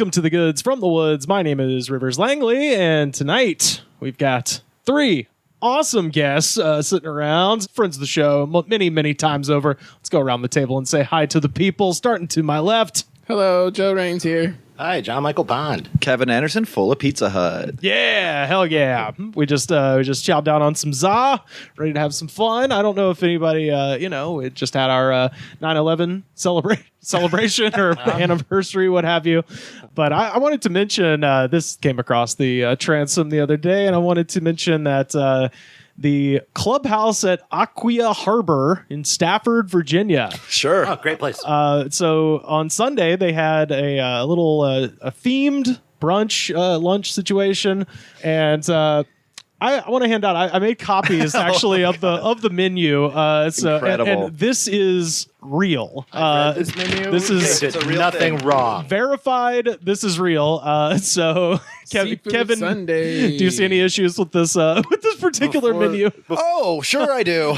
Welcome to the Goods from the Woods. My name is Rivers Langley, and tonight we've got 3 awesome guests sitting around, friends of the show many times over. Let's go around the table and say hi to the people, starting to my left. Hello, Joe Raines here. Hi, John Michael Bond. Kevin Anderson, full of Pizza Hut. Yeah, hell yeah. We just chowed down on some za, ready to have some fun. I don't know if anybody, we just had our 9/11 celebration or anniversary, what have you. But I wanted to mention, this came across the transom the other day, and I wanted to mention that the clubhouse at Aquia Harbor in Stafford, Virginia. Sure. Oh, great place. So on Sunday, they had a little a themed brunch lunch situation, and I want to hand out. I made copies actually of the menu. So Incredible. and this is real. This menu, this is it's nothing wrong. verified. This is real. So Kevin, Sunday. do you see any issues with this particular menu? Oh, sure I do.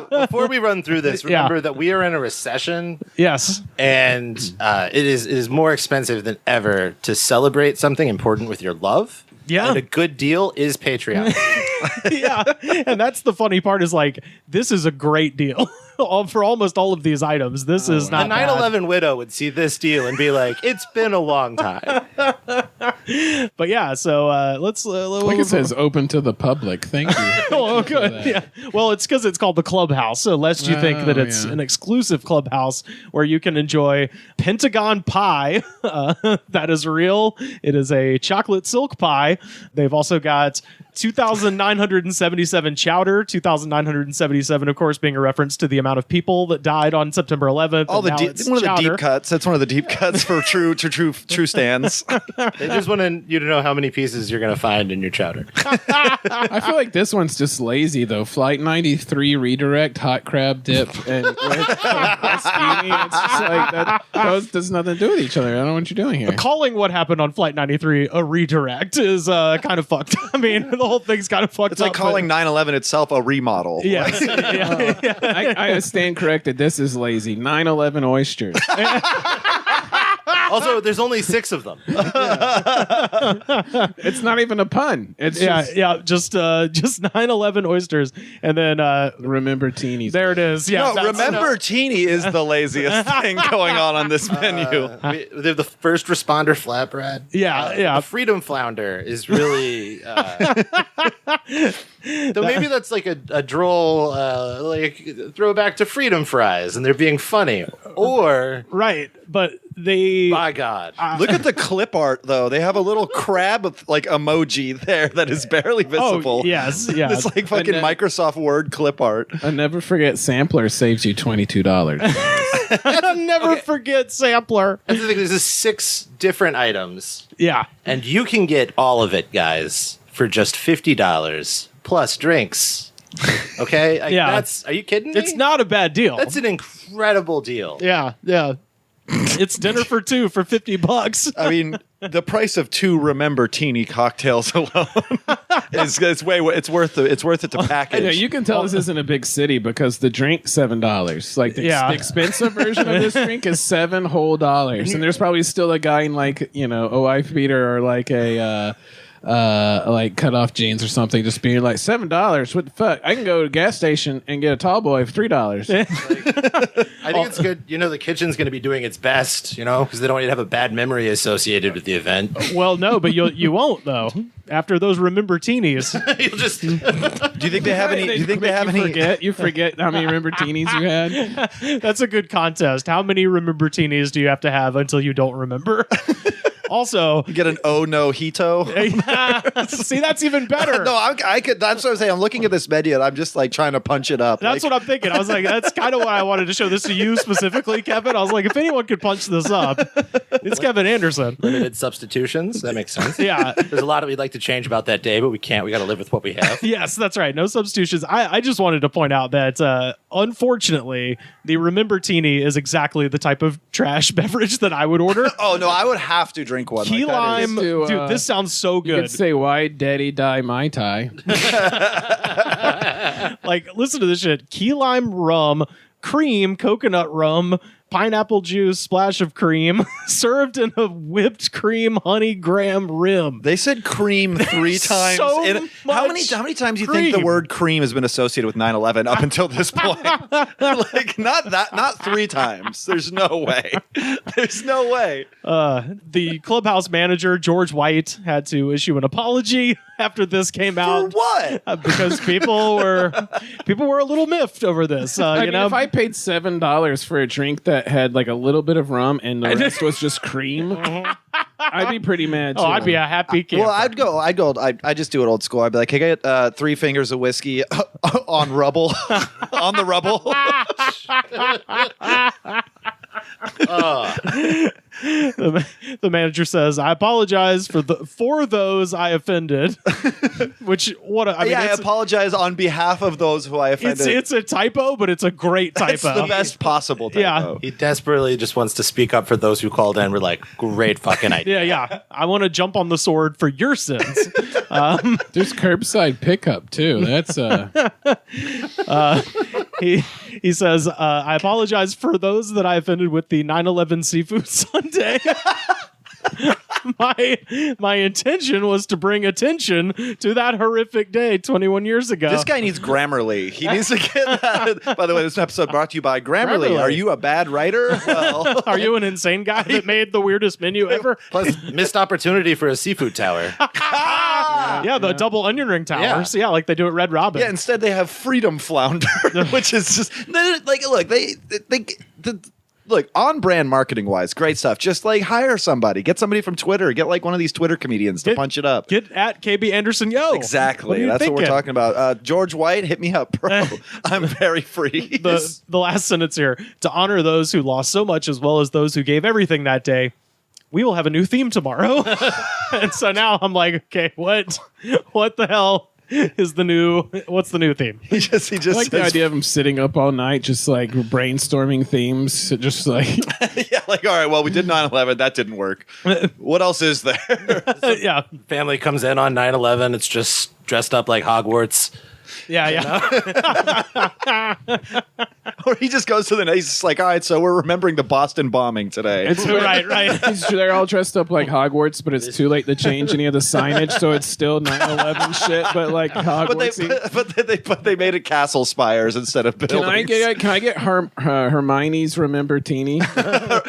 Before we run through this, remember that we are in a recession. Yes. And it is more expensive than ever to celebrate something important with your love. Yeah. And a good deal is Patreon. Yeah, and that's the funny part is like this is a great deal for almost all of these items. This is The not bad. 9/11 widow would see this deal and be like, "It's been a long time." But yeah, so let's. Like it says open to the public. Thank you. Oh, good. Yeah. Well, it's because it's called the Clubhouse, so lest you think that it's yeah. an exclusive clubhouse where you can enjoy Pentagon pie. That is real. It is a chocolate silk pie. They've also got 2,977 chowder. 2,977, of course, being a reference to the amount of people that died on September 11th. All the Now deep, it's one of the chowder. deep cuts. That's one of the deep cuts for true stands. They just want you to know how many pieces you're going to find in your chowder. I feel like this one's just lazy though. Flight 93 redirect, hot crab dip, and crostini. It's just like that. Those does nothing to do with each other. I don't know what you're doing here. Calling what happened on Flight 93 a redirect is kind of fucked. I mean, the whole thing's kind of fucked It's like up, calling 9/11 itself a remodel. Yes. Yeah. I stand corrected. This is lazy. 9/11 oysters. Also, there's only 6 of them. It's not even a pun. It's just just 9/11 oysters, and then Remember-Tini. there it is. Yeah, No, Remember-Tini is the laziest thing going on this menu. They have the first responder flatbread. Yeah. The Freedom Flounder is really. Though maybe that's like a droll, like throwback to Freedom Fries, and they're being funny. Or, right, but they. by God, Look at the clip art, though. They have a little crab with, like emoji there that is barely visible. Oh, yes, yeah. It's like fucking Microsoft Word clip art. I'll never forget Sampler saves you $22. I'll never forget Sampler. I think there's 6 different items, Yeah. and you can get all of it, guys, for just $50 plus drinks. Okay, Yeah. Are you kidding me? It's not a bad deal. That's an incredible deal. Yeah. It's dinner for 2 for $50. I mean, the price of 2 Remember-Tini cocktails alone is it's worth it to package. Yeah, you can tell this isn't a big city because the drink $7. Like the expensive version of this drink is $7 whole, and there's probably still a guy in like a wife beater or like a like cut off jeans or something, just being like $7. What the fuck? I can go to a gas station and get a tall boy for $3. I think it's good. The kitchen's going to be doing its best, because they don't want you to have a bad memory associated with the event. Well, no, but you won't though. After those Remember-Tinis. You'll just. Do you think they have any? Do you think they have any? You forget how many Remember-Tinis you had? That's a good contest. How many Remember-Tinis do you have to have until you don't remember? Also, You get an oh no hito. see, that's even better. No, I could. That's what I'm saying. I'm looking at this menu and I'm just like trying to punch it up. That's what I'm thinking. I was like, that's kind of why I wanted to show this to you specifically, Kevin. I was like, if anyone could punch this up, it's Kevin Anderson. Limited substitutions. That makes sense. Yeah. There's a lot that we'd like to change about that day, but we can't. We got to live with what we have. Yes, that's right. No substitutions. I just wanted to point out that, unfortunately, the Remember-Tini is exactly the type of trash beverage that I would order. Oh no, I would have to drink one. Key lime. To, Dude, this sounds so You good. could say, why daddy die Mai Tai? Like, listen to this shit. Key lime rum, cream, coconut rum, pineapple juice, splash of cream, served in a whipped cream honey graham rim. They said cream 3 times. So how many times do you think the word cream has been associated with 9/11 up until this point? Like not 3 times. There's no way. There's no way. The clubhouse manager, George White, had to issue an apology after this came out. For what? Because people were a little miffed over this. I mean, if I paid $7 for a drink that had like a little bit of rum and the rest was just cream, I'd be pretty mad too. Oh, I'd be a happy camper. Well, I'd just do it old school. I'd be like, hey, get 3 fingers of whiskey on rubble, on the rubble. The manager says, "I apologize for those I offended." Which I apologize on behalf of those who I offended. It's a typo, but it's a great typo. It's the best possible typo. Yeah. He desperately just wants to speak up for those who called in. We're like, great fucking idea. Yeah. I want to jump on the sword for your sins. There's curbside pickup too. That's He says, "I apologize for those that I offended with the 9/11 seafood sundae." My intention was to bring attention to that horrific day 21 years ago. This guy needs Grammarly. He needs to get that. By the way, this episode brought to you by Grammarly. Are you a bad writer? Well, are you an insane guy that made the weirdest menu ever? Plus, missed opportunity for a seafood tower. Yeah, the double onion ring towers. Yeah, like they do at Red Robin. yeah. Instead, they have Freedom Flounder, which is just like look on brand marketing wise, great stuff. Just like hire somebody, get somebody from Twitter, get like one of these Twitter comedians to punch it up. Get at KB Anderson Yo. Exactly. That's what we're talking about. George White, hit me up, bro. I'm very free. The last sentence here: to honor those who lost so much as well as those who gave everything that day, we will have a new theme tomorrow. And so now I'm like, okay, what the hell is what's the new theme? He just I like the idea of him sitting up all night, just like brainstorming themes, just like yeah, like, all right, well, we did 9/11, that didn't work. What else is there? Yeah. Family comes in on 9/11. It's just dressed up like Hogwarts. Yeah. Or he just goes to he's just like, all right, so we're remembering the Boston bombing today. it's Right. They're all dressed up like Hogwarts, but it's too late to change any of the signage, so it's still 9/11 shit, but like Hogwarts. But they made it castle spires instead of buildings. Can I get Hermione's Remember-Tini?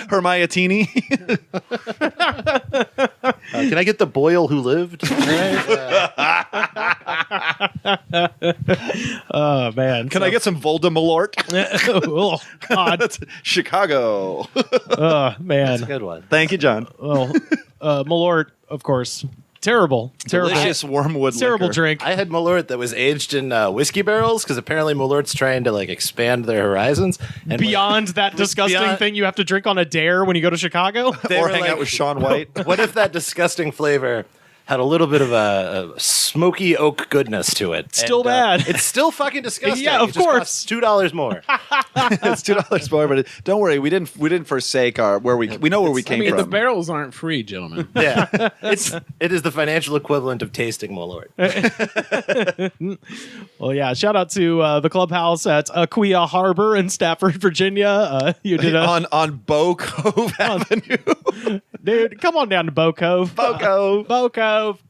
Hermione? Can I get the Boyle who lived? Oh man. Can I get some Voldemort? Oh God. That's Chicago. Oh man. That's a good one. Thank you, John. Well, Malort, of course. Terrible. Delicious wormwood Terrible liquor. drink. I had Malort that was aged in whiskey barrels because apparently Malort's trying to like expand their horizons. And Beyond that disgusting thing you have to drink on a dare when you go to Chicago. Or hang out with Sean White. What if that disgusting flavor had a little bit of a smoky oak goodness to it? Still bad. It's still fucking disgusting. Yeah, of It just course. costs $2 more. It's $2 more, but don't worry, we didn't forsake we know where we came from. The barrels aren't free, gentlemen. Yeah, it is the financial equivalent of tasting Malort. Well, yeah. Shout out to the clubhouse at Aquia Harbor in Stafford, Virginia. You did on Bow Cove Avenue. dude. Come on down to Bow Cove. Bow Cove. Bow Cove,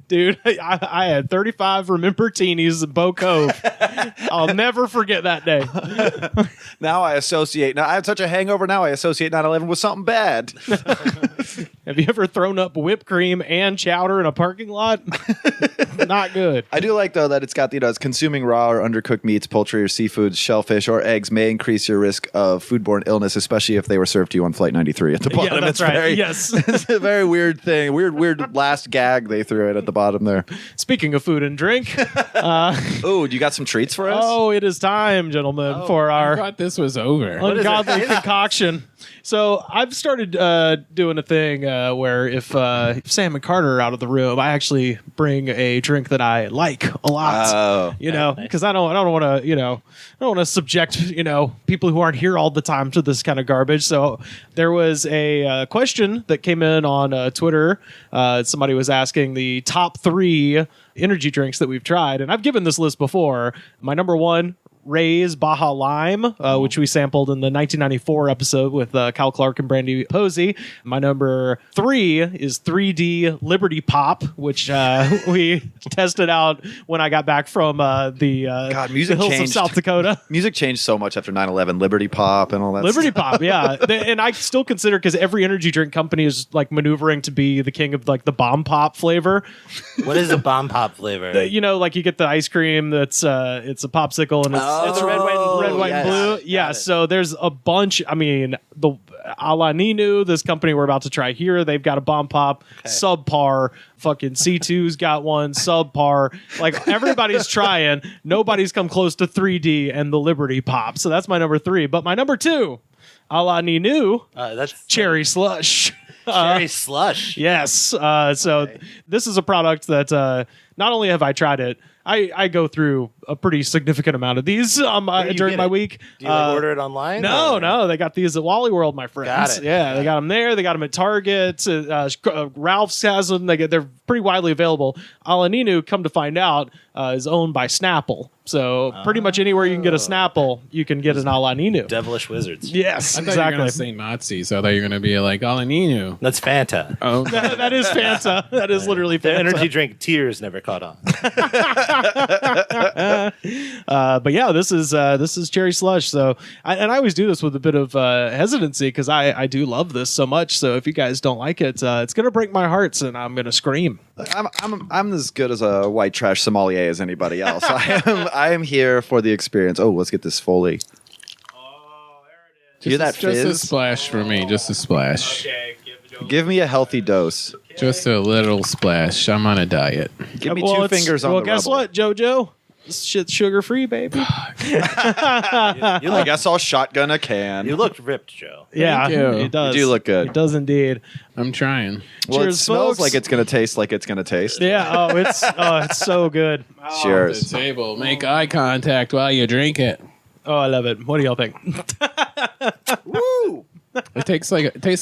dude. I had 35 Remember-Tinis at Bow Cove. I'll never forget that day. Now I have such a hangover. Now I associate 9/11 with something bad. Have you ever thrown up whipped cream and chowder in a parking lot? Not good. I do like though that it's got it's consuming raw or undercooked meats, poultry or seafood, shellfish or eggs may increase your risk of foodborne illness, especially if they were served to you on Flight 93 at the bottom. Yeah, that's right. Yes. It's a very weird thing. Weird last gag they threw it at the bottom there. Speaking of food and drink, Oh, you got some treats for us? oh, it is time, gentlemen, for I our thought this was over. ungodly concoction. So I've started doing a thing where if Sam and Carter are out of the room, I actually bring a drink that I like a lot. Oh. Because I don't want to, I don't want to subject, people who aren't here all the time to this kind of garbage. So there was a question that came in on Twitter. Somebody was asking the top 3 energy drinks that we've tried, and I've given this list before. My number 1, Ray's Baja Lime, which we sampled in the 1994 episode with Cal Clark and Brandy Posey. My number 3 is 3D Liberty Pop, which we tested out when I got back from the music hills changed. of South Dakota. Music changed so much after 9/11. Liberty Pop and all that. Liberty stuff. Pop, yeah. And I still consider, because every energy drink company is like maneuvering to be the king of like the bomb pop flavor. What is a bomb pop flavor? You know, like you get the ice cream that's it's a popsicle and it's red, white, and blue. Yeah, so there's a bunch. I mean, the a la Ninu, this company we're about to try here, they've got a bomb pop, subpar. Fucking C2's got one, subpar. Like everybody's trying. Nobody's come close to 3D and the Liberty Pop. So that's my number 3. But my number 2, a la Ninu, that's Cherry Slush. Cherry Slush. Yes. So this is a product that not only have I tried it, I go through a pretty significant amount of these during my week. Do you order it online? No. They got these at Wally World, my friends. Got it. Yeah, they got them there. They got them at Target. Ralph's has them. They're pretty widely available. Alaninu, come to find out, is owned by Snapple. So pretty much anywhere you can get a Snapple, you can get an Alaninu. Devilish wizards. Yes, I thought you were exactly. going to say Nazis. I thought you were going to be like Alaninu. That's Fanta. Oh, That is Fanta. That is literally The Fanta. energy drink tears never caught on. But yeah, this is Cherry Slush. So, I always do this with a bit of hesitancy because I do love this so much. So if you guys don't like it, it's gonna break my heart, and I'm gonna scream. I'm as good as a white trash sommelier as anybody else. I am here for the experience. Oh, let's get this Foley. Oh, there it is. Hear that just a fizz? splash for me. Just a splash. Okay, Give me a healthy dose. Just a little splash. I'm on a diet. Give me 2 fingers on the guess rubble. what, JoJo? This shit's sugar free, baby. I guess I'll shotgun a can. You looked ripped, Joe. Yeah, you. it does. You do look good. It does indeed. I'm trying. Well, Cheers, it smells folks. like it's going to taste like it's going to taste. Yeah. it's so good. The Cheers. table. Make eye contact while you drink it. Oh, I love it. What do y'all think? Woo! It tastes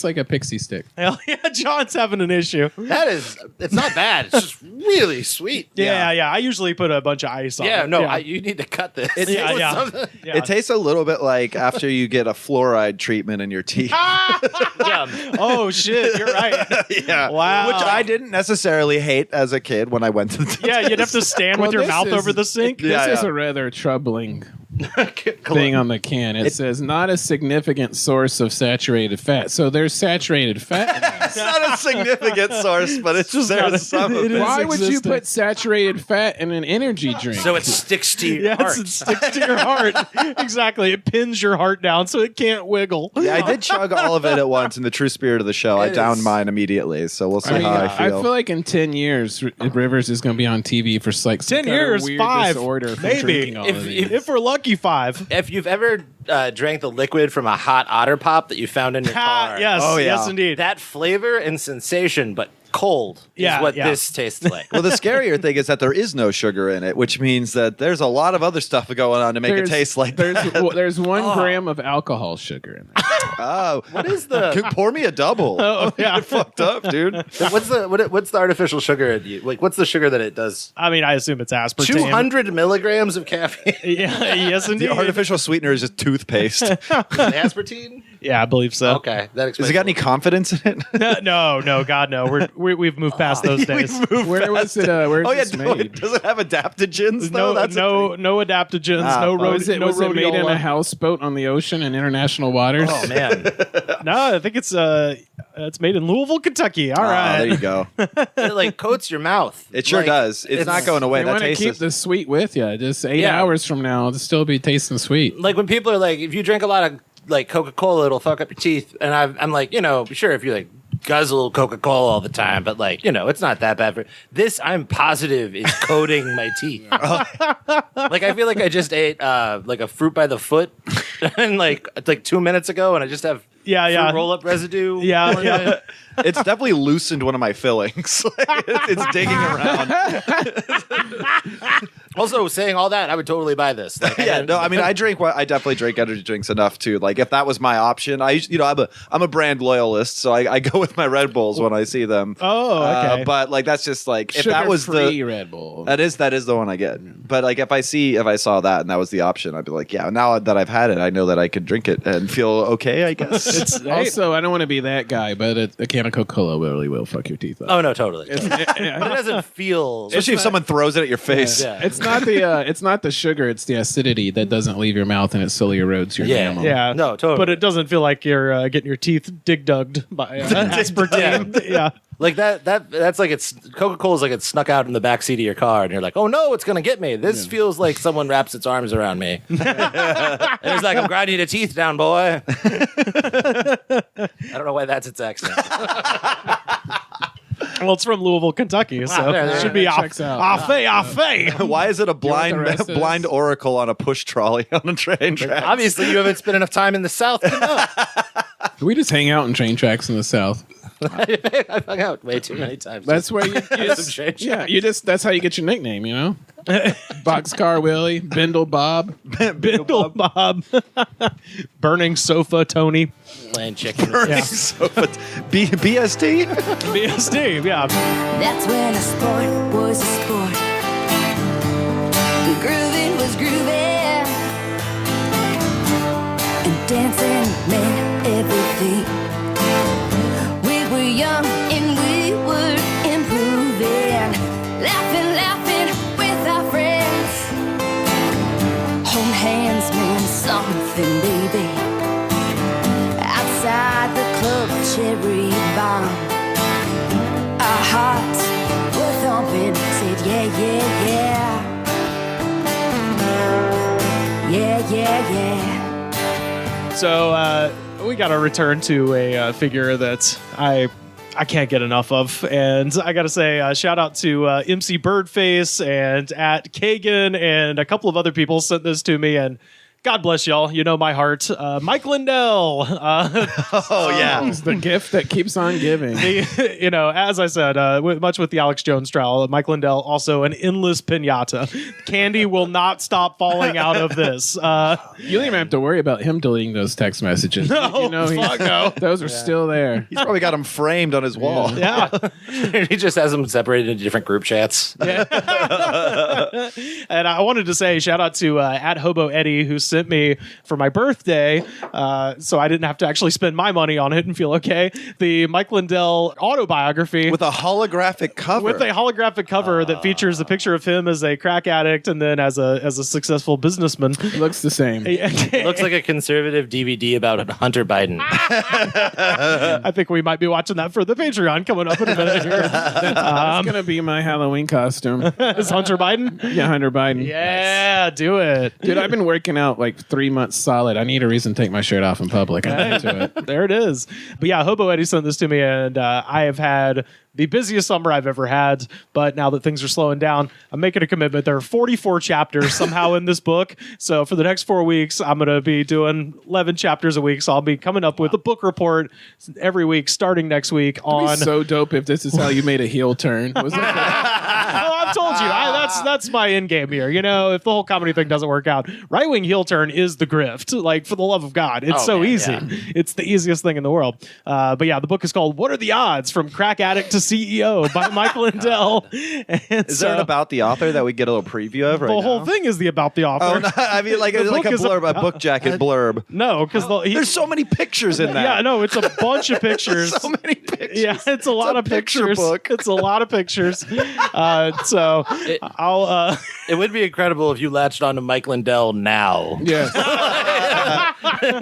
like a pixie stick. Hell yeah, John's having an issue. It's not bad. It's just really sweet. Yeah. I usually put a bunch of ice on Yeah, it. no, you need to cut this. Yeah. It tastes a little bit like after you get a fluoride treatment in your teeth. Oh shit, you're right. Yeah. Wow. Which I didn't necessarily hate as a kid when I went to the dentist. Yeah, you'd have to stand with Well, your this mouth is- over the sink. Yeah, This is yeah. a rather troubling thing on the can. It says not a significant source of saturated fat. So there's saturated fat in this. It's not a significant source, but it's just not a- there's some of it it. is Why would you existing. put saturated fat in an energy drink? So it sticks to your Yes, heart. it sticks to your heart. Exactly. It pins your heart down so it can't wiggle. Yeah, I did chug all of it at once in the true spirit of the show. I It downed is- mine immediately, so we'll see I mean, how I I feel. feel like in 10 years, Rivers is going to be on TV for like some 10 kind of years, weird 5, disorder from maybe. drinking all If- of these. If we're lucky, 5. If you've ever drank the liquid from a hot Otter Pop that you found in your car, Yes. Oh, yeah. Yes, indeed. that flavor and sensation, but cold, Yeah, is what yeah. this tastes like. Well, the scarier thing is that there is no sugar in it, which means that there's a lot of other stuff going on to make it taste like that. There's 1 gram of alcohol sugar in there. Oh, What is the pour me a double. Oh, yeah. You're fucked up, dude. what's the artificial sugar? Like, what's the sugar that it does? I mean, I assume it's aspartame. 200 milligrams of caffeine. Yeah, yes, indeed. The artificial sweetener is just toothpaste. Aspartame. Yeah, I believe so. Okay, that explains. Has it got any confidence in it? No, God, no. We've moved past those days. Where was it? Where's Oh yeah, this no, made? it doesn't have adaptogens though. No, That's no adaptogens. Ah, no fuck. road. Was it no made in rhodiola. a houseboat on the ocean in international waters? Oh man, No, I think it's made in Louisville, Kentucky. All Ah, right. there you go. it like coats your mouth. It sure Like, does. It's not going away. They That want to tastes keep the sweet with you. Just 8 Yeah. hours from now, it'll still be tasting sweet. Like when people are like, if you drink a lot of like Coca-Cola, it'll fuck up your teeth. And I'm like, sure, if you like guzzle Coca-Cola all the time, but like, it's not that bad for this. I'm positive is coating my teeth. Like I feel like I just ate like a fruit by the foot, and like 2 minutes ago, and I just have Yeah. roll up residue. Yeah. It's definitely loosened one of my fillings. It's digging around. Also, saying all that, I would totally buy this. Like, Yeah, no, I mean, I definitely drink energy drinks enough too. Like, if that was my option, I'm a brand loyalist, so I go with my Red Bulls when I see them. Oh, okay. But like, that's just like, if that was the Red Bull, that is the one I get. But like, if I saw that and that was the option, I'd be like, yeah. Now that I've had it, I know that I could drink it and feel okay. I guess. it's also, I don't want to be that guy, but a can of Coca-Cola really will fuck your teeth up. Oh no, totally. But it doesn't feel. Especially if someone throws it at your face. Yeah. It's not the sugar, it's the acidity that doesn't leave your mouth and it slowly erodes your enamel. Yeah. No, totally. But it doesn't feel like you're getting your teeth dig-dugged by aspartame. Yeah. Like that's like it's Coca-Cola's like it snuck out in the back seat of your car and you're like, oh no, it's gonna get me. This feels like someone wraps its arms around me. And it's like, I'm grinding your teeth down, boy. I don't know why that's its accent. Well, it's from Louisville, Kentucky, so it should be checks out. Afe. Why is it a what the rest is? blind oracle on a push trolley on a train track? Obviously, you haven't spent enough time in the South to know. We just hang out in train tracks in the South. I've hung out way too many times. That's where you Some train tracks. that's how you get your nickname, you know? Boxcar Willie, Bindle Bob. Bindle Bob. Burning Sofa Tony. Playing chicken. Yeah. BST? BSD, yeah. That's when a sport was a sport. Grooving was grooving. And dancing meant everything. We were young and we were improving. Laughing with our friends. Home hands mean something, baby. Outside the club, cherry bomb. Our hearts were thumping, said yeah, yeah, yeah. Yeah, yeah, yeah. So we got to return to a figure that I can't get enough of. And I got to say, shout out to MC Birdface and at Kagan and a couple of other people sent this to me. And God bless y'all. You know my heart. Mike Lindell. Oh, yeah. It's the gift that keeps on giving. As I said, much with the Alex Jones trial, Mike Lindell also an endless pinata. Candy will not stop falling out of this. You don't even have to worry about him deleting those text messages. No, fuck no. Those are still there. He's probably got them framed on his wall. Yeah. He just has them separated into different group chats. And I wanted to say shout out to at Hobo Eddie who sent me for my birthday, so I didn't have to actually spend my money on it and feel okay. The Mike Lindell autobiography With a holographic cover. That features a picture of him as a crack addict and then as a successful businessman. It looks the same. Looks like a conservative DVD about Hunter Biden. I think we might be watching that for the Patreon coming up in a minute here. That's going to be my Halloween costume. Is Hunter Biden? Yeah, Hunter Biden. Yeah, do it. Dude, I've been working out like 3 months solid. I need a reason to take my shirt off in public. I'm into it. There it is. But yeah, Hobo Eddie sent this to me, and I have had the busiest summer I've ever had. But now that things are slowing down, I'm making a commitment. There are 44 chapters somehow in this book. So for the next 4 weeks, I'm going to be doing 11 chapters a week. So I'll be coming up with a book report every week, starting next week It'd be on. so dope if this is how you made a heel turn. Was that Oh, I've told you. That's my end game here. You know, if the whole comedy thing doesn't work out, right wing heel turn is the grift. Like, for the love of God, it's so easy. Yeah. It's the easiest thing in the world. But yeah, the book is called "What Are the Odds? From Crack Addict to CEO" by Mike Lindell. And Is there an about the author that we get a little preview of right the now? whole thing is the about the author. Oh, no, I mean, like a book is blurb, a book jacket blurb. No, because There's so many pictures in that. Yeah, no, it's a bunch of pictures. So many pictures. Yeah, it's a lot of picture pictures. book. It's a lot of pictures. So I'll. It would be incredible if you latched onto Mike Lindell now. yes.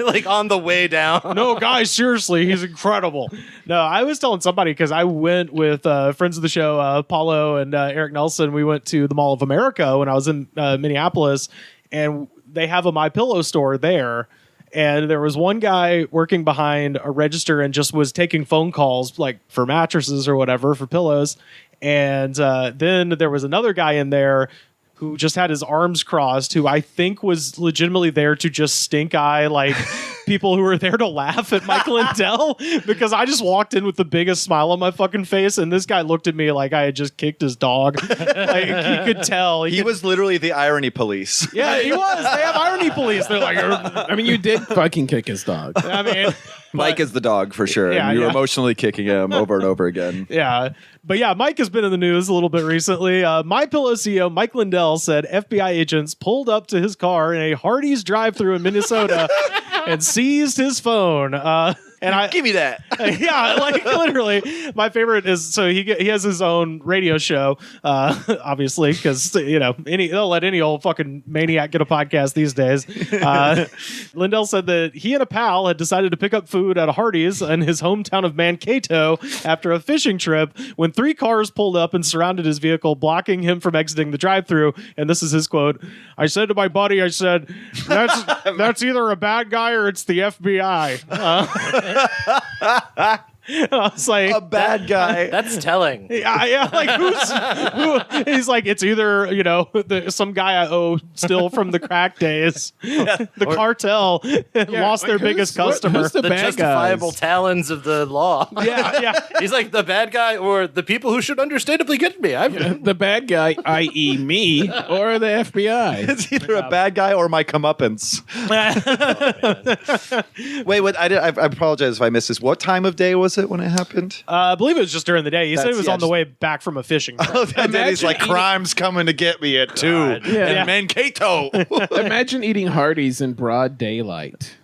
Like on the way down. No, guys, seriously, he's incredible. No, I was telling somebody because I went with friends of the show, Paulo and Eric Nelson. We went to the Mall of America when I was in Minneapolis, and they have a MyPillow store there. And there was one guy working behind a register and just was taking phone calls, like for mattresses or whatever, for pillows. And then there was another guy in there who just had his arms crossed, who I think was legitimately there to just stink eye, like people who were there to laugh at Mike Lindell because I just walked in with the biggest smile on my fucking face, and this guy looked at me like I had just kicked his dog. Like he could tell. He was literally the irony police. Yeah, he was. They have irony police. They're like, I mean, you did fucking kick his dog. I mean, Mike is the dog for sure. Yeah, and you're yeah. emotionally kicking him over and over again. yeah. But yeah, Mike has been in the news a little bit recently. MyPillow CEO Mike Lindell said FBI agents pulled up to his car in a Hardee's drive-thru in Minnesota and seized his phone. And I Give me that. yeah, like literally, my favorite is so he has his own radio show, obviously, because they'll let any old fucking maniac get a podcast these days. Lindell said that he and a pal had decided to pick up food at a Hardee's in his hometown of Mankato after a fishing trip when 3 cars pulled up and surrounded his vehicle, blocking him from exiting the drive-thru. And this is his quote: "I said to my buddy, I said, that's either a bad guy or it's the FBI." I was like, A bad guy. That's telling. yeah, like who? He's like, it's either some guy I owe still from the crack days, the cartel lost their biggest customer. Who's the The bad justifiable guys? talons of the law. yeah. He's like the bad guy or the people who should understandably get me. The bad guy, i.e. me, or the FBI. It's either a bad guy or my comeuppance. Wait, what? I apologize if I missed this. What time of day was it when it happened? I believe it was just during the day. He said it That's- was yeah, on the just- way back from a fishing trip. And then he's like, Imagine crime's coming to get me at 2 Yeah. in Mankato. Imagine eating Hardee's in broad daylight.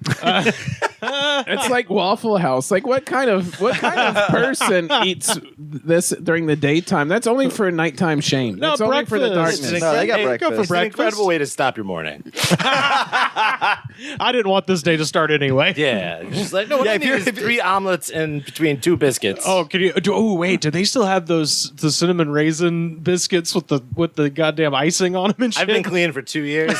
It's like Waffle House. Like what kind of person eats this during the daytime? That's only for nighttime shame. No, That's only for the breakfast. darkness. No, they got Hey, breakfast. go for It's an breakfast. incredible way to stop your morning. I didn't want this day to start anyway. Yeah. Just like, no, what Yeah, I if need you're- is 3 omelets in between 2 biscuits. Oh, can you? Oh, wait. Do they still have the cinnamon raisin biscuits with the goddamn icing on them and shit? I've been clean for 2 years.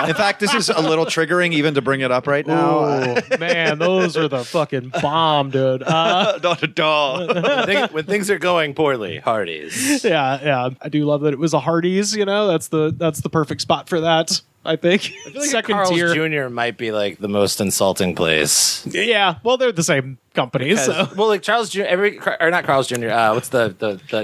In fact, this is a little triggering even to bring it up right now. Oh man, those are the fucking bomb, dude. Not at all. When things are going poorly, Hardee's. Yeah. I do love that it was a Hardee's. That's the perfect spot for that. I think. I feel like Second Carl's tier. Jr. might be like the most insulting place. Yeah. Well, they're the same company, so. Well, like Charles Jr. Not Carl's Jr. What's the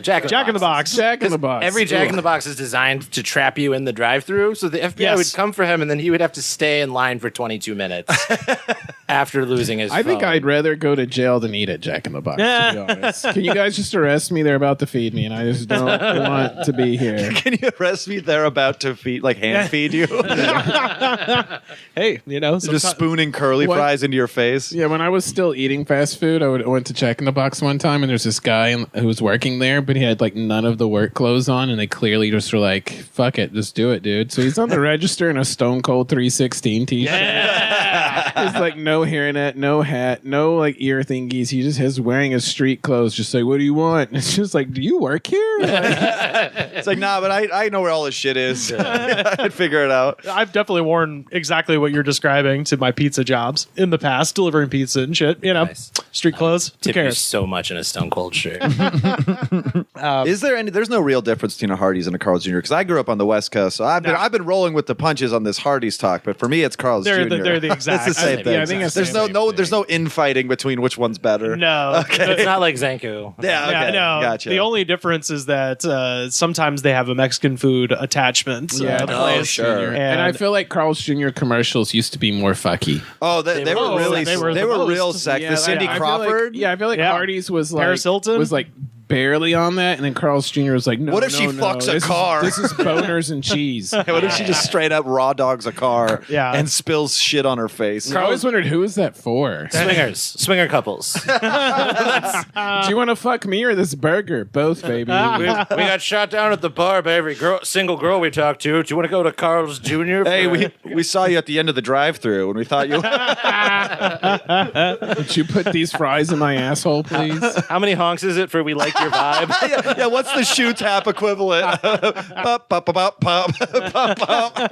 Jack in the Box? Jack in the Box. Every Jack in the Box is designed to trap you in the drive-thru, so the FBI Yes. would come for him, and then he would have to stay in line for 22 minutes after losing his. I think phone. I'd rather go to jail than eat at Jack in the Box, to be honest. Can you guys just arrest me? They're about to feed me, and I just don't want to be here. Can you arrest me? They're about to hand feed you. Hey, Just spooning curly What? fries into your face. Yeah, when I was still eating fast food, I went to Jack in the Box one time, and there's this guy who was working there, but he had like none of the work clothes on, and they clearly just were like, "Fuck it, just do it, dude." So he's on the register in a Stone Cold 316 t-shirt. There's like no hairnet, no hat, no like ear thingies. He just has wearing his street clothes. Just like, what do you want? And it's just like, do you work here? Like, It's like, nah, but I know where all this shit is. I'd figure it out. I've definitely worn exactly what you're describing to my pizza jobs in the past, delivering pizza and shit. Nice. Street clothes. Who Tip you cares? so much in a Stone Cold shirt. Is there any? There's no real difference between a Hardee's and a Carl's Jr. Because I grew up on the West Coast, so I've been rolling with the punches on this Hardee's talk. But for me, it's Carl's They're Jr. the exact. It's the same Yeah, thing. I think it's the there's same there's no infighting between which one's better. No. It's not like Zanku. Yeah. Okay. Yeah, no. Gotcha. The only difference is that sometimes they have a Mexican food attachment. Yeah, place. sure. and I feel like Carl's Jr. commercials used to be more fucky. Oh, they were were- really they were they the were most. real sex. The Cindy I feel like- Crawford. I feel like Yeah. Hardee's was like Paris Hilton? was like barely on that, and then Carl's Jr. was like, no. What if she no, fucks a this is- car? This is boners and cheese. What if she just straight up raw dogs a car Yeah. and spills shit on her face? I always wondered who is that for? Swinger couples. Do you want to fuck me or this burger? Both, baby. we got shot down at the bar by every single girl we talked to. Do you want to go to Carl's Jr.? Hey, we saw you at the end of the drive-through, and we thought you. Would you put these fries in my asshole, please? How many honks is it for we like your vibe? Yeah, what's the shoe tap equivalent? Pop, pop, pop, pop, pop, pop.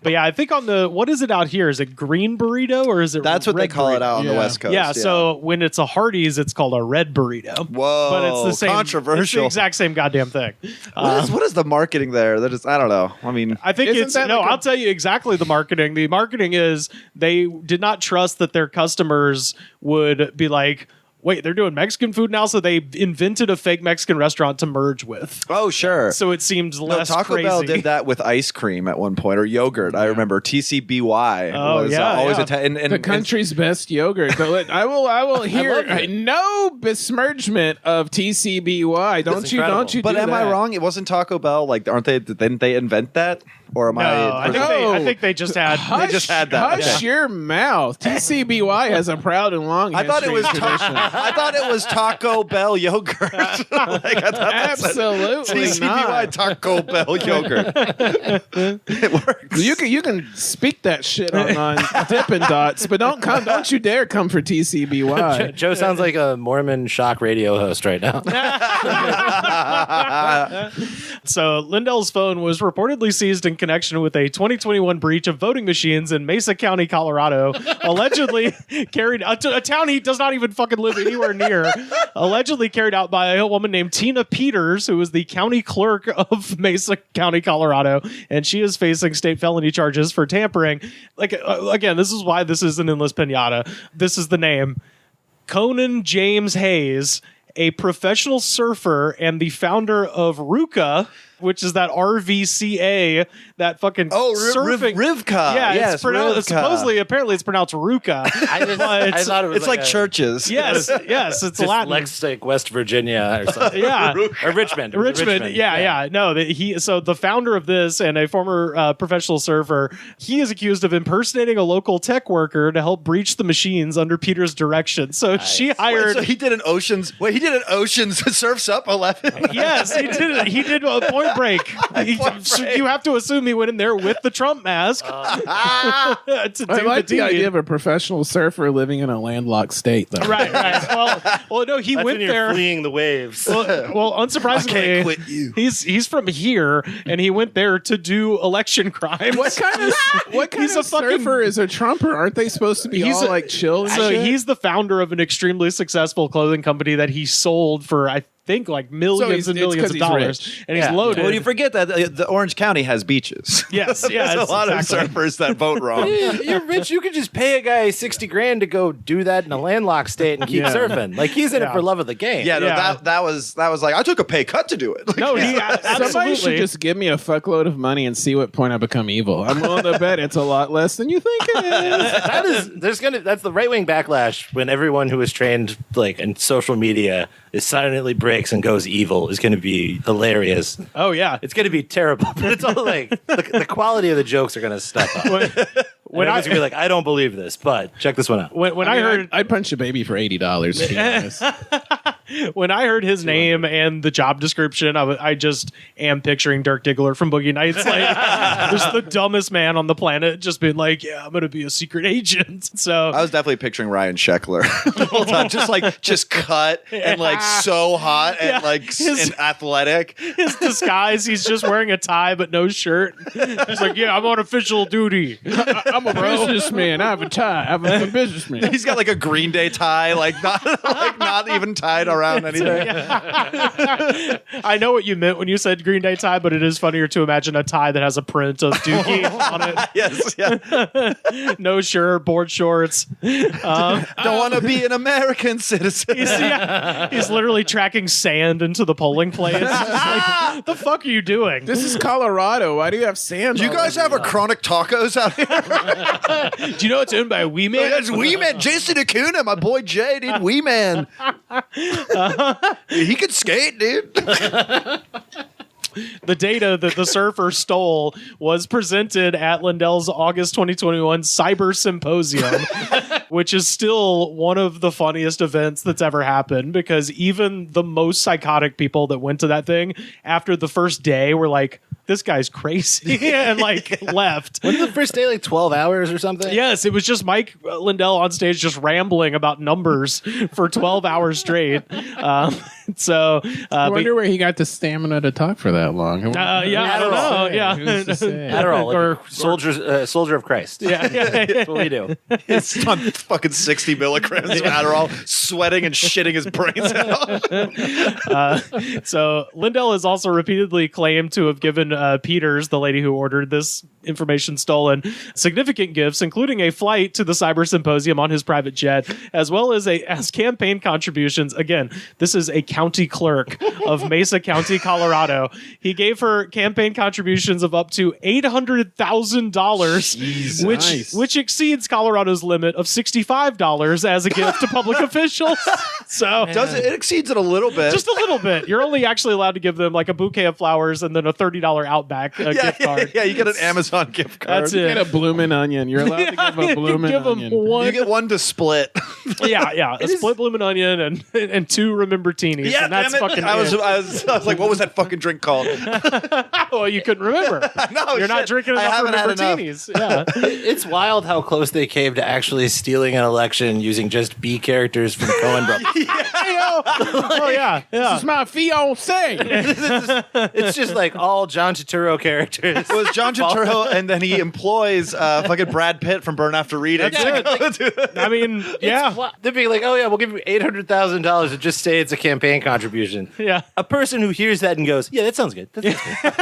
But yeah, I think on the, what is it out here? Is it green burrito or is it That's what they red call it burrito? out on the West Coast. Yeah, so when it's a Hardee's, it's called a red burrito. Whoa, but it's the same, controversial. It's the exact same goddamn thing. What is the marketing there? That is, I don't know. I mean, I think Isn't it's that no. like I'll tell you exactly the marketing. The marketing is they did not trust that their customers would be like, wait, they're doing Mexican food now, so they invented a fake Mexican restaurant to merge with. oh sure. So it seemed No, less Taco crazy. Bell did that with ice cream at one point, or yogurt. I remember TCBY Oh, was yeah, always yeah. and The country's best yogurt. I will hear no besmirchment of TCBY. Don't you? incredible. Don't you? But do am I that. wrong? It wasn't Taco Bell. Like, aren't they? Didn't they invent that? Or am No, I? I think they just had. They just had that. Hush Okay. your mouth. TCBY has a proud and long I thought it was. history and tradition. I thought it was Taco Bell yogurt. Like, I thought that's Absolutely TCBY not. Taco Bell yogurt. It works. You can speak that shit on Dippin' Dots, but don't you dare come for TCBY. Joe sounds like a Mormon shock radio host right now. So Lindell's phone was reportedly seized in connection with a 2021 breach of voting machines in Mesa County, Colorado. Allegedly carried out to a town he does not even fucking live anywhere near. Allegedly carried out by a woman named Tina Peters, who is the county clerk of Mesa County, Colorado, and she is facing state felony charges for tampering. Like again, this is why this is an endless pinata. This is the name. Conan James Hayes, a professional surfer and the founder of RUCA, which is that RVCA, that fucking surfing. Rivka. Yeah, yes, it's pronounced, Rivka. supposedly, apparently it's pronounched RUCA. I thought it was It's like churches. Yes, yes, it's just Latin. Lexington, West Virginia, or something. Yeah. Or Richmond. It was Richmond, yeah. No, so the founder of this and a former professional surfer, he is accused of impersonating a local tech worker to help breach the machines under Peter's direction. So she hired. So he did an Ocean's. Wait, he did an Ocean's Surfs Up 11. Yes, he did it. He did a Point Break. So you have to assume he went in there with the Trump mask. To I do like the deed. idea of a professional surfer living in a landlocked state, though. Right. Well, no, he That's went when you're there. fleeing the waves. Well, unsurprisingly, can't quit you. he's from here, and he went there to do election crimes. What kind He's of a fucking- surfer is a Trumper? Aren't they supposed to be He's all a- like chill? And So shit? he's the founder of an extremely successful clothing company that he sold for, I think, like millions and it's millions 'cause of he's dollars, rich. and he's loaded. Well, you forget that the Orange County has beaches. Yes, yeah, There's it's a lot exactly. of surfers that vote wrong. You're rich. You could just pay a guy $60,000 to go do that in a landlocked state and keep surfing. Like he's in it for love of the game. Yeah, no, Yeah. that was like I took a pay cut to do it. Like, No, he Somebody absolutely. should just give me a fuckload of money and see what point I become evil. I'm willing to bet it's a lot less than you think it is. That's the right wing backlash when everyone who is trained like in social media is silently breaks and goes evil is going to be hilarious. Oh yeah. It's going to be terrible, but it's all like the quality of the jokes are going to step up. When Everyone's going to be like, I don't believe this, but check this one out. when I heard I'd punch a baby for $80. To be honest. when I heard his name and the job description, I just am picturing Dirk Diggler from Boogie Nights, like just the dumbest man on the planet, just being like, "Yeah, I'm gonna be a secret agent." So I was definitely picturing Ryan Sheckler the whole time, just cut and like so hot and and athletic. his disguise, he's just wearing a tie but no shirt. He's like, "Yeah, I'm on official duty." I'm a businessman. I have a tie. I'm a businessman. He's got like a Green Day tie, not even tied around anything. I know what you meant when you said Green Day tie, but it is funnier to imagine a tie that has a print of Dookie on it. Yes, yeah. No shirt, board shorts. Don't want to be an American citizen. He's literally tracking sand into the polling place. It's just like, what the fuck are you doing? This is Colorado. Why do you have sand? Do you all guys over have a chronic tacos out here? Do you know it's owned by Wee Man? That's Wee Man, Jason Acuna, my boy Jay, dude. Wee Man. He could skate, dude. The data that the surfer stole was presented at Lindell's August 2021 Cyber Symposium, which is still one of the funniest events that's ever happened, because even the most psychotic people that went to that thing after the first day were like, this guy's crazy, and like left. Wasn't the first day like 12 hours or something? Yes, it was just Mike Lindell on stage just rambling about numbers for 12 hours straight. So I wonder where he got the stamina to talk for that long. I don't know. Yeah, Adderall, or soldier of Christ. Yeah, That's what we do. It's on fucking 60 milligrams of Adderall, sweating and shitting his brains out. So Lindell has also repeatedly claimed to have given Peters, the lady who ordered this information stolen, significant gifts, including a flight to the Cyber Symposium on his private jet, as well as campaign contributions. Again, this is a county clerk of Mesa County, Colorado. He gave her campaign contributions of up to $800,000, which exceeds Colorado's limit of $65 as a gift to public officials. So It exceeds it a little bit. just a little bit. You're only actually allowed to give them like a bouquet of flowers and then a $30 Outback gift card. Yeah, you get an Amazon gift card. That's You it. get a bloomin' onion. You're allowed to give a bloomin' Give them onion. one. You get one to split. Yeah. A split bloomin' onion and two Remember-Tinis. Yeah, and that's damn it. fucking I was it. like, what was that fucking drink called? Oh, you couldn't remember. No, You're not shit. drinking I enough haven't had enough. Remember-Tinis. Yeah. It's wild how close they came to actually stealing an election using just B characters from Coen Brothers. Oh, yeah. This is my fiance. It's just like all John Turturro characters. It was John Turturro, and then he employs fucking Brad Pitt from Burn After Reading. That's I mean, yeah. They'd be like, oh yeah, we'll give you $800,000 to just say it's a campaign contribution. Yeah. A person who hears that and goes, yeah, that sounds good. That sounds good.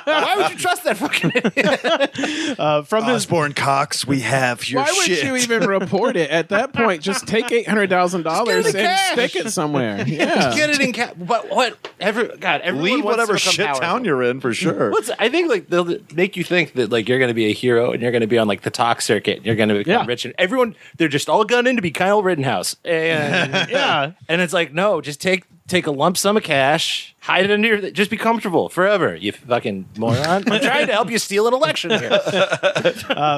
Why would you trust that fucking idiot? From his Osborne Cox, we have your Why would shit. you even report it at that point? Just take $800,000 and cash. stick it somewhere. Yeah. Get it in cash. But what? Everyone Leave wants whatever to become shit powerful. town you're in for sure. I think like they'll make you think that like you're going to be a hero and you're going to be on like the talk circuit. And you're going to become rich, and everyone they're just all gunning to be Kyle Rittenhouse. And and it's like no, just take a lump sum of cash, hide it under your, just be comfortable forever. You fucking moron! I'm trying to help you steal an election here.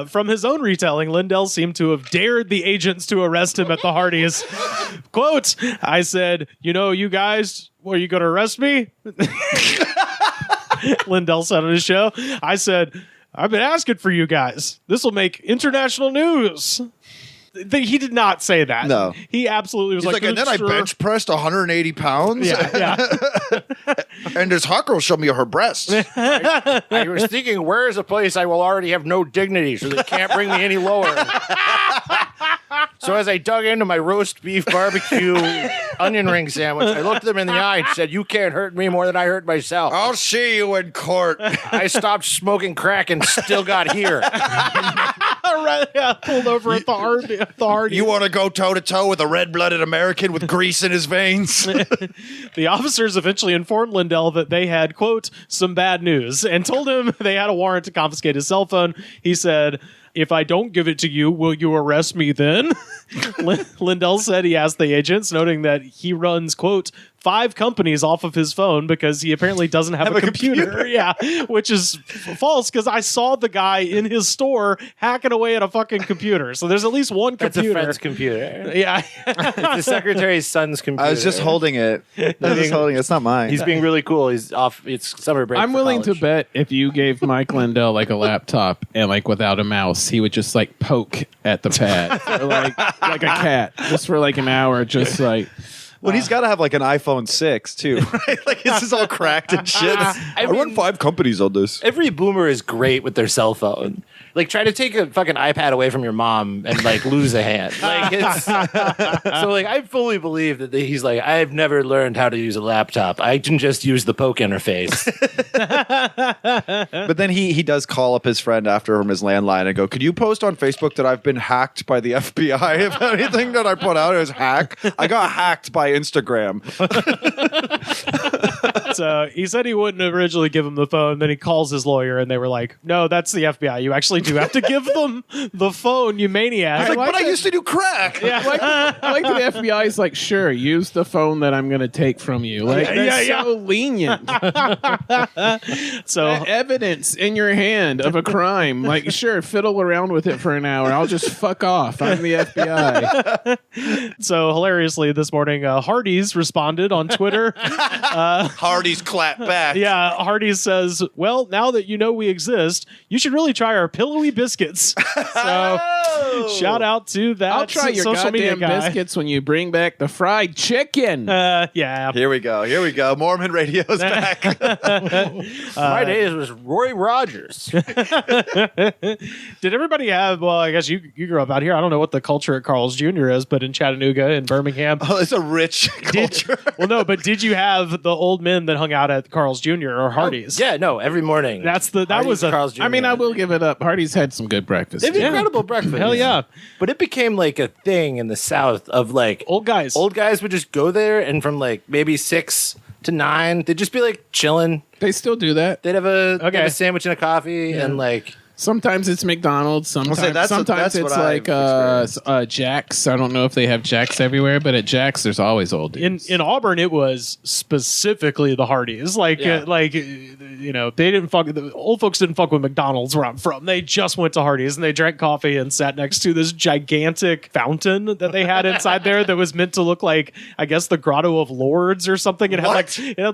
From his own retelling, Lindell seemed to have dared the agents to arrest him at the Hardee's. Quote, I said, you guys, are you going to arrest me? Lindell said on his show. I said, I've been asking for you guys. This will make international news. He did not say that. No. He absolutely was He's like, and then I bench pressed 180 pounds. Yeah. And this hawker will show me her breasts. I was thinking, where is a place I will already have no dignity, so they can't bring me any lower. So as I dug into my roast beef barbecue onion ring sandwich, I looked them in the eye and said, you can't hurt me more than I hurt myself. I'll see you in court. I stopped smoking crack and still got here. Pulled over at the Hardee's. You want to go toe to toe with a red-blooded American with grease in his veins? The officers eventually informed Lindell that they had, quote, some bad news and told him they had a warrant to confiscate his cell phone. He said, if I don't give it to you, will you arrest me then? Lindell said he asked the agents, noting that he runs, quote, 5 companies off of his phone because he apparently doesn't have a computer. Yeah, which is false because I saw the guy in his store hacking away at a fucking computer. So there's at least one That's computer. a friend's computer. Yeah. It's the secretary's son's computer. I was just holding it. It's not mine. He's being really cool. He's off. It's summer break. I'm for willing college. to bet if you gave Mike Lindell like a laptop and like without a mouse, he would just like poke at the pad or like a cat just for like an hour, just like. Well, he's got to have like an iPhone 6 too, right? Like this is all cracked and shit. I run 5 companies on this. Every boomer is great with their cell phone. Like, try to take a fucking iPad away from your mom and like lose a hand. Like, it's so like I fully believe that he's like, I've never learned how to use a laptop. I can just use the poke interface. But then he does call up his friend after from his landline and go, could you post on Facebook that I've been hacked by the FBI? If anything that I put out is hack, I got hacked by Instagram. So he said he wouldn't originally give him the phone. Then he calls his lawyer, and they were like, "No, that's the FBI. You actually do have to give them the phone, you maniac." But I used to do crack. I like that the FBI is like, sure, use the phone that I'm going to take from you. Like, that's so lenient. So Evidence in your hand of a crime. Like, sure, fiddle around with it for an hour. I'll just fuck off. I'm the FBI. hilariously, this morning, Hardee's responded on Twitter. Hardee's Hardee's clap back. Yeah, Hardee's says, well, now that you know we exist, you should really try our pillowy biscuits. So shout out to that I'll try your social media goddamn guy. biscuits when you bring back the fried chicken. Yeah. Here we go. Mormon radio's back. My days was Roy Rogers. Did everybody have, well, I guess you grew up out here. I don't know what the culture at Carl's Jr. is, but in Chattanooga and Birmingham. Oh, it's a rich culture. Well, no, but did you have the old men that hung out at Carl's Jr. or Hardee's? Yeah, no, every morning. That Hardee's, was a, Carl's Jr. I mean, I will give it up. Hardee's had some good breakfast. They have incredible breakfast. Hell yeah. But it became like a thing in the South of like Old guys. Old guys would just go there, and from like maybe 6 to 9, they'd just be like chilling. They still do that. They'd have a sandwich and a coffee, and like Sometimes it's McDonald's. Sometimes, that's sometimes what it's like Jack's. I don't know if they have Jack's everywhere, but at Jack's, there's always old dudes. In Auburn, it was specifically the Hardee's. Like, you know, they didn't fuck. The old folks didn't fuck with McDonald's where I'm from. They just went to Hardee's and they drank coffee and sat next to this gigantic fountain that they had inside there that was meant to look like, I guess, the Grotto of Lords or something. It had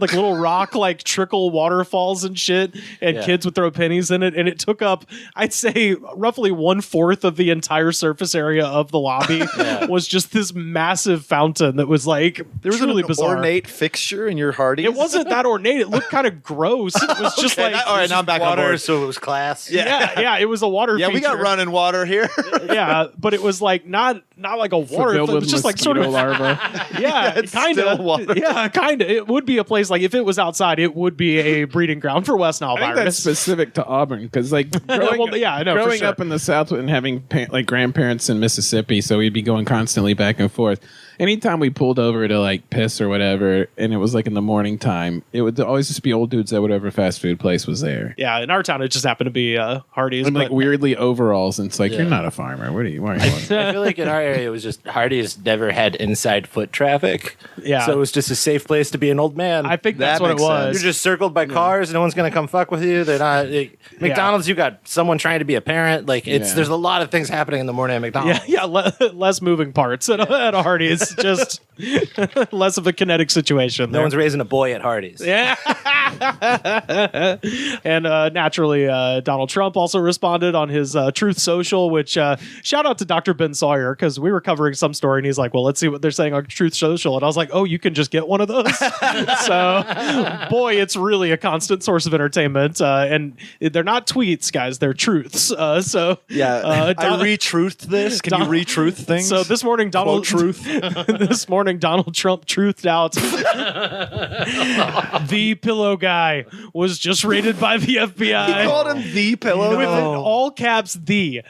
like little rock like trickle waterfalls and shit, and kids would throw pennies in it, and it took up, I'd say, roughly 1/4 of the entire surface area of the lobby was just this massive fountain that was like There was truly an bizarre. ornate fixture in your Hardee's. It wasn't that ornate. It looked kind of gross. It was just like all right, now I'm back on water, board. so it was class. yeah. It was a water. Yeah, we got feature. running water here. Yeah, but it was like not like a water. Filled It was with just like sort of larva. yeah, it's kind still of. water. Yeah, kind of. It would be a place like if it was outside, it would be a breeding ground for West Nile I think that's virus. specific to Auburn because, like, growing, Well, yeah, I know, for growing sure. up in the South and having like grandparents in Mississippi, so we'd be going constantly back and forth. Anytime we pulled over to like piss or whatever, and it was like in the morning time, it would always just be old dudes at whatever fast food place was there. Yeah, in our town, it just happened to be Hardee's. And But like weirdly overalls, and it's like you're not a farmer. What are you? Why are you? I feel like in our area, it was just Hardee's never had inside foot traffic. Yeah. So it was just a safe place to be an old man. I think that's That what it makes was. sense. You're just circled by cars. No one's going to come fuck with you. They're not. McDonald's, you got someone trying to be a parent. Like, there's a lot of things happening in the morning at McDonald's. less moving parts at a Hardee's. Just less of a kinetic situation. No one's raising a boy at Hardee's. Yeah. And naturally, Donald Trump also responded on his Truth Social, which shout out to Dr. Ben Sawyer, because we were covering some story and he's like, well, let's see what they're saying on Truth Social. And I was like, oh, you can just get one of those. So, boy, it's really a constant source of entertainment. And they're not tweets, guys, they're truths. So, I re-truthed this. Can you re-truth things? So this morning, Donald Quote truth. this morning, Donald Trump truthed out. The pillow guy was just raided by the FBI. He called him the pillow. With in all caps, the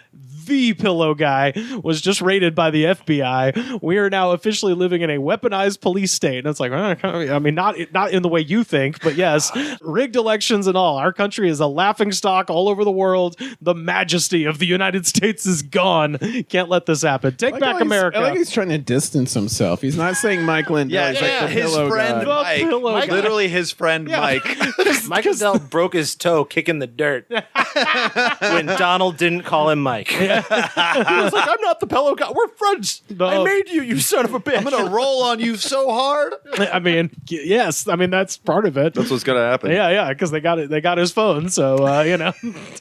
pillow guy was just raided by the FBI. We are now officially living in a weaponized police state. And it's like, I mean, not in the way you think, but yes, rigged elections and all. Our country is a laughingstock all over the world. The majesty of the United States is gone. Can't let this happen. Take back America. I like he's trying to distance himself. He's not saying Mike Lindell. Yeah, he's like the his pillow friend guy. Mike. pillow guy. Literally his friend Mike. Mike Lindell broke his toe kicking the dirt when Donald didn't call him Mike. He was like, I'm not the pillow guy. We're friends. No. I made you, you son of a bitch. I'm gonna roll on you so hard. I mean, yes. I mean, that's part of it. That's what's gonna happen. Yeah, because they got it. They got his phone, so you know.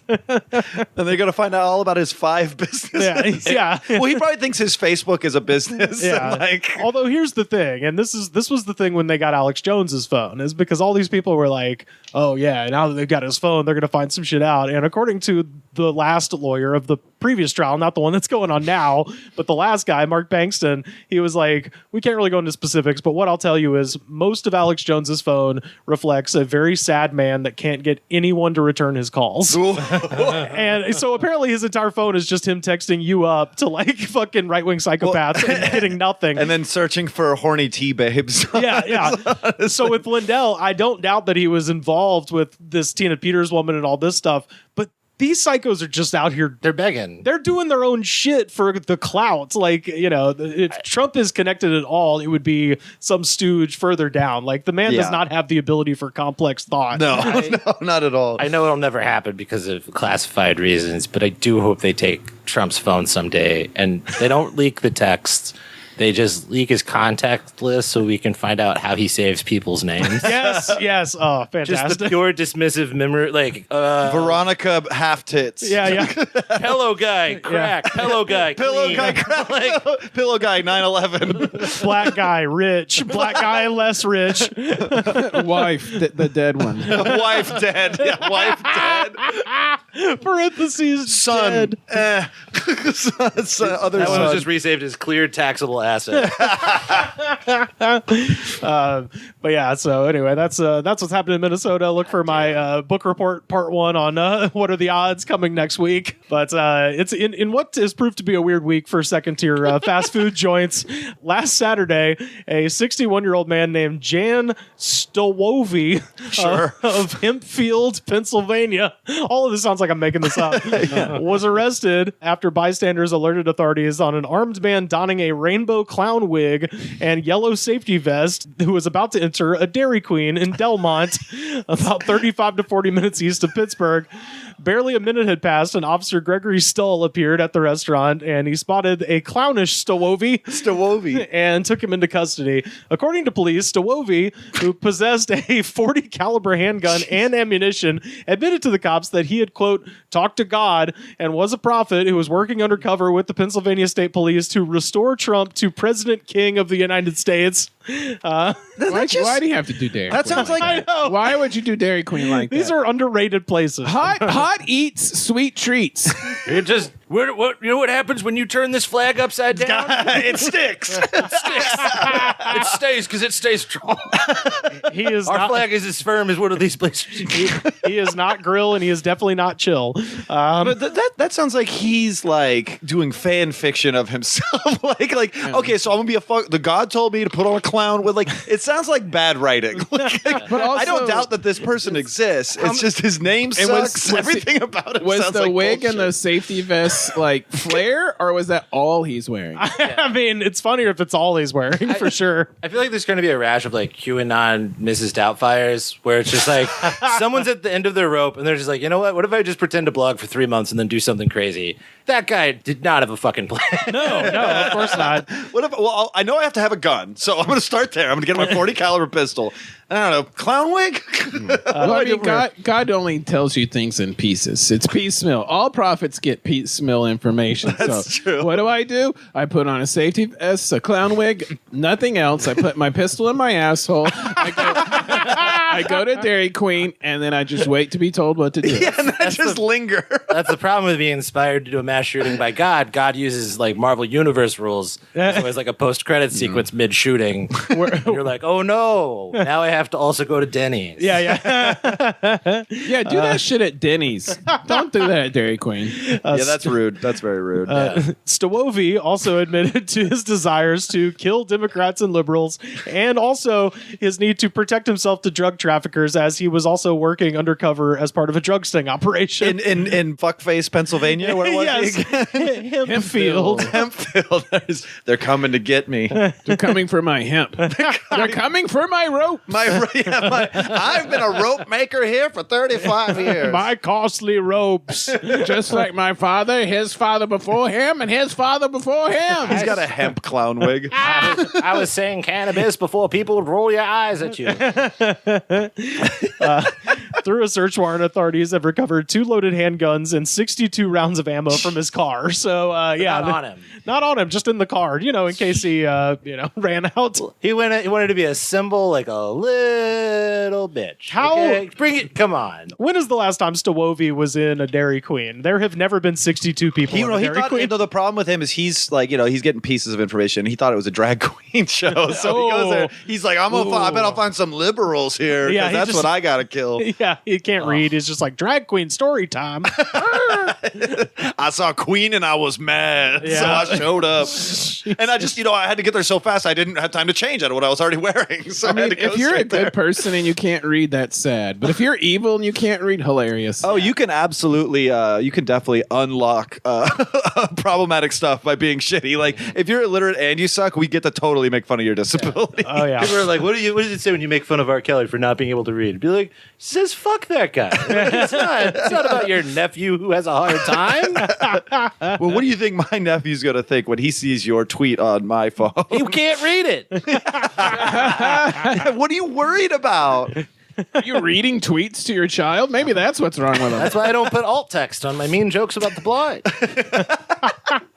And they're gonna find out all about his 5 businesses. Yeah. Well, he probably thinks his Facebook is a business. Yeah. And, like, Although here's the thing, and this was the thing when they got Alex Jones's phone, is because all these people were like, oh yeah, now that they've got his phone, they're gonna find some shit out. And according to the last lawyer of the previous trial, not the one that's going on now, but the last guy, Mark Bankston, he was like, we can't really go into specifics, but what I'll tell you is most of Alex Jones's phone reflects a very sad man that can't get anyone to return his calls. And so apparently his entire phone is just him texting you up to like fucking right-wing psychopaths and getting nothing. and then searching for horny tea babes. Yeah. So with Lindell, I don't doubt that he was involved with this Tina Peters woman and all this stuff, but these psychos are just out here. They're begging. They're doing their own shit for the clout. Like, you know, if Trump is connected at all, it would be some stooge further down. Like, the man does not have the ability for complex thought. No, not at all. I know it'll never happen because of classified reasons, but I do hope they take Trump's phone someday and they don't leak the text they just leak his contact list so we can find out how he saves people's names. Yes. Oh, fantastic. Just the pure dismissive memory, like Veronica half tits. Yeah. pillow guy, crack, pillow guy, Pillow clean. guy, crack. Pillow guy, 9/11. Black guy, rich. Black guy, less rich. Wife, the dead one. Wife dead. Yeah, wife dead. Parentheses, Son. dead. Other That one was son. just resaved as clear taxable asset. But yeah, so anyway, that's what's happening in Minnesota. Look for my book report part 1 on what are the odds coming next week. But it's in what is proved to be a weird week for second tier fast food joints. Last Saturday, a 61-year-old man named Jan Stowovi of Hempfield, Pennsylvania. All of this sounds like I'm making this up. Was arrested after bystanders alerted authorities on an armed man donning a rainbow clown wig and yellow safety vest who was about to enter a Dairy Queen in Delmont, about 35 to 40 minutes east of Pittsburgh. Barely a minute had passed, and Officer Gregory Stull appeared at the restaurant, and he spotted a clownish Stowovi and took him into custody. According to police, Stowovi, who possessed a 40 caliber handgun and ammunition, admitted to the cops that he had, quote, talked to God and was a prophet who was working undercover with the Pennsylvania State Police to restore Trump to President King of the United States. Why do you have to do Dairy That Queen sounds like I know. Why would you do Dairy Queen like These that? are underrated places. Hot eats, sweet treats. It just what you know what happens when you turn this flag upside down? it sticks. It stays because it stays strong. He is Our not, flag is as firm as one of these places. he is not grill, and he is definitely not chill. But that sounds like he's like doing fan fiction of himself. Okay, so I'm gonna be the God told me to put on a clown with it sounds like bad writing. But also, I don't doubt that this person exists. It's just his name sucks. Everything about it was sounds the like wig bullshit. and the safety vest like flare, or was that all he's wearing? I mean, it's funnier if it's all he's wearing, for sure. I feel like there's going to be a rash of QAnon Mrs. Doubtfires where it's just someone's at the end of their rope and they're just you know what if I just pretend to blog for 3 months and then do something crazy? That guy did not have a fucking plan. No, of course not. I know I have to have a gun, so I'm going to start there. I'm going to get my 40 caliber pistol. I don't know, clown wig? Well, I mean, God only tells you things in pieces. It's piecemeal. All prophets get piecemeal information. That's true. What do? I put on a safety vest, a clown wig, nothing else. I put my pistol in my asshole. I go to Dairy Queen, and then I just wait to be told what to do. Yeah, and I just linger. That's the problem with being inspired to do a mass shooting by God. God uses Marvel Universe rules. So it's a post-credit sequence mid-shooting. You're like, oh no, now I have to also go to Denny's. Yeah. Yeah, do that shit at Denny's. Don't do that at Dairy Queen. Yeah, that's rude. That's very rude. Stowovi also admitted to his desires to kill Democrats and liberals, and also his need to protect himself to drug traffickers, as he was also working undercover as part of a drug sting operation. In fuckface, Pennsylvania, where was he? Yes. Hempfield. Hempfield. They're coming to get me. They're coming for my hemp. They're coming for my rope. I've been a rope maker here for 35 years. My costly ropes. Just like my father, his father before him, and his father before him. He's got a hemp clown wig. I was saying cannabis before people would roll your eyes at you. Through a search warrant, authorities have recovered 2 loaded handguns and 62 rounds of ammo from his car. So, Not on him. Not on him, just in the car, in case he, ran out. He wanted to be a symbol like a little bitch. How- Okay? Bring it. Come on. When is the last time Stowovi was in a Dairy Queen? There have never been 62 people in a Dairy Queen. The problem with him is he's he's getting pieces of information. He thought it was a drag queen show, so he goes there. He's like, I bet I'll find some liberals here. Yeah, Yeah, that's what I gotta kill. Yeah, he can't read. He's just like, drag queen story time. I saw Queen and I was mad, Yeah. so I showed up. And I just, I had to get there so fast I didn't have time to change out of what I was already wearing. So I had to go if you're a straight good there. person and you can't read, that's sad. But if you're evil and you can't read, hilarious. Oh, you can absolutely, you can definitely unlock problematic stuff by being shitty. Like, if you're illiterate and you suck, we get to totally make fun of your disability. Oh, yeah. People are like, what does it say when you make fun of R. Kelly for not being able to read? Be like, he says fuck that guy. It's not about your nephew who has a hard time. Well, what do you think my nephew's going to think when he sees your tweet on my phone? You can't read it. What are you worried about? Are you reading tweets to your child? Maybe that's what's wrong with them. That's why I don't put alt text on my mean jokes about the blind.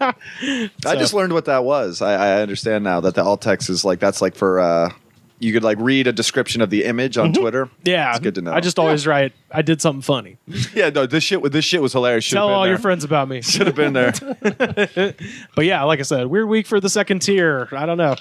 I just learned what that was. I understand now that the alt text is like, that's like for, you could like read a description of the image on Twitter. Yeah, it's good to know. I just always write, I did something funny. Yeah, no, this shit was hilarious. Should've Tell been all there. your friends about me. Should have been there. But yeah, like I said, weird week for the second tier. I don't know.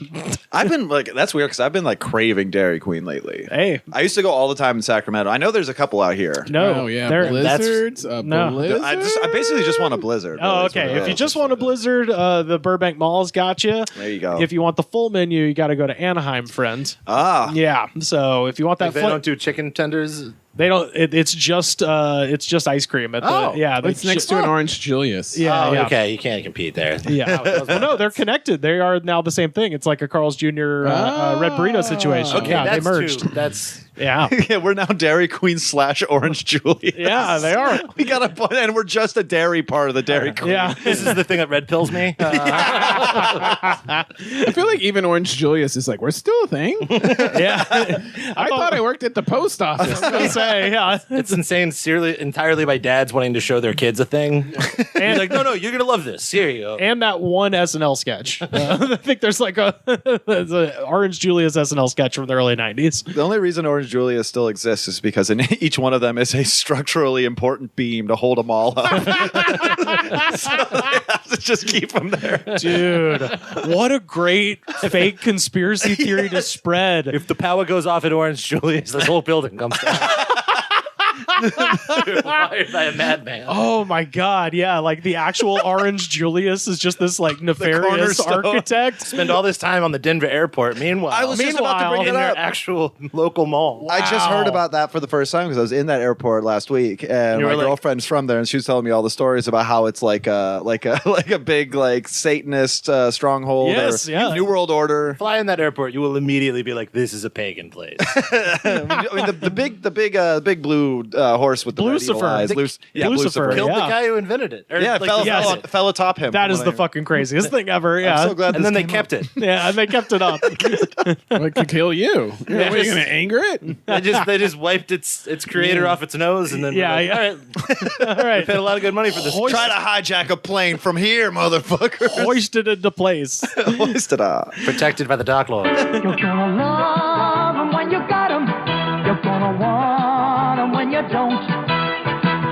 I've been like, that's weird because I've been like craving Dairy Queen lately. Hey, I used to go all the time in Sacramento. I know there's a couple out here. no, Oh, yeah. they're- Blizzards? No. Blizzard? I basically just want a Blizzard. Oh, really, is okay. what it If you is. just want a Blizzard, the Burbank Mall's got you. There you go. If you want the full menu, you got to go to Anaheim, friend. Ah. Yeah. So if you want that, They don't do chicken tenders. They don't. It's just ice cream at the. Oh, yeah, they It's next to an Orange Julius. Yeah, Oh, yeah. okay. You can't compete there. Yeah. Well, no, they're connected. They are now the same thing. It's like a Carl's Jr. Red Burrito situation. Okay, Yeah, they that's merged. That's Yeah. Yeah, we're now Dairy Queen / Orange Julius. Yeah, they are. We got a point, and we're just a dairy part of the Dairy Queen. Yeah. this is the thing that red pills me. I feel like even Orange Julius is like, we're still a thing. Yeah. I thought I worked at the post office. I was gonna say, yeah. It's insane, entirely by dads wanting to show their kids a thing. And you're like, no, you're gonna love this. Here you go. And that one SNL sketch. I think there's like there's a Orange Julius SNL sketch from the early 90s. The only reason Orange Julius still exists is because in each one of them is a structurally important beam to hold them all up. So they have to just keep them there. Dude, what a great fake conspiracy theory to spread. If the power goes off at Orange Julius, this whole building comes down. You're wired by a madman. Oh my God. Yeah. Like the actual Orange Julius is just this like nefarious cornerstone. architect. Spend all this time on the Denver airport. Meanwhile, I was just about to bring in it their up. actual local mall. I just heard about that for the first time because I was in that airport last week, and You my were like- girlfriend's from there, and she was telling me all the stories about how it's like a big like Satanist stronghold. Yes, or yeah. New World Order. Fly in that airport, you will immediately be like, "This is a pagan place." I mean, the big blue horse with the red evil Lucifer. eyes. Lucifer. Lucifer. Killed Yeah. the guy who invented it. Or, Yeah, like, fell atop him. That from is what the I heard. fucking craziest thing ever. Yeah. I'm so glad. and this then they came kept up. it. Yeah, and they kept it up. What could kill you? What, are you going to anger it? They just wiped its creator off its nose, and then Yeah, were like, yeah. all right, All right. paid a lot of good money for this. Try to hijack a plane from here, motherfucker. Hoisted into place. Hoisted up. Protected by the dock lord. You're gonna love 'em when you got 'em. You're gonna want 'em when you don't.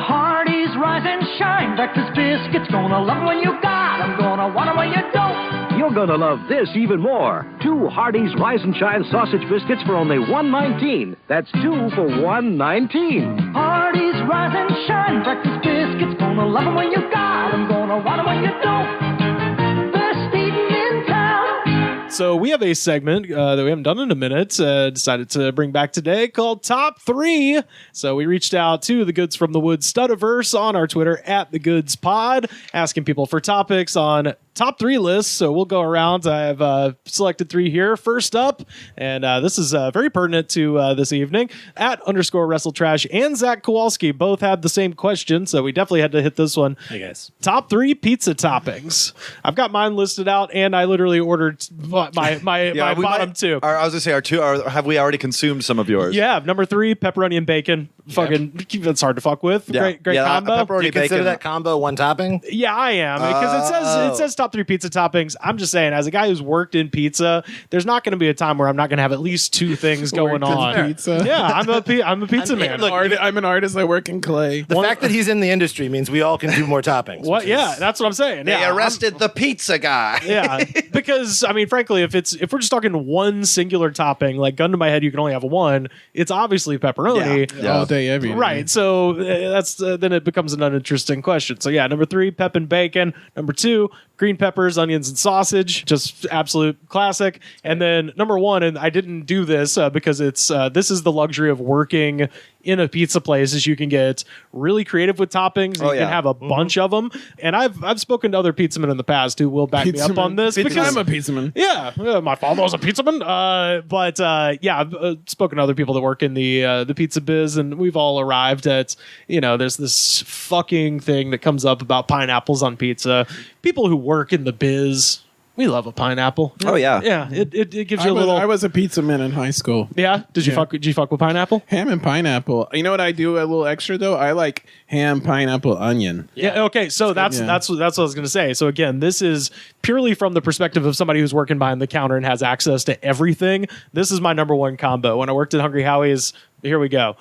Hardee's Rise and Shine breakfast biscuits. Gonna love 'em when you got 'em. Gonna want 'em when you don't. You're going to love this even more. 2 Hardee's Rise and Shine sausage biscuits for only $1.19. That's 2 for $1.19. Hardee's Rise and Shine breakfast biscuits. Gonna love 'em when you got 'em. Gonna want 'em when you don't. Best eating in town. So we have a segment that we haven't done in a minute. Decided to bring back today called Top 3. So we reached out to the Goods from the Woods Studiverse on our Twitter at the Goods Pod, asking people for topics on top 3 lists. So we'll go around. I've selected 3 here. First up, and this is very pertinent to this evening, at _WrestleTrash and Zach Kowalski both had the same question. So we definitely had to hit this one. Hey guys, Top 3 pizza toppings. I've got mine listed out, and I literally ordered my we bottom might- 2. I was gonna say have we already consumed some of yours? Yeah, number 3, pepperoni and bacon. Fucking, that's hard to fuck with. Yeah. Great Yeah, combo. pepperoni do you consider bacon. that combo one topping? Yeah, I am, because it says top 3 pizza toppings. I'm just saying, as a guy who's worked in pizza, there's not going to be a time where I'm not going to have at least 2 things going Worked in on. pizza. Yeah, I'm a pizza man. look, I'm an artist. I work in clay. The fact that he's in the industry means we all can do more toppings. What? which is- Yeah, that's what I'm saying. They Yeah, arrested the pizza guy. Yeah, because I mean, frankly, if we're just talking one singular topping, like gun to my head, you can only have one. It's obviously pepperoni. Yeah. All day, every day. Right, so that's then it becomes an uninteresting question. So yeah, number 3, pep and bacon. Number 2, green green peppers, onions, and sausage. Just absolute classic. And then number one, and I didn't do this because this is the luxury of working in a pizza place, is you can get really creative with toppings. And you can have a bunch of them. And I've spoken to other pizzamen in the past who will back me up on this. Because I'm a pizzaman. Yeah, my father was a pizzaman. But I've spoken to other people that work in the pizza biz, and we've all arrived at, there's this fucking thing that comes up about pineapples on pizza. People who work in the biz, we love a pineapple. Oh yeah, yeah. It gives you a little. I was a pizzaman in high school. Yeah. Did you fuck with pineapple? Ham and pineapple. You know what I do a little extra though? I like ham, pineapple, onion. Yeah. Okay. So that's what I was going to say. So again, this is purely from the perspective of somebody who's working behind the counter and has access to everything. This is my number one combo. When I worked at Hungry Howie's, here we go: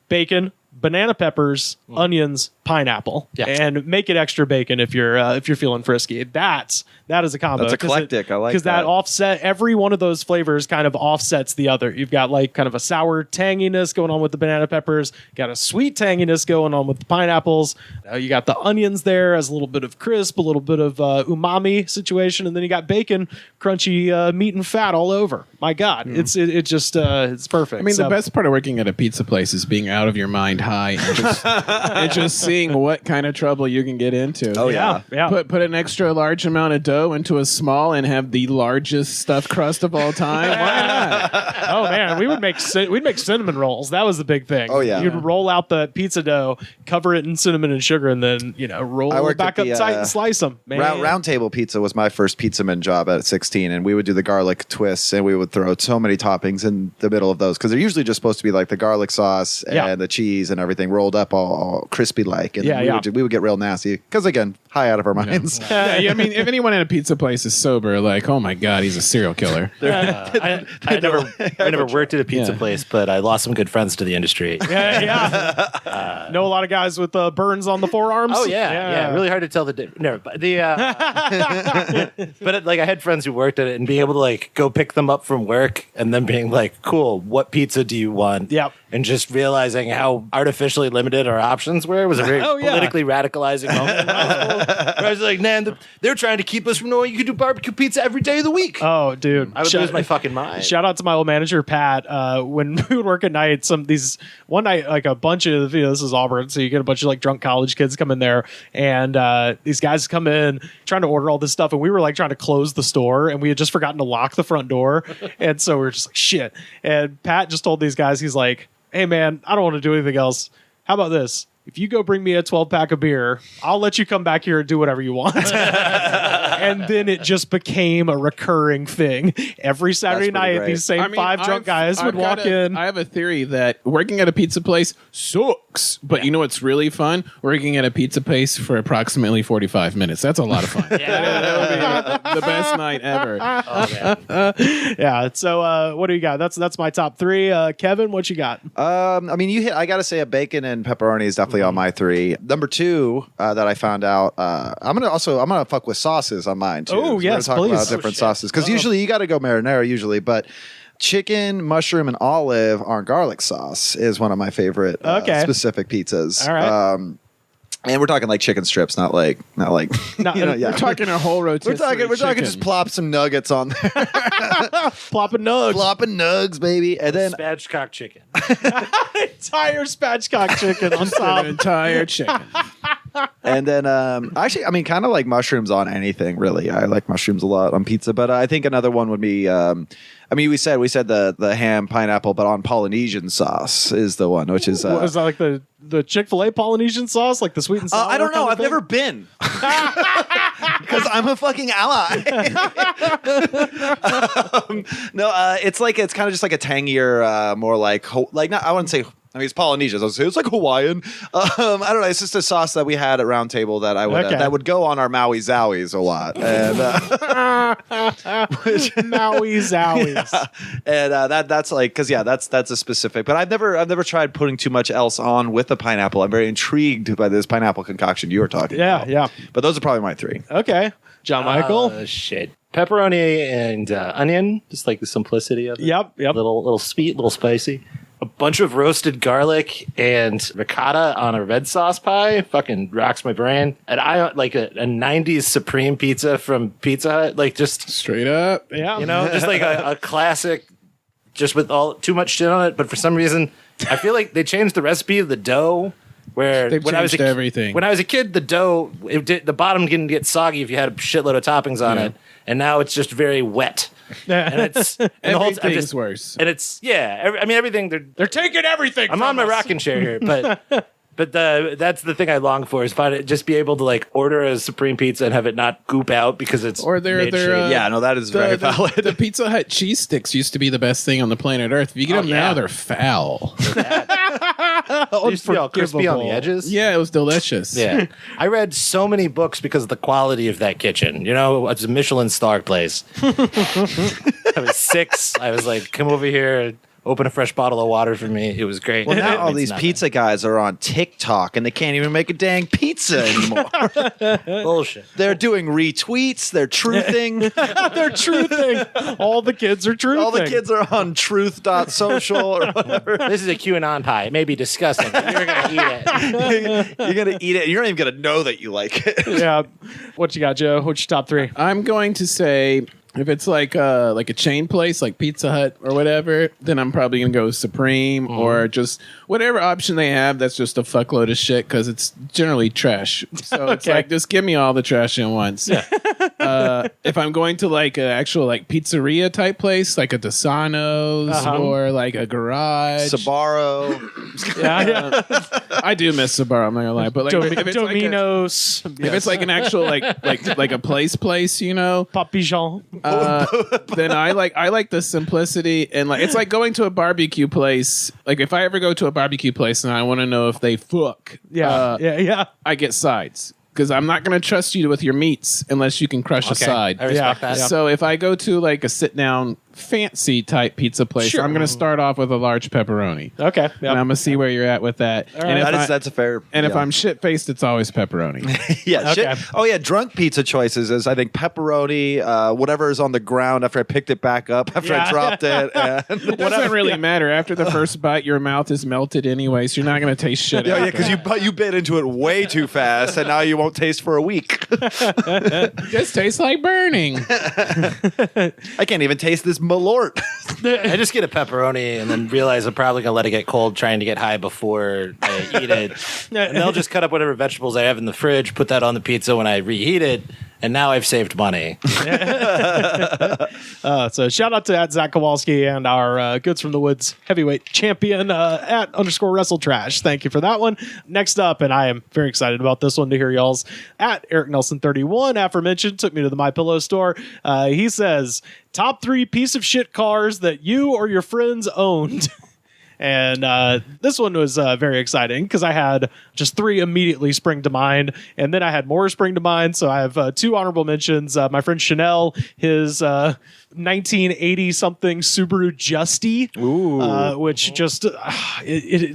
bacon, banana peppers, onions, pineapple, and make it extra bacon if you're feeling frisky. That is a combo. That's eclectic. I like because that offset every one of those flavors kind of offsets the other. You've got like kind of a sour tanginess going on with the banana peppers. Got a sweet tanginess going on with the pineapples. You got the onions there as a little bit of crisp, a little bit of umami situation, and then you got bacon, crunchy meat and fat all over. My God, it's perfect. I mean, the best part of working at a pizza place is being out of your mind high and just seeing what kind of trouble you can get into. Oh yeah. Put an extra large amount of dough into a small and have the largest stuffed crust of all time. Why not? Oh man, we'd make cinnamon rolls. That was the big thing. Oh yeah, you'd roll out the pizza dough, cover it in cinnamon and sugar, and then roll it back up tight and slice them. Round Table Pizza was my first pizzaman job at 16, and we would do the garlic twists, and we would throw so many toppings in the middle of those because they're usually just supposed to be like the garlic sauce and the cheese and everything rolled up all crispy like. And we would get real nasty because again, high out of our minds. I mean, if anyone in a pizza place is sober, like, oh my God, he's a serial killer. I never worked at a pizza place, but I lost some good friends to the industry. Know a lot of guys with burns on the forearms. Oh yeah. Really hard to tell the difference. But like I had friends who worked at it, and being able to like go pick them up from work, and then being like, "Cool, what pizza do you want?" Yep. And just realizing how artificially limited our options were was a very politically radicalizing moment. Where I was like, man, they're trying to keep us from knowing you can do barbecue pizza every day of the week. Oh, dude. I would lose my fucking mind. Shout out to my old manager, Pat. When we would work at night, one night, like a bunch of, this is Auburn, so you get a bunch of like drunk college kids come in there, and these guys come in trying to order all this stuff, and we were like trying to close the store, and we had just forgotten to lock the front door. And so we were just like, shit. And Pat just told these guys, he's like, hey man, I don't want to do anything else. How about this? If you go bring me a 12-pack of beer, I'll let you come back here and do whatever you want. And then it just became a recurring thing. Every Saturday night, great. these same five drunk guys would walk in. I have a theory that working at a pizza place sucks, but you know what's really fun? Working at a pizza place for approximately 45 minutes. That's a lot of fun. That would be the best night ever. Yeah. So what do you got? That's my top three. Kevin, what you got? I mean, I got to say a bacon and pepperoni is definitely on my three. Number two that I found out, I'm gonna fuck with sauces on mine too. Oh yes, we're gonna please. talk about different sauces because usually you got to go marinara usually, but chicken, mushroom, and olive on garlic sauce is one of my favorite specific pizzas. All right. And we're talking like chicken strips, not like We're talking a whole rotisserie. We're talking just plop some nuggets on there. Plopping nugs, baby. And then spatchcock chicken. Entire spatchcock chicken on top. An entire chicken. And then, actually, I mean, kind of like mushrooms on anything, really. I like mushrooms a lot on pizza, but I think another one would be, we said the ham, pineapple, but on Polynesian sauce is the one, which is... is that like the Chick-fil-A Polynesian sauce, like the sweet and sour? I don't know. I've never been. Because I'm a fucking ally. It's kind of just like a tangier, more like not. I wouldn't say. I mean, it's Polynesian. So it's like Hawaiian. I don't know. It's just a sauce that we had at Round Table that I would that would go on our Maui Zowies a lot. And Maui Zowies. Yeah. And that's like that's a specific. But I've never tried putting too much else on with the pineapple. I'm very intrigued by this pineapple concoction you were talking about. Yeah. But those are probably my three. Okay, John Michael. Shit. Pepperoni and onion, just like the simplicity of it. Yep. Little sweet, little spicy. a bunch of roasted garlic and ricotta on a red sauce pie. Fucking rocks my brain. And I like a 90s Supreme pizza from Pizza Hut. Like just Straight up. Yeah. you know, just like a classic, just with all too much shit on it. But for some reason, I feel like they changed the recipe of the dough. Where They've when I was changed everything. When I was a kid, the dough, the bottom didn't get soggy if you had a shitload of toppings on it, and now it's just very wet. And it's and the whole Everything's worse. And it's I mean everything They're taking everything. I'm from on my us. rocking chair here, but that's the thing I long for is just be able to like order a Supreme pizza and have it not goop out because it's Or they're made shitty. Yeah, no, that is very valid. The Pizza Hut cheese sticks used to be the best thing on the planet Earth. If you get them now, yeah. they're foul. They used to be all crispy on the edges. Yeah, it was delicious. Yeah. I read so many books because of the quality of that kitchen. You know, it's a Michelin star place. I was 6. I was like, come over here and open a fresh bottle of water for me. It was great. Well, now all It's these nothing. pizza guys are on TikTok and they can't even make a dang pizza anymore. Bullshit. They're doing retweets. They're truthing. They're truthing. All the kids are truthing. All the kids are on truth.social or whatever. This is a QAnon pie. It may be disgusting, but you're going to eat it. You're going to eat it. You're not even going to know that you like it. Yeah. What you got, Joe? What's your top 3? I'm going to say if it's like a chain place like Pizza Hut or whatever, then I'm probably gonna go Supreme or just whatever option they have. That's just a fuckload of shit because it's generally trash. So it's Okay. like just give me all the trash at once. If I'm going to like an actual like pizzeria type place, like a Desano's or like a garage, Sabaro. Yeah. I do miss Sabaro. I'm not gonna lie, but like if it's like Domino's. if it's like an actual like a place, you know. Papillon. Then I like the simplicity and like it's like going to a barbecue place. Like if I ever go to a barbecue place and I want to know if they fuck, Yeah. I get sides because I'm not going to trust you with your meats unless you can crush a side. I respect Yeah. that. So if I go to like a sit down fancy type pizza place, Sure. I'm going to start off with a large pepperoni. Okay. And I'm gonna see where you're at with that. And That's a fair. if yeah. I'm shit faced, it's always pepperoni. Yeah. Okay. Oh yeah. Drunk pizza choices is I think pepperoni, whatever is on the ground after I picked it back up after Yeah. I dropped it. And It doesn't really matter. After the first bite, your mouth is melted anyway, so you're not gonna taste shit. yeah, after. because you bit into it way too fast, and now you won't taste for a week. Just tastes like burning. I can't even taste this Malort. I just get a pepperoni and then realize I'm probably going to let it get cold trying to get high before I eat it. And they'll just cut up whatever vegetables I have in the fridge, put that on the pizza when I reheat it, and now I've saved money. So shout out to at Zach Kowalski and our Goods from the Woods heavyweight champion at _WrestleTrash. Thank you for that one. Next up, and I am very excited about this one to hear y'all's at Eric Nelson 31 aforementioned took me to the MyPillow store. He says top 3 piece of shit cars that you or your friends owned. And this one was very exciting because I had just 3 immediately spring to mind, and then I had more spring to mind. So I have 2 honorable mentions. My friend Chanel, his 1980 something Subaru Justy, which just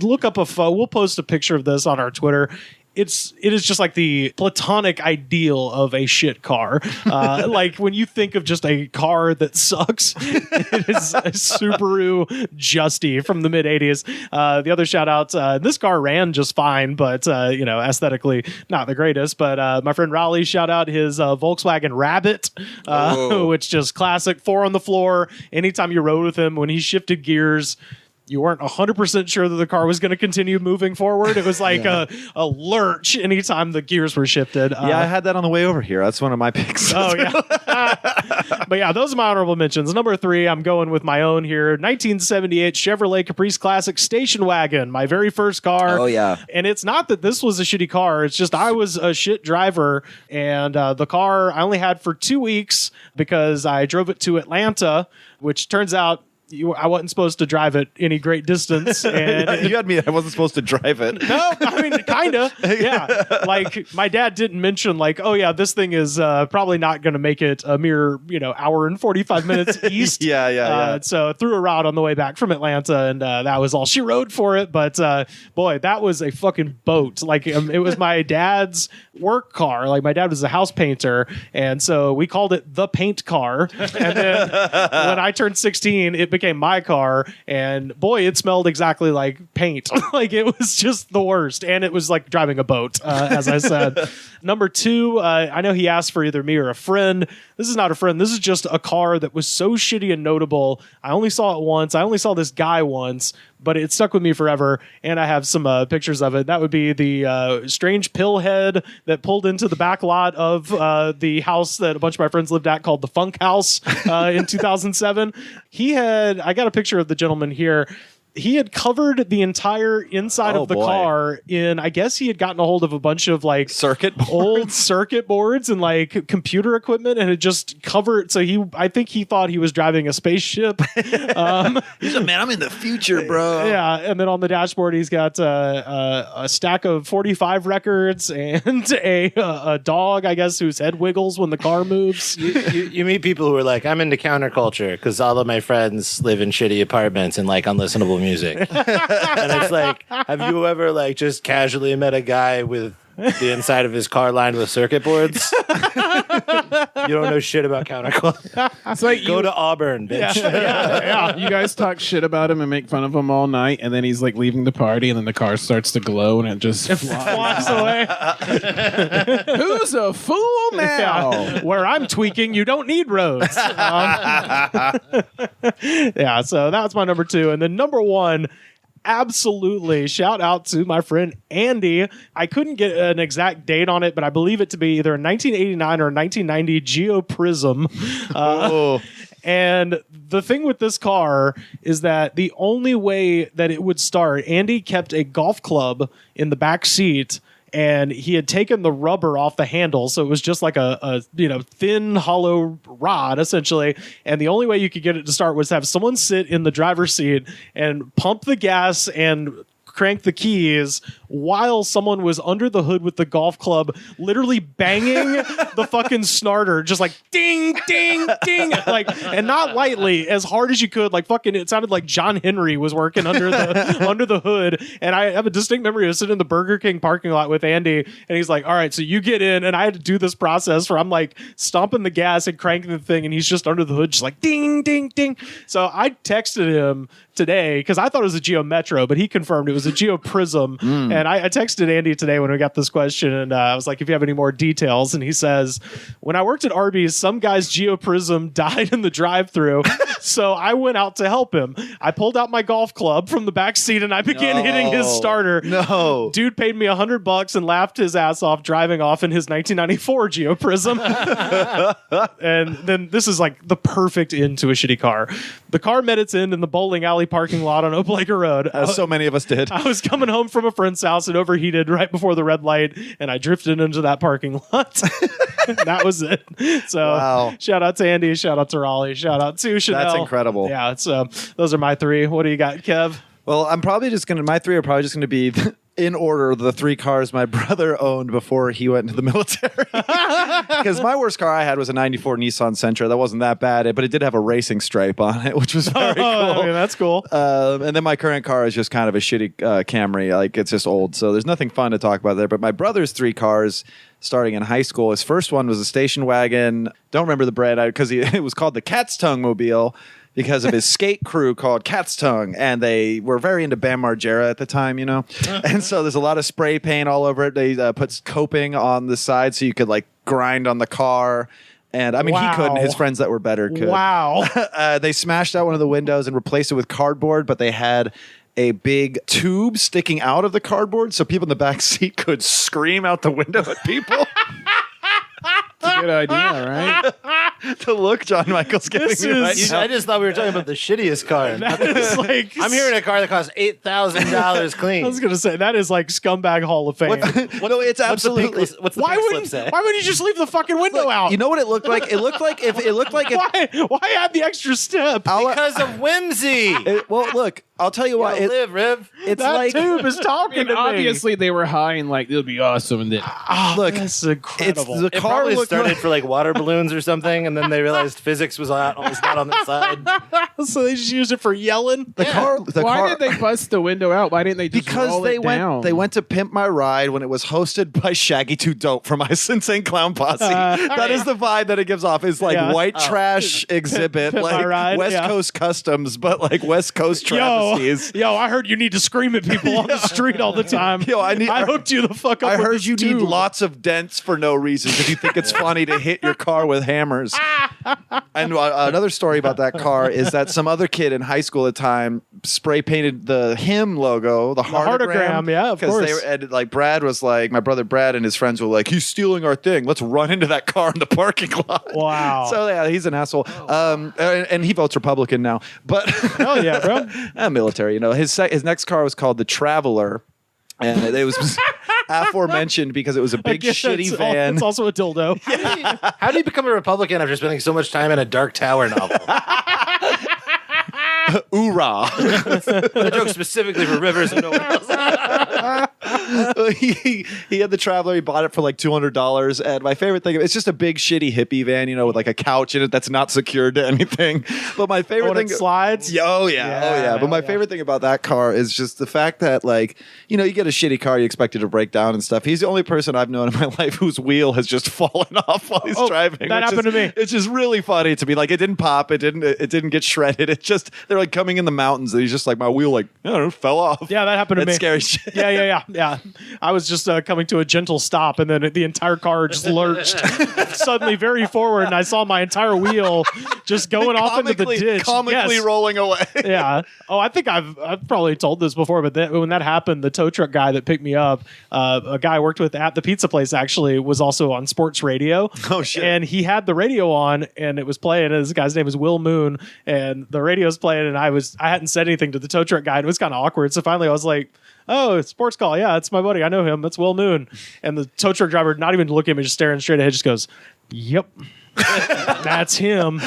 look up a photo. We'll post a picture of this on our Twitter. It is just like the platonic ideal of a shit car. Like when you think of just a car that sucks, it is a Subaru Justy from the mid 80s. The other shout out, this car ran just fine, but aesthetically not the greatest. But my friend Raleigh, shout out his Volkswagen Rabbit, which just classic 4 on the floor. Anytime you rode with him, when he shifted gears, you weren't 100% sure that the car was going to continue moving forward. It was like a lurch anytime the gears were shifted. Yeah, I had that on the way over here. That's one of my picks. Oh, yeah. But yeah, those are my honorable mentions. Number 3, I'm going with my own here. 1978 Chevrolet Caprice Classic station wagon, my very first car. Oh, yeah. And it's not that this was a shitty car. It's just I was a shit driver, and the car I only had for 2 weeks because I drove it to Atlanta, which turns out I wasn't supposed to drive it any great distance. And You had me. I wasn't supposed to drive it. no, I mean, kind of. Yeah. Like, my dad didn't mention, like, oh, yeah, this thing is probably not going to make it a mere, hour and 45 minutes east. Yeah. So threw a route on the way back from Atlanta, and that was all she rode for it. But, boy, that was a fucking boat. Like, it was my dad's work car. Like, my dad was a house painter, and so we called it the paint car. And then when I turned 16, it became my car, and boy, it smelled exactly like paint. Like it was just the worst, and it was like driving a boat, as I said. Number 2, I know he asked for either me or a friend. This is not a friend. This is just a car that was so shitty and notable. I only saw it once. I only saw this guy once, but it stuck with me forever. And I have some pictures of it. That would be the strange pill head that pulled into the back lot of the house that a bunch of my friends lived at called the Funk House in 2007. I got a picture of the gentleman here. He had covered the entire inside of the car in, I guess he had gotten a hold of a bunch of like old circuit boards and like computer equipment, and had just covered. So I think he thought he was driving a spaceship. He's like, man, I'm in the future, bro. Yeah. And then on the dashboard, he's got a stack of 45 records and a dog, I guess, whose head wiggles when the car moves. You meet people who are like, I'm into counterculture because all of my friends live in shitty apartments and like unlistenable music. And it's like, have you ever like just casually met a guy with the inside of his car lined with circuit boards? You don't know shit about counterculture. It's like go to Auburn, bitch. Yeah. You guys talk shit about him and make fun of him all night, and then he's like leaving the party, and then the car starts to glow, and it just flies away. Who's a fool now? Yeah. Where I'm tweaking, you don't need roads. Yeah, so that's my number 2. And then number 1, absolutely, shout out to my friend Andy. I couldn't get an exact date on it, but I believe it to be either a 1989 or a 1990 Geo Prism. And the thing with this car is that the only way that it would start, Andy kept a golf club in the back seat, and he had taken the rubber off the handle, so it was just like a thin, hollow rod, essentially. And the only way you could get it to start was to have someone sit in the driver's seat and pump the gas and crank the keys while someone was under the hood with the golf club, literally banging the fucking starter, just like ding, ding, ding, like, and not lightly, as hard as you could. Like fucking, it sounded like John Henry was working under the hood. And I have a distinct memory of sitting in the Burger King parking lot with Andy, and he's like, "All right, so you get in," and I had to do this process where I'm like stomping the gas and cranking the thing, and he's just under the hood, just like ding, ding, ding. So I texted him today because I thought it was a Geo Metro, but he confirmed it was a Geo Prism. And I texted Andy today when we got this question, and I was like, if you have any more details. And he says, when I worked at Arby's, some guy's Geo Prism died in the drive-thru. So I went out to help him. I pulled out my golf club from the back seat and I began hitting his starter. No. Dude paid me $100 and laughed his ass off driving off in his 1994 Geo Prism. And then this is like the perfect end to a shitty car. The car met its end in the bowling alley parking lot on Opelika Road. As so many of us did. I was coming home from a friend's house and overheated right before the red light, and I drifted into that parking lot. That was it. So wow. Shout out to Andy, shout out to Raleigh, shout out to Chanel. That's incredible. Yeah, it's those are my 3. What do you got, Kev? Well, I'm probably just going to, my 3 are probably just going to be in order the 3 cars my brother owned before he went into the military. Because my worst car I had was a 94 Nissan Sentra. That wasn't that bad, but it did have a racing stripe on it, which was very cool. I mean, that's cool. And then my current car is just kind of a shitty Camry. Like, it's just old. So there's nothing fun to talk about there. But my brother's 3 cars starting in high school, his first one was a station wagon. Don't remember the brand because it was called the Cat's Tongue Mobile, because of his skate crew called Cat's Tongue, and they were very into Bam Margera at the time, you know? And so there's a lot of spray paint all over it. They put coping on the side so you could, like, grind on the car. And, I mean, wow. He couldn't. His friends that were better could. Wow. They smashed out one of the windows and replaced it with cardboard, but they had a big tube sticking out of the cardboard so people in the back seat could scream out the window at people. Good idea, right? The look John Michael's giving me right now. I just thought we were talking about the shittiest car. That is like, I'm hearing a car that costs $8,000 clean. I was gonna say that is like scumbag Hall of Fame. No, it's absolutely. What's the why pink wouldn't slip say? Why wouldn't you just leave the fucking window out? You know what it looked like? It looked like if why add the extra step? Because of whimsy. Well, look, I'll tell you what. Live, Riv. It's that like tube is talking to me. Obviously, they were high and like, it'll be awesome. And then Look, that's incredible. the It car probably looked started like, for like water balloons or something, thing, and then they realized physics was not on their side. So they just used it for yelling. Why did they bust the window out? Why didn't they just roll they it down? They went to Pimp My Ride when it was hosted by Shaggy 2 Dope from Ice Insane Clown Posse. That is the vibe that it gives off. It's like white trash exhibit, Pimp My like Ride, West Coast customs, but like West Coast travesties. Yo, I heard you need to scream at people on the street all the time. Yo, I hooked you the fuck up. I with heard this you need tube. lots of dents for no reason because you think it's funny to hit your car with hammers. And another story about that car is that some other kid in high school at the time spray painted the him logo, the heartogram. Yeah, of course. Like Brad was like, my brother Brad and his friends were like, he's stealing our thing. Let's run into that car in the parking lot. Wow. So yeah, he's an asshole. And he votes Republican now. But hell yeah, bro. Military. You know, his next car was called the Traveler. And it was aforementioned because it was a big shitty van. It's also a dildo. How do you become a Republican after spending so much time in a Dark Tower novel? Oorah. The joke specifically for Rivers and no one else. he had the Traveler. He bought it for like $200. And my favorite thing, it's just a big shitty hippie van, you know, with like a couch in it that's not secured to anything. But my favorite thing, it slides. Oh yeah. But my favorite thing about that car is just the fact that, like, you know, you get a shitty car, you expect it to break down and stuff. He's the only person I've known in my life whose wheel has just fallen off while he's driving. That happened to me. It's just really funny to me. Like, it didn't pop. It didn't get shredded. It just, they're like coming in the mountains and he's just like, my wheel, like, I don't know, fell off. Yeah, that happened to me. That's scary shit. Yeah. I was just coming to a gentle stop, and then the entire car just lurched suddenly very forward, and I saw my entire wheel just going off into the ditch. Comically rolling away. Yeah. Oh, I think I've probably told this before, but when that happened, the tow truck guy that picked me up, a guy I worked with at the pizza place actually was also on sports radio. Oh shit! And he had the radio on, and it was playing. And this guy's name is Will Moon, and the radio's playing, and I hadn't said anything to the tow truck guy, and it was kind of awkward. So finally, I was like, "Oh, it's sports call. Yeah, it's my buddy. I know him. That's Will Moon." And the tow truck driver, not even looking at me, just staring straight ahead, just goes, "Yep, that's him,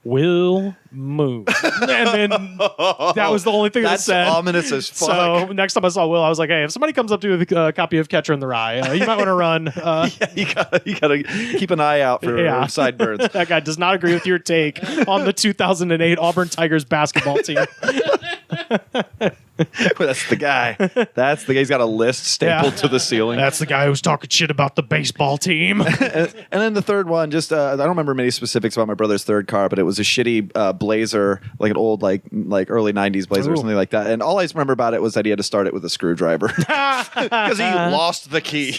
Will Moon." And then that was the only thing that said. That's ominous as fuck. So next time I saw Will, I was like, "Hey, if somebody comes up to you with a copy of Catcher in the Rye, you might want to run." You gotta keep an eye out for sideburns. That guy does not agree with your take on the 2008 Auburn Tigers basketball team. That's the guy. That's the guy. He's got a list stapled to the ceiling. That's the guy who's talking shit about the baseball team. And then the third one, just I don't remember many specifics about my brother's third car, but it was a shitty Blazer, like an old like early '90s Blazer or something like that. And all I just remember about it was that he had to start it with a screwdriver because he lost the key.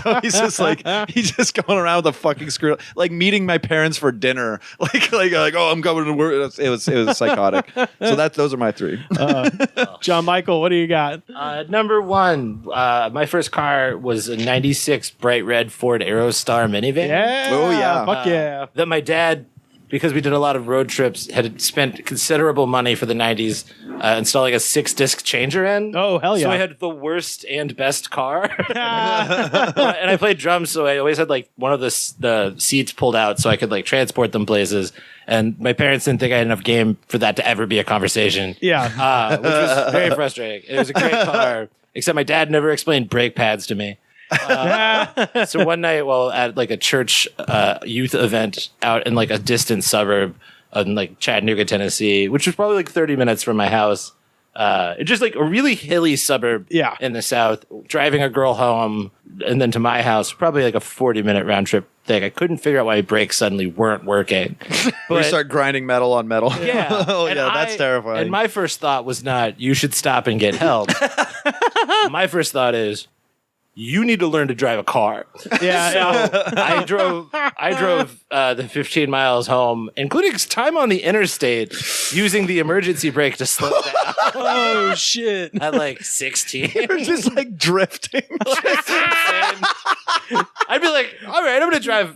So he's just going around with a fucking screw, like meeting my parents for dinner, like oh, I'm coming to work. It was psychotic. So those are my three. John Michael, what do you got? Number one, my first car was a '96 bright red Ford Aerostar minivan. Yeah. Oh, yeah. Fuck yeah. That my dad, because we did a lot of road trips, had spent considerable money for the '90s installing a 6-disc changer in. Oh, hell yeah. So I had the worst and best car. And I played drums, so I always had like one of the seats pulled out so I could like transport them places. And my parents didn't think I had enough game for that to ever be a conversation. Yeah. Which was very frustrating. It was a great car, except my dad never explained brake pads to me. So one night while at like a church youth event out in like a distant suburb in like Chattanooga, Tennessee, which was probably like 30 minutes from my house. It's just like a really hilly suburb in the South, driving a girl home and then to my house, probably like a 40-minute round trip thing. I couldn't figure out why my brakes suddenly weren't working. But we start grinding metal on metal. Yeah. Oh, yeah, that's terrifying. And my first thought was not, you should stop and get help. My first thought is, you need to learn to drive a car. Yeah. So I drove the 15 miles home, including time on the interstate, using the emergency brake to slow down. Oh, shit. At like 16. You're just like drifting. I'd be like, all right, I'm going to drive.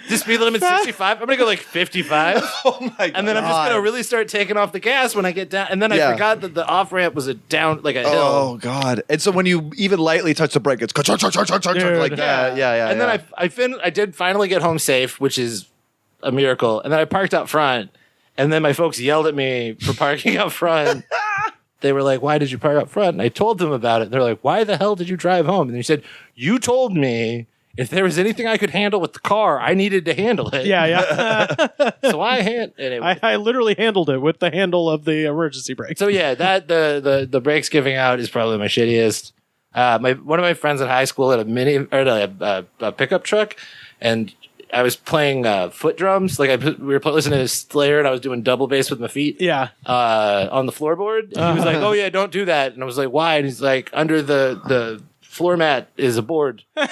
The speed limit's 65. I'm going to go like 55. Oh my god. And then I'm just going to really start taking off the gas when I get down. And then I forgot that the off ramp was a hill. Oh god. And so when you even lightly touch the brake, it's like yeah. And then I did finally get home safe, which is a miracle. And then I parked out front. And then my folks yelled at me for parking out front. They were like, "Why did you park out front?" And I told them about it. And they're like, "Why the hell did you drive home?" And they said, "You told me if there was anything I could handle with the car, I needed to handle it. Yeah. So anyway. I literally handled it with the handle of the emergency brake. So yeah, that the brakes giving out is probably my shittiest. One of my friends in high school had a pickup truck, and I was playing foot drums. Like we were listening to Slayer, and I was doing double bass with my feet. Yeah. On the floorboard. And he was like, "Oh yeah, don't do that." And I was like, "Why?" And he's like, "Under the floor mat is a board." He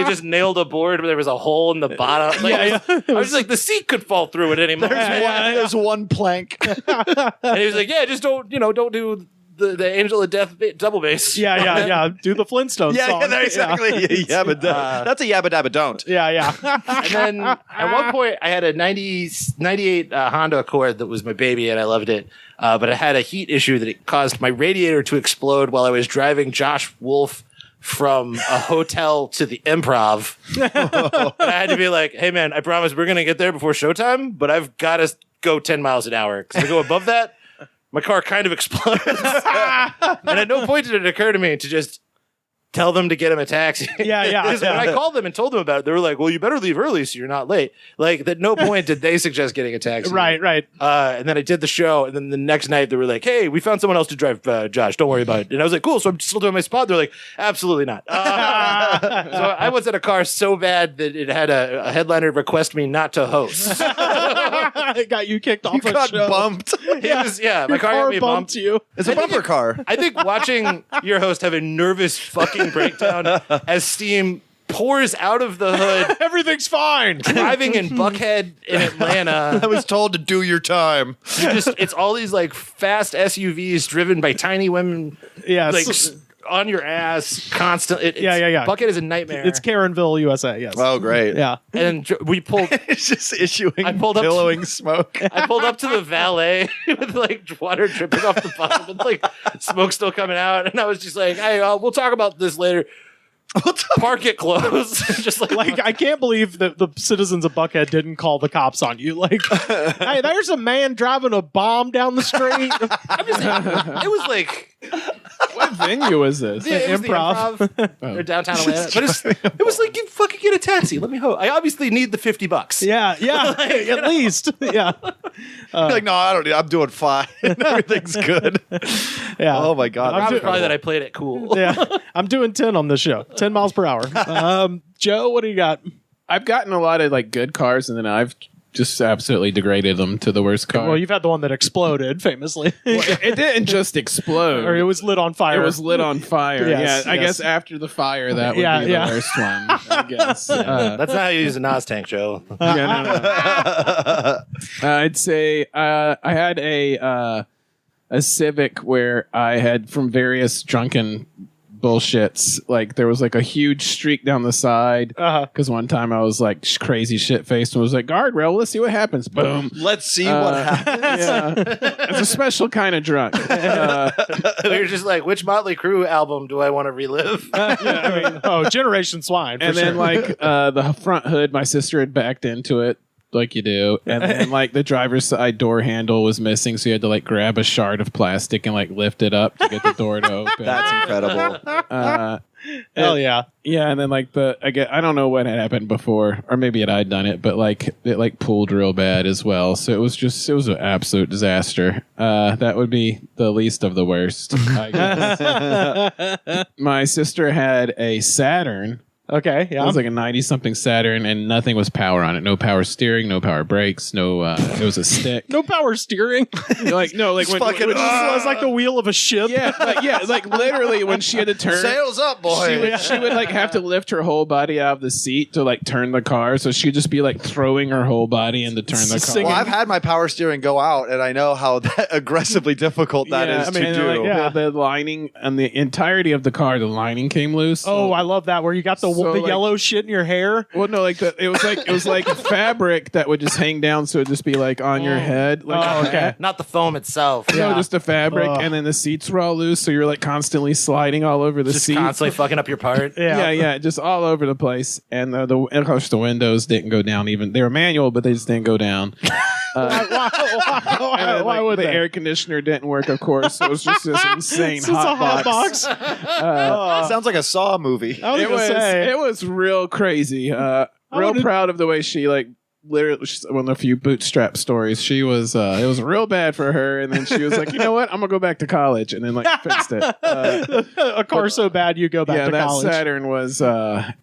just nailed a board where there was a hole in the bottom. Like, I was like, the seat could fall through at any moment. There's one plank. And he was like, "Yeah, just don't do the Angel of Death double bass." Yeah. Do the Flintstones song. Yeah, exactly. That's a yabba dabba don't. Yeah. And then at one point, I had a 98 Honda Accord that was my baby, and I loved it. But it had a heat issue that it caused my radiator to explode while I was driving Josh Wolf from a hotel to the Improv. And I had to be like, "Hey man, I promise we're going to get there before showtime, but I've got to go 10 miles an hour. Because if I go above that, my car kind of explodes." And at no point did it occur to me to just tell them to get him a taxi. Yeah. When I called them and told them about it, they were like, "Well, you better leave early so you're not late." Like, at no point did they suggest getting a taxi. Right. And then I did the show, and then the next night they were like, "Hey, we found someone else to drive Josh. Don't worry about it." And I was like, "Cool, so I'm still doing my spot?" They're like, "Absolutely not." So I was in a car so bad that it had a headliner request me not to host. It got you kicked off. You got bumped. My car got me bumped. You. It's a bumper car. I think watching your host have a nervous fucking breakdown as steam pours out of the hood, Everything's fine. driving in Buckhead in Atlanta. I was told to do your time. It's all these like fast SUVs driven by tiny women. Yes. Like on your ass constantly. Yeah. Buckhead is a nightmare. It's Karenville, USA. Yes. Oh, great. Yeah. And we pulled. It's just issuing pulled up billowing smoke. I pulled up to the valet with like water dripping off the bottom and like smoke still coming out, and I was just like, "Hey, we'll talk about this later." Park it closed. Just like I can't believe that the citizens of Buckhead didn't call the cops on you. Like, hey, there's a man driving a bomb down the street. it was like What venue was this? it was the Improv. or downtown Atlanta. But it was like, you fucking get a taxi. Let me hope. I obviously need the $50. Yeah, at least. Yeah. Like, no, I don't need. I'm doing fine. Everything's good. Yeah. Oh my god. Probably that's that I played it cool. Yeah. I'm doing 10 on this show. 10 miles per hour. Joe, what do you got? I've gotten a lot of like good cars, and then I've just absolutely degraded them to the worst car. Well, you've had the one that exploded, famously. It didn't just explode. Or it was lit on fire. It was lit on fire. Yes, yeah, I yes. guess after the fire, that would be Yeah. the worst one. I guess. That's not how you use a Nas tank, Joe. Yeah, no. I'd say I had a Civic where I had from various drunken bullshits. Like there was like a huge streak down the side because one time I was like crazy shit faced and was like, guardrail, let's see what happens. Boom. Let's see what happens. Yeah, it's a special kind of drunk. You're just like, which Motley Crue album do I want to relive? Generation Swine. For And then sure. like the front hood, my sister had backed into it. Like you do, and then like the driver's side door handle was missing, so you had to like grab a shard of plastic and like lift it up to get the door to open. That's incredible. Hell yeah. Yeah, and then like I don't know what had happened before, or maybe I'd done it, but like it like pulled real bad as well. So it was an absolute disaster. That would be the least of the worst, I guess. My sister had a Saturn. Okay, It yeah. was like a 90-something Saturn, and nothing was power on it. No power steering, no power brakes, no. It was a stick. No power steering. Like no, like when fucking- It was like the wheel of a ship. like literally when she had to turn. Sails up, boy. She would like have to lift her whole body out of the seat to like turn the car, so she'd just be like throwing her whole body in to turn the car. Singing. Well, I've had my power steering go out, and I know how aggressively difficult that is to do. Like, the lining and the entirety of the car, the lining came loose. Oh, I love that. Where you got the So, like- yellow shit in your hair. Well, no, like it was like fabric that would just hang down, so it'd just be like on your head. Like, Oh, okay. Not the foam itself. No, just the fabric, Ugh. and then the seats were all loose, so you're like constantly sliding all over the Just seat. constantly fucking up your part. Yeah, just all over the place. And of course, the windows didn't go down. Even they were manual, but they just didn't go down. Why would the they? air conditioner didn't work, of course, so it was just this insane It's just a hot box. Sounds like a Saw movie. I was It gonna was say. it was real crazy. Real proud of the way she literally one of the few bootstrap stories. She was it was real bad for her, and then she was like, you know what, I'm gonna go back to college, and then fixed it. A car so bad you go back to that college. Saturn was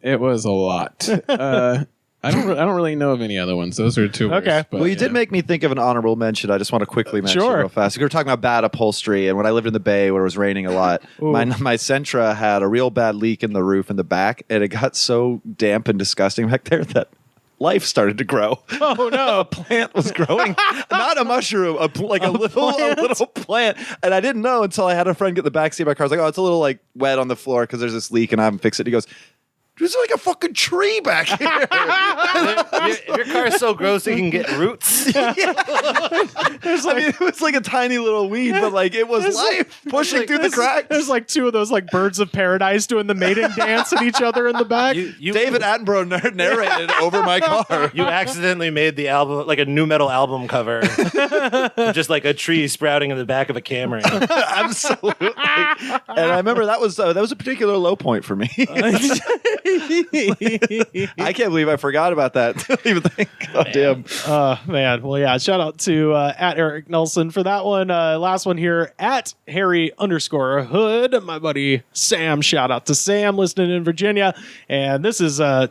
it was a lot. I don't really know of any other ones. Those are two. Okay. Worst, but, Well, you did make me think of an honorable mention. I just want to quickly mention Sure. real fast. We were talking about bad upholstery, and when I lived in the Bay where it was raining a lot, my Sentra had a real bad leak in the roof in the back, and it got so damp and disgusting back there that life started to grow. Oh no! A plant was growing, not a mushroom, a little plant. And I didn't know until I had a friend get the backseat of my car. I was like, "Oh, it's a little wet on the floor because there's this leak, and I haven't fixed it." He goes, "There's like a fucking tree back here." If your car is so gross it can get roots. It was like a tiny little weed, but it was life pushing through the cracks. There's two of those birds of paradise doing the mating dance at each other in the back. David Attenborough narrated over my car. You accidentally made the album a new metal album cover, just like a tree sprouting in the back of a Camry. Absolutely. And I remember that was a particular low point for me. I can't believe I forgot about that. Even think, oh damn. Man. Well, yeah. Shout out to at Eric Nelson for that one. Last one here at Harry_Hood. My buddy Sam. Shout out to Sam listening in Virginia. And this is a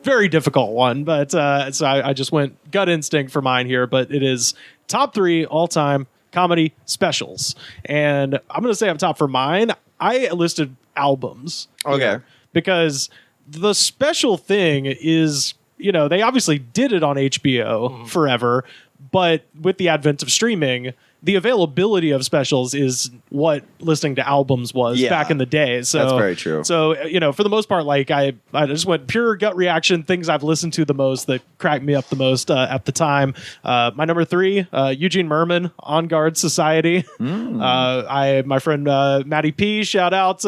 very difficult one, but so I just went gut instinct for mine here. But it is top 3 all-time comedy specials, and I'm going to say up top for mine. I listed albums. Okay. Because the special thing is, they obviously did it on HBO forever, but with the advent of streaming, the availability of specials is what listening to albums was back in the day. So that's very true. So, for the most part, I just went pure gut reaction, things I've listened to the most that cracked me up the most at the time. My number 3, Eugene Merman, On Guard Society. My friend Matty P, shout out,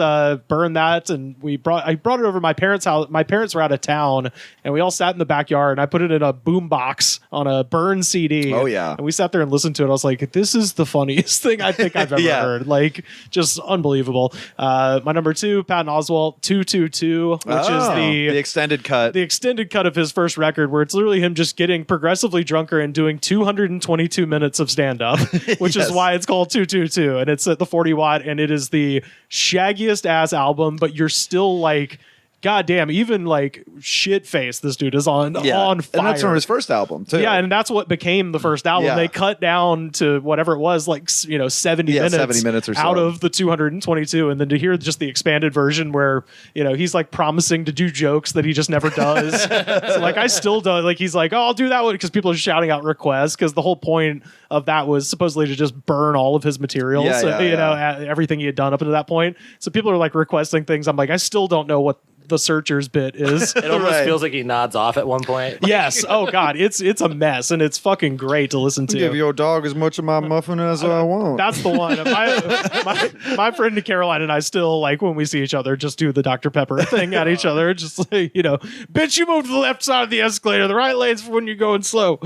burned that, and I brought it over to my parents' house. My parents were out of town, and we all sat in the backyard, and I put it in a boom box on a burn CD. Oh yeah. And we sat there and listened to it. I was like, this is the funniest thing I think I've ever heard. Just unbelievable. My number 2, Patton Oswalt, 222, which is the extended cut. The extended cut of his first record, where it's literally him just getting progressively drunker and doing 222 minutes of stand-up, which is why it's called 222. And it's at the 40 watt, and it is the shaggiest ass album, but you're still God damn, even shit face, this dude is on fire. And that's from his first album, too. Yeah, and that's what became the first album. Yeah. They cut down to whatever it was, 70 minutes. 70 minutes or so. Out of the 222. And then to hear just the expanded version where, he's promising to do jokes that he just never does. So I still do. He's like, oh, I'll do that one, because people are shouting out requests, because the whole point of that was supposedly to just burn all of his material. Everything he had done up until that point. So people are requesting things. I'm I still don't know what the searchers bit is. It almost feels like he nods off at one point. Yes. Oh God, it's a mess, and it's fucking great to listen to. Give your dog as much of my muffin as I want. That's the one. My friend Caroline and I still when we see each other, just do the Dr. Pepper thing at each other. Just bitch, you move to the left side of the escalator. The right lane's for when you're going slow.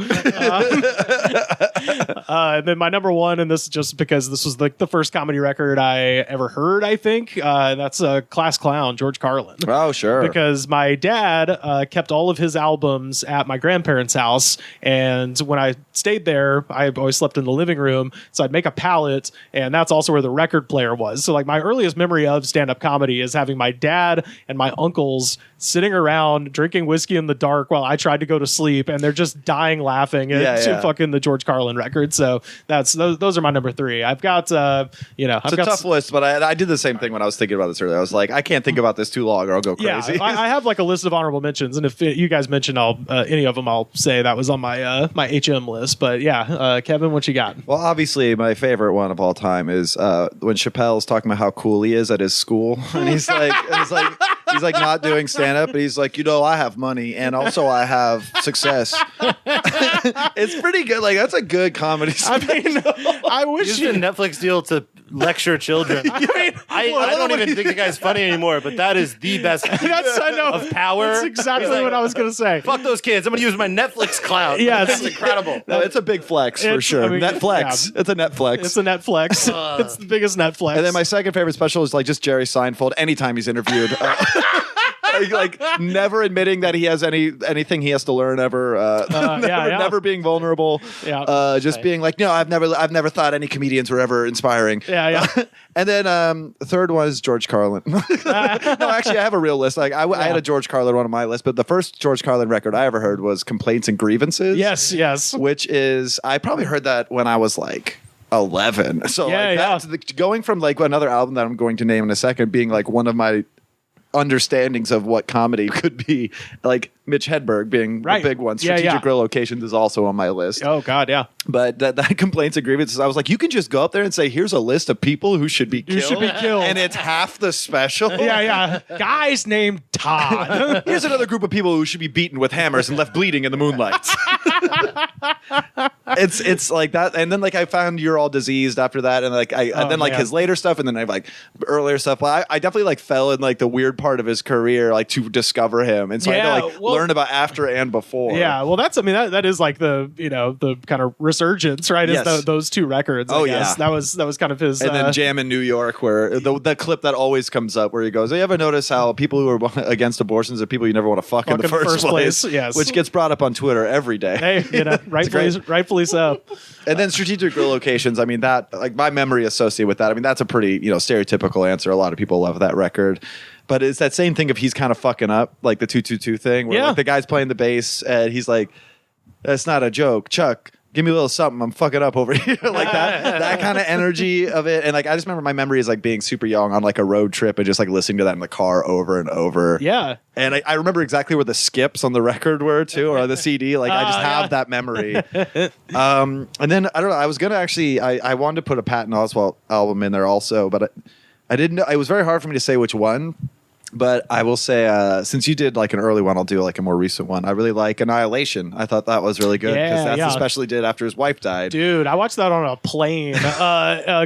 And then my number 1, and this is just because this was the first comedy record I ever heard. I think that's Class Clown, George Carlin. Oh, sure. Because my dad kept all of his albums at my grandparents' house, and when I stayed there, I always slept in the living room, so I'd make a pallet, and that's also where the record player was. So my earliest memory of stand-up comedy is having my dad and my uncles sitting around drinking whiskey in the dark while I tried to go to sleep, and they're just dying laughing at fucking the George Carlin record. So those are my number 3. I've got it's a tough list, but I did the same thing when I was thinking about this earlier. I was like, I can't think about this too long or I'll go crazy. Yeah, I have a list of honorable mentions, and if you guys mention any of them, I'll say that was on my my HM list. But Kevin, what you got? Well, obviously, my favorite one of all time is when Chappelle's talking about how cool he is at his school, and he's like, He's like not doing stand up, but he's like, I have money and also I have success. It's pretty good. Like that's a good comedy. I mean, I wish Use the Netflix deal to lecture children. I don't even think the guy's funny anymore, but that is the best I know. of power. That's exactly He's like, what I was going to say. Fuck those kids. I'm going to use my Netflix clout. Yeah, That's incredible. No, it's a big flex for sure. Netflix. Yeah. It's a Netflix. It's a Netflix. It's the biggest Netflix. And then my second favorite special is like just Jerry Seinfeld. Anytime he's interviewed, like never admitting that he has anything he has to learn ever. Never being vulnerable. Yeah. Just being like, no, I've never thought any comedians were ever inspiring. Yeah. And then the third one is George Carlin. No, actually, I have a real list. Like I had a George Carlin one on my list, but the first George Carlin record I ever heard was "Complaints and Grievances." Yes. Which is I probably heard that when I was like 11. So going from like another album that I'm going to name in a second being like one of my understandings of what comedy could be, like Mitch Hedberg being a big one. Strategic Relocations is also on my list. Oh God, yeah. But that Complaints and Grievances, I was like, you can just go up there and say, here's a list of people who should be killed. And it's half the special. Yeah. Guys named Todd. Here's another group of people who should be beaten with hammers and left bleeding in the moonlight. It's like that. And then like I found You're All Diseased after that. And like his later stuff. And then I have like earlier stuff. But I definitely like fell in like the weird part of his career, like to discover him. And so I had to like learn about after and before. Yeah. Well, that is like the, the kind of resurgence, right? Yes. Is those two records. I guess. That was kind of his. And then Jam in New York, where the clip that always comes up where he goes, you ever notice how people who are against abortions are people you never want to fuck in the first place? Yes. Which gets brought up on Twitter every day. Hey, rightfully so. And then Strategic Relocations, I mean, that, like, my memory associated with that, I mean, that's a pretty, stereotypical answer. A lot of people love that record. But it's that same thing of he's kind of fucking up, like the 222 thing, where like, the guy's playing the bass and he's like, that's not a joke, Chuck. Give me a little something. I'm fucking up over here. Like that kind of energy of it. And like, I just remember my memory is like being super young on like a road trip and just like listening to that in the car over and over. Yeah. And I remember exactly where the skips on the record were too, or the CD. Like I just have that memory. And then I don't know. I was going to actually, I wanted to put a Patton Oswalt album in there also, but I didn't know. It was very hard for me to say which one. But I will say, since you did like an early one, I'll do like a more recent one. I really like Annihilation. I thought that was really good because that's especially did after his wife died. Dude, I watched that on a plane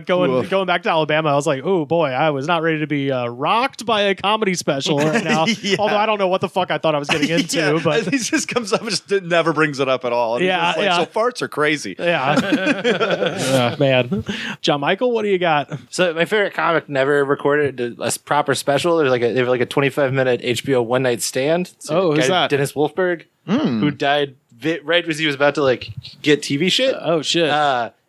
going back to Alabama. I was like, oh boy, I was not ready to be rocked by a comedy special right now. Although I don't know what the fuck I thought I was getting into. But he just comes up and just never brings it up at all. And he's just like, so farts are crazy. Yeah. Man. John Michael, what do you got? So my favorite comic never recorded a proper special. There's like a 25-minute HBO one night stand. So who's that? Dennis Wolfberg, who died right as he was about to like get TV shit. Oh shit!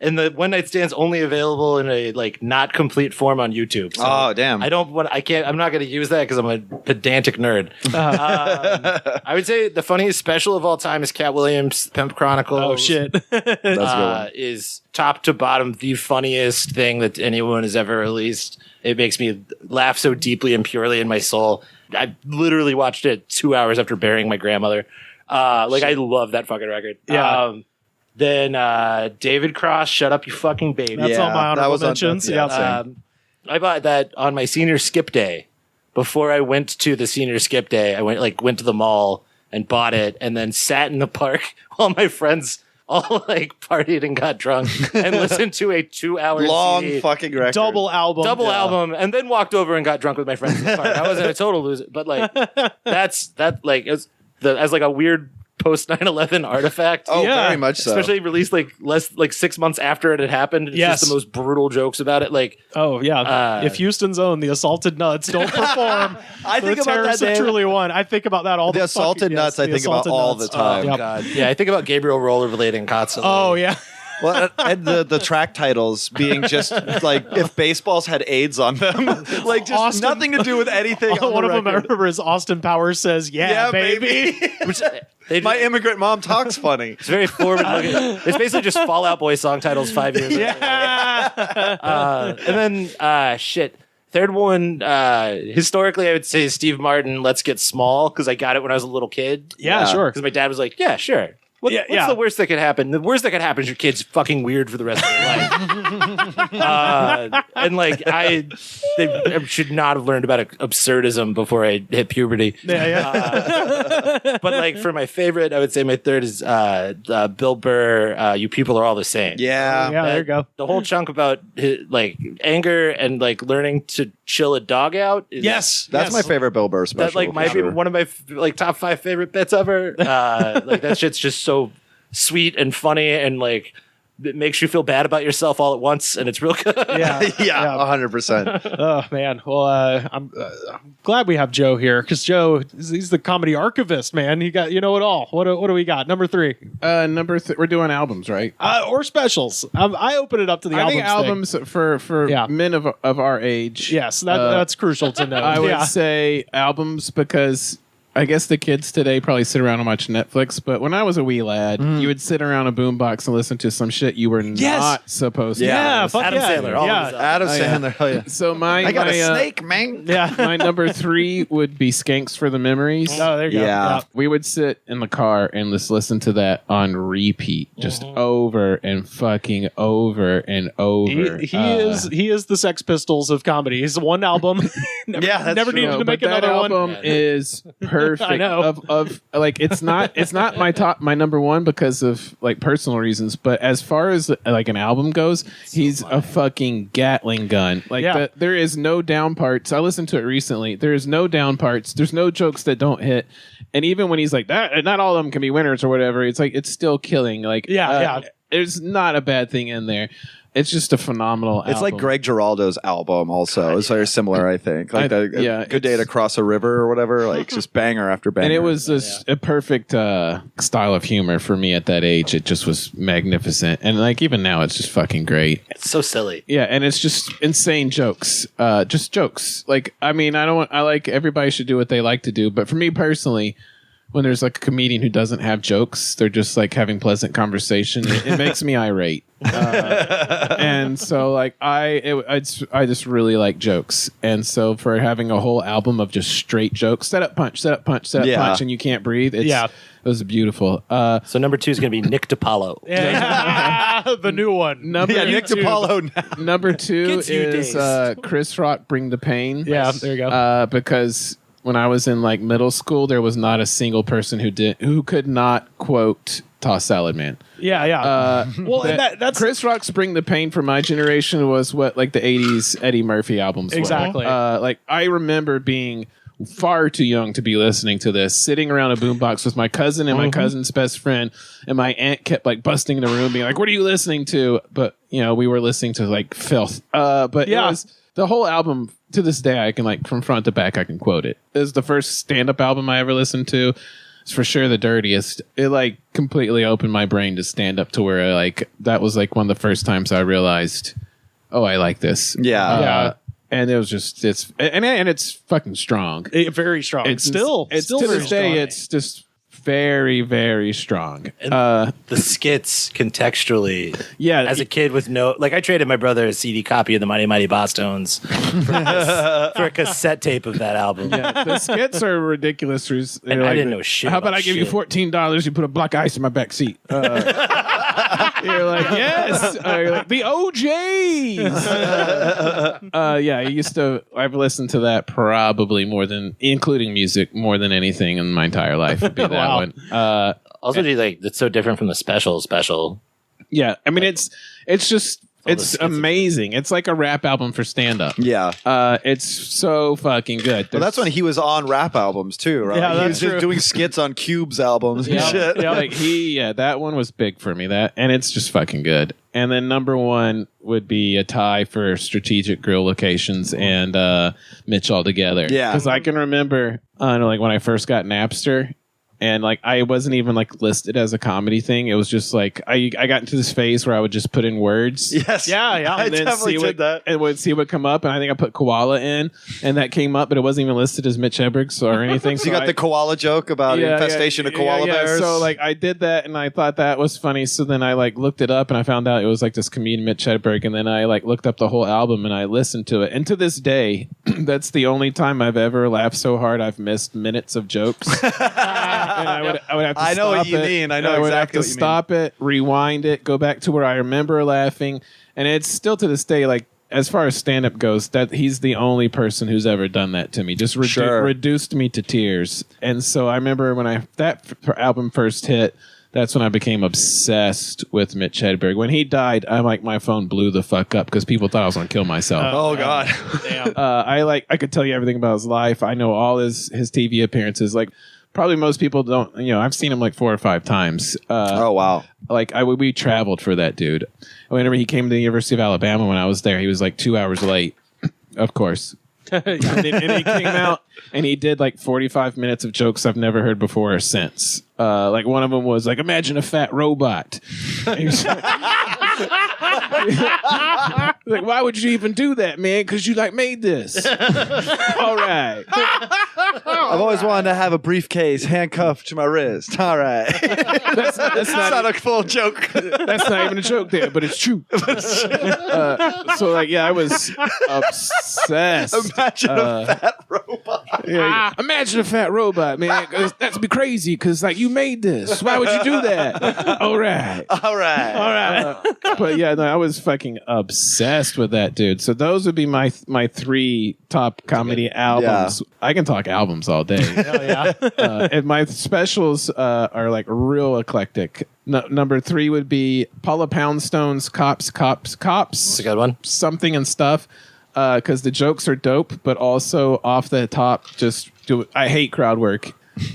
And the one night stand's only available in a like not complete form on YouTube. So oh damn! I'm not going to use that because I'm a pedantic nerd. I would say the funniest special of all time is Cat Williams' Pimp Chronicles. Oh shit! That's a good one. Is top to bottom the funniest thing that anyone has ever released. It makes me laugh so deeply and purely in my soul. I literally watched it 2 hours after burying my grandmother. I love that fucking record. Yeah. Then David Cross, Shut Up You Fucking Baby. That's all my honorable mentions. I bought that on my senior skip day. Before I went to the senior skip day, I went to the mall and bought it and then sat in the park while my friends all like partied and got drunk and listened to a 2-hour long CD, fucking record. Double album, and then walked over and got drunk with my friends in the park. I was a total loser, but like as like a weird post 9/11 artifact. Oh, very much so. Especially released like 6 months after it had happened. It's just the most brutal jokes about it. Like, oh yeah, if Houston's own the Assaulted Nuts don't perform, I think about terrorists that. have truly won. I think about that all the Assaulted Nuts. I think about all the time. Oh god, yeah, I think about Gabriel rollerblading constantly. Oh yeah. Well, and the track titles being just like if baseballs had AIDS on them, like just nothing to do with anything. One of them I remember is Austin Powers says, "Yeah, baby." My immigrant mom talks funny. It's very forward looking. It's basically just Fall Out Boy song titles 5 years ago. And then third one, historically, I would say Steve Martin, Let's Get Small, because I got it when I was a little kid. Yeah, sure. Because my dad was like, yeah, sure. What's the worst that could happen? The worst that could happen is your kid's fucking weird for the rest of their life. And like I should not have learned about absurdism before I hit puberty. But like for my favorite, I would say my third is Bill Burr. You people are all the same. Yeah. There you go. The whole chunk about like anger and like learning to chill a dog out. That's my favorite Bill Burr special. That like might be one of my like top 5 favorite bits ever. Like that shit's just so sweet and funny and like it makes you feel bad about yourself all at once, and it's real good. Yeah, 100%. Oh man, well, I'm glad we have Joe here because Joe, he's the comedy archivist, man. You know it all. What do we got? Number 3. We're doing albums, right? Or specials. I open it up to the I albums. think albums for men of our age. Yes, that's crucial to know. I would say albums because I guess the kids today probably sit around and watch Netflix, but when I was a wee lad, you would sit around a boombox and listen to some shit you were not supposed to. Yeah, Adam Sandler. Adam Sandler. Oh, yeah. So I got a snake, man. Yeah. my number 3 would be Skanks for the Memories. Oh, there you go. Yeah. We would sit in the car and just listen to that on repeat, just over and fucking over and over. He is the Sex Pistols of comedy. He's one album. never needed to make that another album one. is perfect. I know. Of like it's not my number 1 because of like personal reasons, but as far as like an album goes, he's a fucking Gatling gun. Like there is no down parts. I listened to it recently. There is no down parts. There's no jokes that don't hit. And even when he's like that, not all of them can be winners or whatever. It's like it's still killing. Like there's not a bad thing in there. It's just a phenomenal album. It's like Greg Giraldo's album also. It's very similar, I think. Like Good Day to Cross a River or whatever. Like just banger after banger. And it was a perfect style of humor for me at that age. It just was magnificent. And like even now, it's just fucking great. It's so silly. Yeah, and it's just insane jokes. Just jokes. Like, I mean, I like everybody should do what they like to do. But for me personally, when there's like a comedian who doesn't have jokes, they're just like having pleasant conversation. It makes me irate. And so like I just really like jokes. And so for having a whole album of just straight jokes, set up punch, punch, and you can't breathe. It was beautiful. So number 2 is going to be Nick DiPaolo. The new one. Nick DiPaolo. Number 2 Gets you is dazed. Chris Rock, Bring the Pain. Yeah, there you go. Because when I was in like middle school, there was not a single person who could not quote Toss Salad Man. Yeah. Well, that's Chris Rock's Bring the Pain for my generation was what like the 80s Eddie Murphy albums Exactly. were. Like I remember being far too young to be listening to this, sitting around a boombox with my cousin and my cousin's best friend, and my aunt kept like busting in the room being like, "What are you listening to?" But we were listening to like filth. But it was the whole album. To this day, I can like from front to back, I can quote it. It was the first stand-up album I ever listened to. It's for sure the dirtiest. It like completely opened my brain to stand up to where like that was like one of the first times I realized, oh, I like this. Yeah. And it was just it's fucking strong. very strong. It's still to very this day. strong. It's just very, very strong. The skits contextually. Yeah, As a kid with I traded my brother a CD copy of the Mighty Mighty Boss Tones for a cassette tape of that album. Yeah, the skits are ridiculous. And I didn't know shit. How about about I give you shit. $14? You put a black ice in my back seat. You're like, yes. You're like, the OJs. I've listened to that probably more than, including music, more than anything in my entire life would be that Wow. one. Also, it's so different from the special. Yeah, I mean, it's just, it's amazing. It's like a rap album for stand-up. Yeah. It's so fucking good. Well, that's when he was on rap albums too, right? Yeah, he that's was just true. doing skits on Cube's albums and shit. Like that one was big for me. And it's just fucking good. And then number 1 would be a tie for Strategic Grill Locations and Mitch Altogether. Yeah, because I can remember, like when I first got Napster. And like I wasn't even like listed as a comedy thing. It was just like I got into this phase where I would just put in words. Yes. Yeah. I And then definitely did that. And would see what come up. And I think I put koala in, and that came up, but it wasn't even listed as Mitch Hedberg's or anything. So you got the koala joke about infestation of koala bears. So like I did that, and I thought that was funny. So then I like looked it up, and I found out it was like this comedian Mitch Hedberg. And then I like looked up the whole album, and I listened to it. And to this day, That's the only time I've ever laughed so hard I've missed minutes of jokes. And I would have to I know stop what you it. mean. I know I would exactly have what to you mean. stop it, rewind it, go back to where I remember laughing. And it's still to this day, like, as far as stand-up goes, that he's the only person who's ever done that to me. Just reduced me to tears. And so I remember when that album first hit, that's when I became obsessed with Mitch Hedberg. When he died, my phone blew the fuck up because people thought I was going to kill myself. Oh God. Damn. I could tell you everything about his life. I know all his TV appearances. Like, probably most people don't. I've seen him like 4 or 5 times. Oh wow. We traveled for that dude. Whenever he came to the University of Alabama when I was there, he was like 2 hours late. Of course. And he came out and he did like 45 minutes of jokes I've never heard before or since. Like one of them was like, imagine a fat robot. Like, why would you even do that, man? Because you made this. All right. I've always wanted to have a briefcase handcuffed to my wrist. All right. That's not a full joke. That's not even a joke there, but it's true. I was obsessed. Imagine a fat robot. Yeah, imagine a fat robot, man. That'd be crazy because you made this. Why would you do that? All right. But yeah, no, I was fucking obsessed with that dude. So those would be my 3 top comedy albums. Yeah. I can talk albums all day. Hell yeah. And my specials are like real eclectic. Number 3 would be Paula Poundstone's Cops. That's a good one. Something and stuff. Because the jokes are dope, but also off the top, I hate crowd work.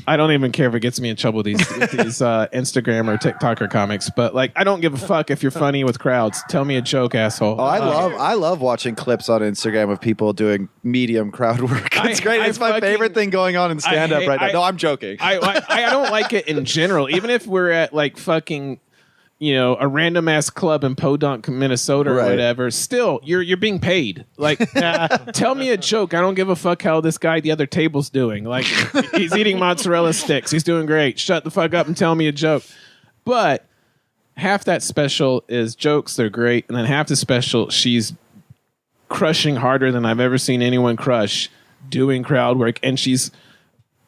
I don't even care if it gets me in trouble with these Instagram or TikToker comics, but I don't give a fuck if you're funny with crowds. Tell me a joke, asshole. Oh, I love watching clips on Instagram of people doing medium crowd work. It's great. It's my favorite thing going on in stand-up right now. No, I'm joking. I don't like it in general. Even if we're at fucking a random ass club in Podunk, Minnesota or whatever, still you're being paid. Tell me a joke. I don't give a fuck how this guy at the other table's doing. He's eating mozzarella sticks. He's doing great. Shut the fuck up and tell me a joke. But half that special is jokes. They're great. And then half the special, she's crushing harder than I've ever seen anyone crush doing crowd work. And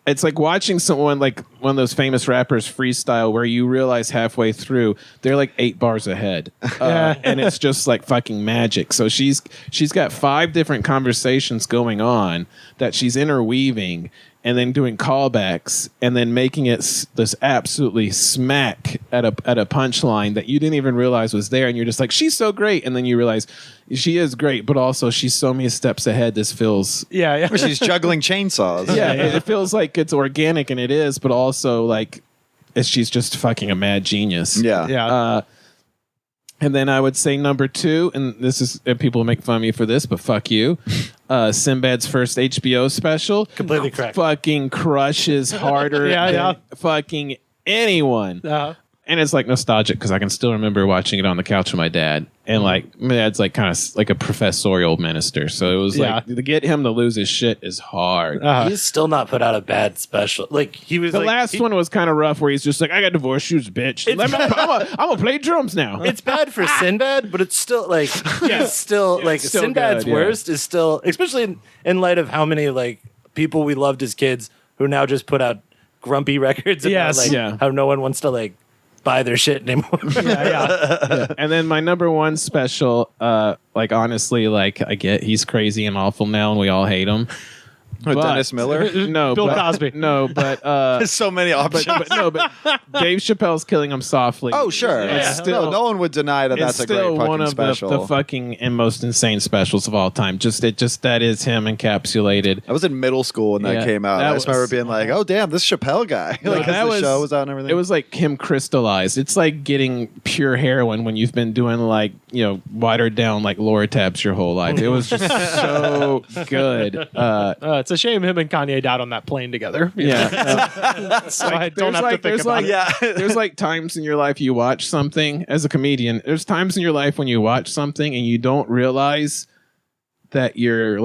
it's like watching someone like one of those famous rappers freestyle where you realize halfway through they're like 8 bars ahead. And it's just like fucking magic. So she's got 5 different conversations going on that she's interweaving and then doing callbacks and then making it this absolutely smack at a punchline that you didn't even realize was there. And you're just like, she's so great. And then you realize she is great, but also she's so many steps ahead. This feels... Yeah. She's juggling chainsaws. Yeah, it feels like it's organic, and it is, but also she's just fucking a mad genius. Yeah. And then I would say number 2, and this is people make fun of me for this, but fuck you. Sinbad's first HBO special. Completely correct. Fucking crushes harder than fucking anyone. And it's nostalgic because I can still remember watching it on the couch with my dad. And my dad's kind of like a professorial minister. So it was to get him to lose his shit is hard. He's still not put out a bad special. He was the last one was kind of rough where he's just like, I got divorced, she was a bitch. I'm gonna play drums now. It's bad for Sinbad, but it's still it's still Sinbad's good, worst is still, especially in light of how many people we loved as kids who now just put out grumpy records about how no one wants to buy their shit anymore. And then my number 1 special, honestly, I get he's crazy and awful now and we all hate him. Dennis Miller? No. Bill Cosby. No, but... There's so many options. But Dave Chappelle's Killing Him Softly. Oh, sure. It's still, no one would deny that that's a great fucking one of special. the fucking and most insane specials of all time. That is him encapsulated. I was in middle school when that came out. I just remember being like, oh, damn, this Chappelle guy. The show was out and everything. It was like him crystallized. It's like getting pure heroin when you've been doing watered down Lortabs your whole life. It was just so good. It's a shame him and Kanye died on that plane together. So I don't have to think about it. There's times in your life you watch something as a comedian. There's times in your life when you watch something and you don't realize that you're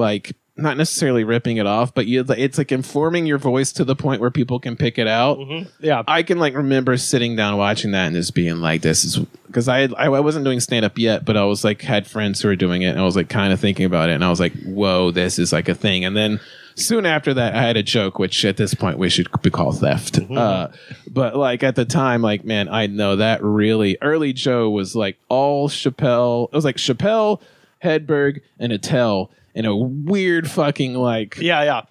not necessarily ripping it off, but it's like informing your voice to the point where people can pick it out. Yeah. I can like remember sitting down watching that and just being like, this is because I wasn't doing stand up yet, but I was like had friends who were doing it and I was like kind of thinking about it and I was like, whoa, this is like a thing. And then soon after that, I had a joke, which at this point we should be called theft. But like at the time, like, man, I know that really early Joe was like all Chappelle. It was like Chappelle, Hedberg, and Attell in a weird fucking like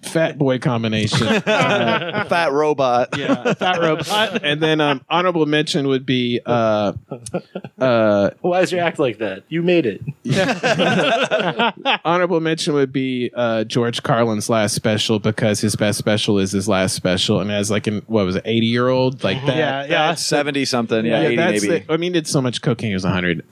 fat boy combination. Fat robot. Yeah, fat robot. And then honorable mention would be Why does your act like that? You made it. honorable mention would be George Carlin's last special because his best special is his last special, and as like what was it, 80-year-old like that. Yeah. 70 something. Yeah, 80 that's maybe. I mean, he did so much cocaine. He was 100.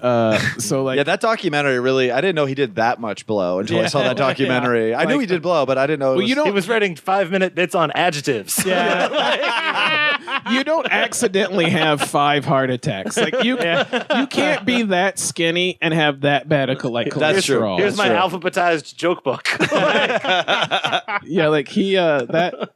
So like, Yeah, that documentary really. I didn't know he did that much blow until I saw that documentary. I knew he did blow, but I didn't know. He was writing 5-minute bits on adjectives. Yeah. you don't accidentally have 5 heart attacks. Like you can't be that skinny and have that bad a cholesterol. That's true. Here's my alphabetized joke book. Yeah, like he that.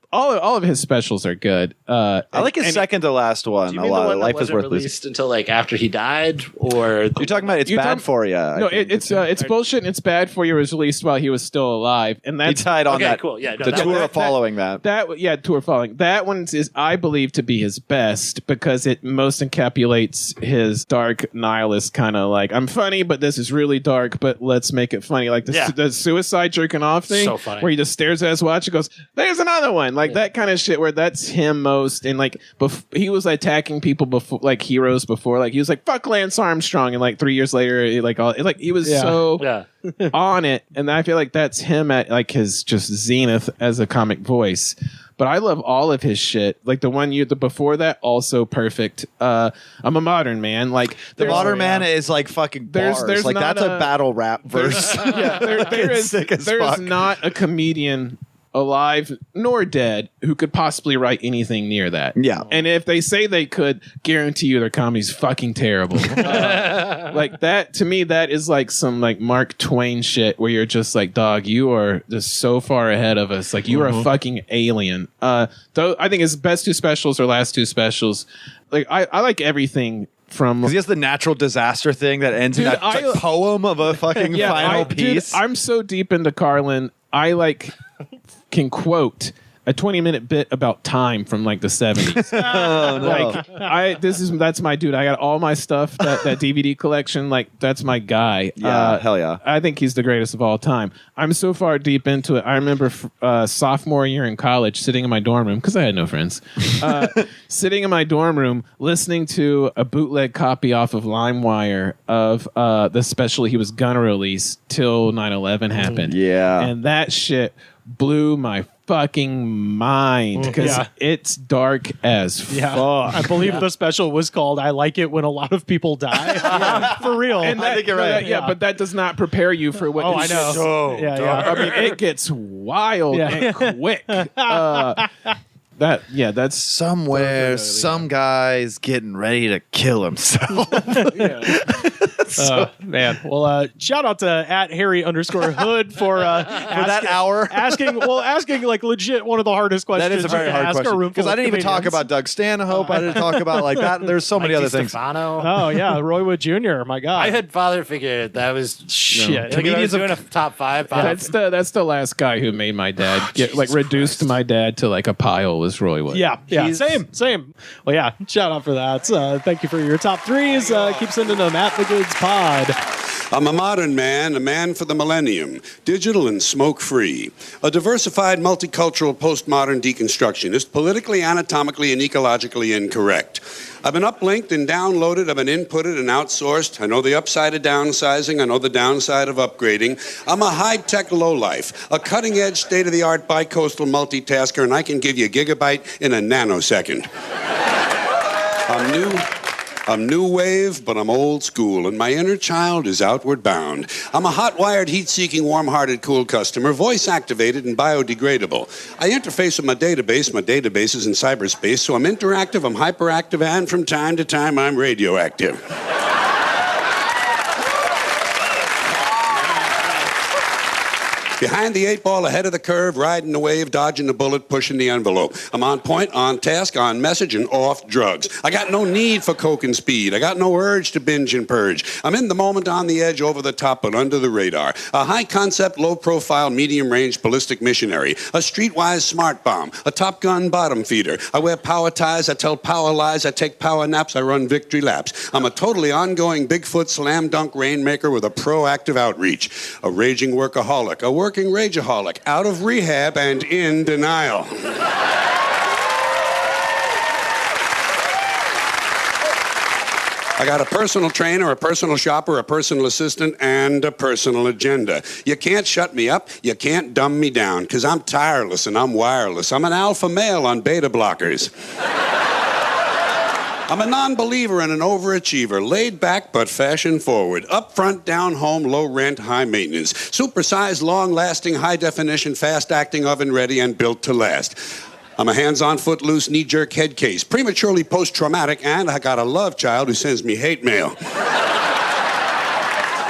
All of his specials are good. I like his second to last one Do you a mean the lot. one that Life is wasn't worth released losing. until like after he died, or You're talking about it's bad for you. No, it's bullshit. And it's bad for you. Was released while he was still alive, and He that's tied on okay, that. cool. Yeah, no, the that- tour that- following that. tour following. That one is, I believe, to be his best because it most encapsulates his dark nihilist kind of like, I'm funny, but this is really dark, but let's make it funny. Like the suicide jerking off thing, So funny. where he just stares at his watch and goes, "There's another one." Like that kind of shit where that's him most. And like he was attacking people before, like heroes before. Like he was like, "Fuck Lance Armstrong," and like 3 years later, he was so on it. And I feel like that's him at like his just zenith as a comic voice. But I love all of his shit. Like the one before that, also perfect. I'm a modern man. Like The Modern Man is like fucking bars. There's like not that's a battle rap verse. there is sick as there fuck. is not a comedian alive nor dead who could possibly write anything near that. Yeah. And if they say they could, guarantee you their comedy's fucking terrible. Like that, to me, that is like some like Mark Twain shit where you're just like, dog, you are just so far ahead of us. Like you are a fucking alien. Though I think his best 2 specials or last 2 specials, like I like everything from Because he has the natural disaster thing that ends in that poem of a fucking final piece. Dude, I'm so deep into Carlin. I like can quote a 20-minute bit about time from like the 70s. Oh, no. Like that's my dude. I got all my stuff, that DVD collection. Like that's my guy. Yeah, hell yeah. I think he's the greatest of all time. I'm so far deep into it. I remember sophomore year in college, sitting in my dorm room because I had no friends. Sitting in my dorm room, listening to a bootleg copy off of LimeWire of the special he was gonna release till 9/11 happened. Yeah. And that shit blew my fucking mind because it's dark as fuck. I believe the special was called "I Like It When a Lot of People Die." For real. And I think you're right. But that does not prepare you for what. I know. So Yeah. I mean, it gets wild and quick. That's Somewhere, some guy's getting ready to kill himself. Man. Well, shout out to @Harry_Hood for that hour. asking like legit one of the hardest questions. That is a very you can hard ask a room question. full Because of I didn't even talk comedians. about Doug Stanhope. I didn't talk about like that. There's so many other things. Stefano. Oh yeah, Roy Wood Jr. My God. I had father figured that was shit. comedians doing a top 5. that's the last guy who made my dad get like reduced my dad to like a pile was Roy Wood. Yeah, same. Well, yeah, shout out for that. Thank you for your top 3s. Keep sending them at the Goods Pod. I'm a modern man, a man for the millennium, digital and smoke-free, a diversified, multicultural, postmodern deconstructionist, politically, anatomically, and ecologically incorrect. I've been uplinked and downloaded, I've been inputted and outsourced. I know the upside of downsizing, I know the downside of upgrading. I'm a high-tech lowlife, a cutting-edge, state-of-the-art bi-coastal multitasker, and I can give you a gigabyte in a nanosecond. I'm new wave, but I'm old school, and my inner child is outward bound. I'm a hot-wired, heat-seeking, warm-hearted, cool customer, voice-activated and biodegradable. I interface with my database is in cyberspace, so I'm interactive, I'm hyperactive, and from time to time, I'm radioactive. Behind the 8-ball, ahead of the curve, riding the wave, dodging the bullet, pushing the envelope. I'm on point, on task, on message, and off drugs. I got no need for coke and speed. I got no urge to binge and purge. I'm in the moment, on the edge, over the top, but under the radar. A high-concept, low-profile, medium-range ballistic missionary. A streetwise smart bomb. A Top Gun bottom feeder. I wear power ties. I tell power lies. I take power naps. I run victory laps. I'm a totally ongoing Bigfoot slam dunk rainmaker with a proactive outreach. A raging workaholic. A working rageaholic, out of rehab and in denial. I got a personal trainer, a personal shopper, a personal assistant, and a personal agenda. You can't shut me up. You can't dumb me down, because I'm tireless and I'm wireless. I'm an alpha male on beta blockers. I'm a non-believer and an overachiever, laid back but fashion forward, upfront, down home, low rent, high maintenance, supersized, long-lasting, high-definition, fast-acting, oven-ready, and built to last. I'm a hands-on, footloose, knee-jerk head case, prematurely post-traumatic, and I got a love child who sends me hate mail.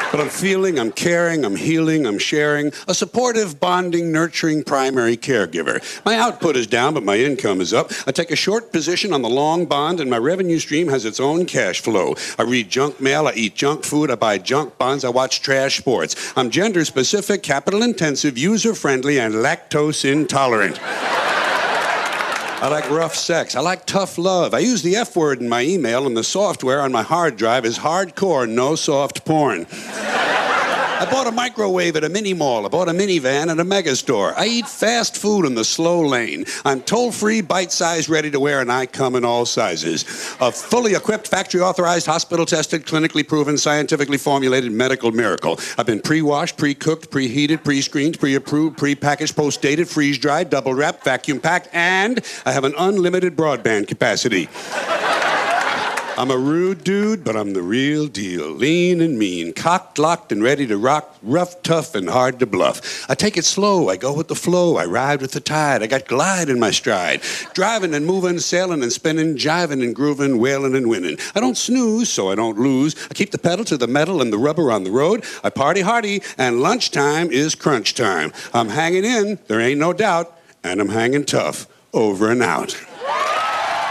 But I'm feeling, I'm caring, I'm healing, I'm sharing, a supportive, bonding, nurturing primary caregiver. My output is down, but my income is up. I take a short position on the long bond, and my revenue stream has its own cash flow. I read junk mail, I eat junk food, I buy junk bonds, I watch trash sports. I'm gender-specific, capital-intensive, user-friendly, and lactose-intolerant. I like rough sex. I like tough love. I use the F word in my email, and the software on my hard drive is hardcore, no soft porn. I bought a microwave at a mini mall. I bought a minivan at a mega store. I eat fast food in the slow lane. I'm toll-free, bite-sized, ready-to-wear, and I come in all sizes. A fully equipped, factory-authorized, hospital-tested, clinically proven, scientifically formulated medical miracle. I've been pre-washed, pre-cooked, preheated, pre-screened, pre-approved, pre-packaged, post-dated, freeze-dried, double-wrapped, vacuum-packed, and I have an unlimited broadband capacity. I'm a rude dude, but I'm the real deal. Lean and mean, cocked, locked, and ready to rock, rough, tough, and hard to bluff. I take it slow, I go with the flow, I ride with the tide, I got glide in my stride. Driving and moving, sailing and spinning, jiving and grooving, wailing and winning. I don't snooze, so I don't lose. I keep the pedal to the metal and the rubber on the road. I party hardy, and lunchtime is crunch time. I'm hanging in, there ain't no doubt, and I'm hanging tough. Over and out.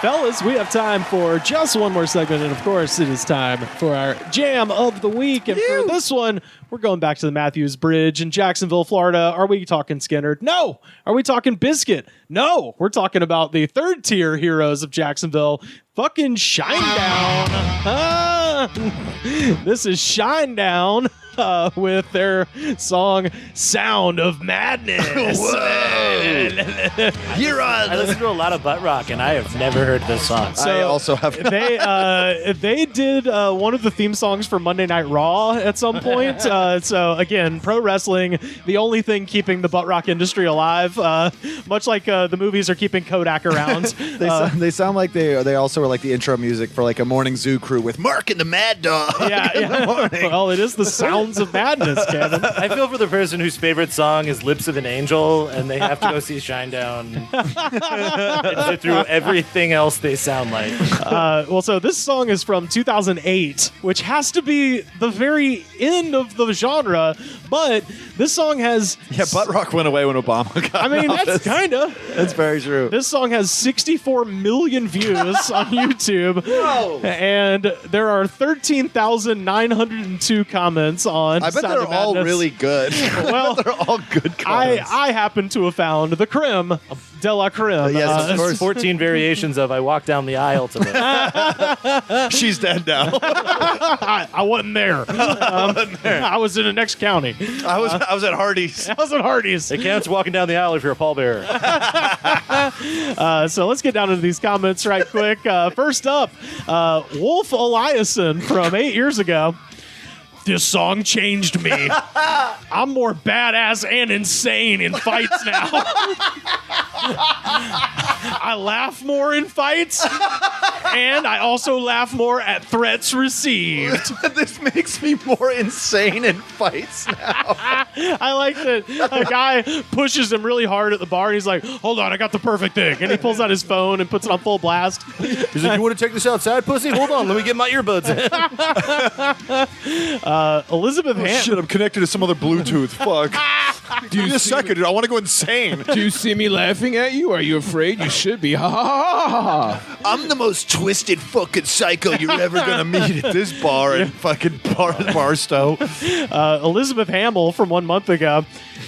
Fellas, we have time for just one more segment, and of course, it is time for our Jam of the Week. And for this one, we're going back to the Matthews Bridge in Jacksonville, Florida. Are we talking Skinner? No. Are we talking Biscuit? No. We're talking about the third-tier heroes of Jacksonville, fucking Shinedown. This is Shinedown. With their song "Sound of Madness." I listen to a lot of butt rock, and I have never heard this song. So I also have. They did one of the theme songs for Monday Night Raw at some point. So again, pro wrestling, the only thing keeping the butt rock industry alive. Much like the movies are keeping Kodak around. They sound like they also were like the intro music for like a morning zoo crew with Mark and the Mad Dog. Yeah. Well, it is the Sounds of Madness, Kevin. I feel for the person whose favorite song is Lips of an Angel, and they have to go see Shinedown and sit through everything else they sound like. So this song is from 2008, which has to be the very end of the genre, but this song has... Yeah, butt rock went away when Obama got I mean, office. that's kind of... That's very true. This song has 64 million views on YouTube, and there are 13,902 comments on I bet Sound they're of all Madness. really good. Well, they're all good comments. I happen to have found the creme de la creme. Yes, of course. 14 variations of I Walk Down the Aisle today. She's dead now. I wasn't there. I was in the next county. I was at Hardee's. I was at Hardee's. It counts walking down the aisle if you're a pallbearer. So let's get down into these comments right quick. First up, Wolf Eliason from 8 years ago. This song changed me. I'm more badass and insane in fights now. I laugh more in fights, and I also laugh more at threats received. This makes me more insane in fights now. I like that a guy pushes him really hard at the bar, and he's like, hold on, I got the perfect thing. And he pulls out his phone and puts it on full blast. He's like, you want to check this outside, pussy? Hold on, let me get my earbuds in. Elizabeth Hampton. I'm connected to some other Bluetooth. Fuck. Give me a second, dude. I want to go insane. Do you see me laughing at you? Are you afraid? You should be. Ha ha ha ha ha. I'm the most twisted fucking psycho you're ever gonna meet at this bar at fucking Barstow. Elizabeth Hamill from 1 month ago.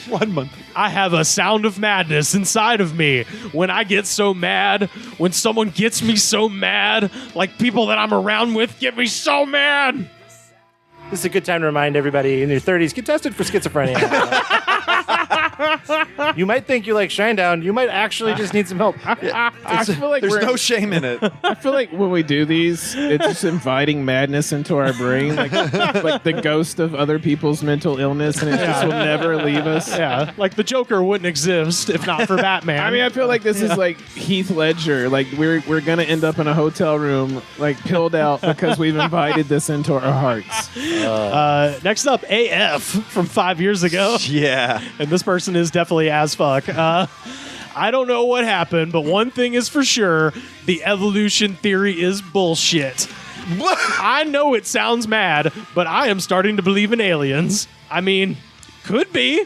1 month. I have a sound of madness inside of me. When I get so mad, when someone gets me so mad, like people that I'm around with get me so mad. This is a good time to remind everybody in your 30s, get tested for schizophrenia. You might think you like Shinedown. You might actually just need some help. I feel like There's no shame in it. I feel like when we do these, it's just inviting madness into our brain, like the ghost of other people's mental illness, and it just will never leave us. Yeah, like the Joker wouldn't exist if not for Batman. I mean, I feel like this is like Heath Ledger. Like we're gonna end up in a hotel room, like pilled out because we've invited this into our hearts. Next up, AF from 5 years ago. Yeah. And this person is definitely as fuck. I don't know what happened, but one thing is for sure, the evolution theory is bullshit. I know it sounds mad, but I am starting to believe in aliens. I mean, could be.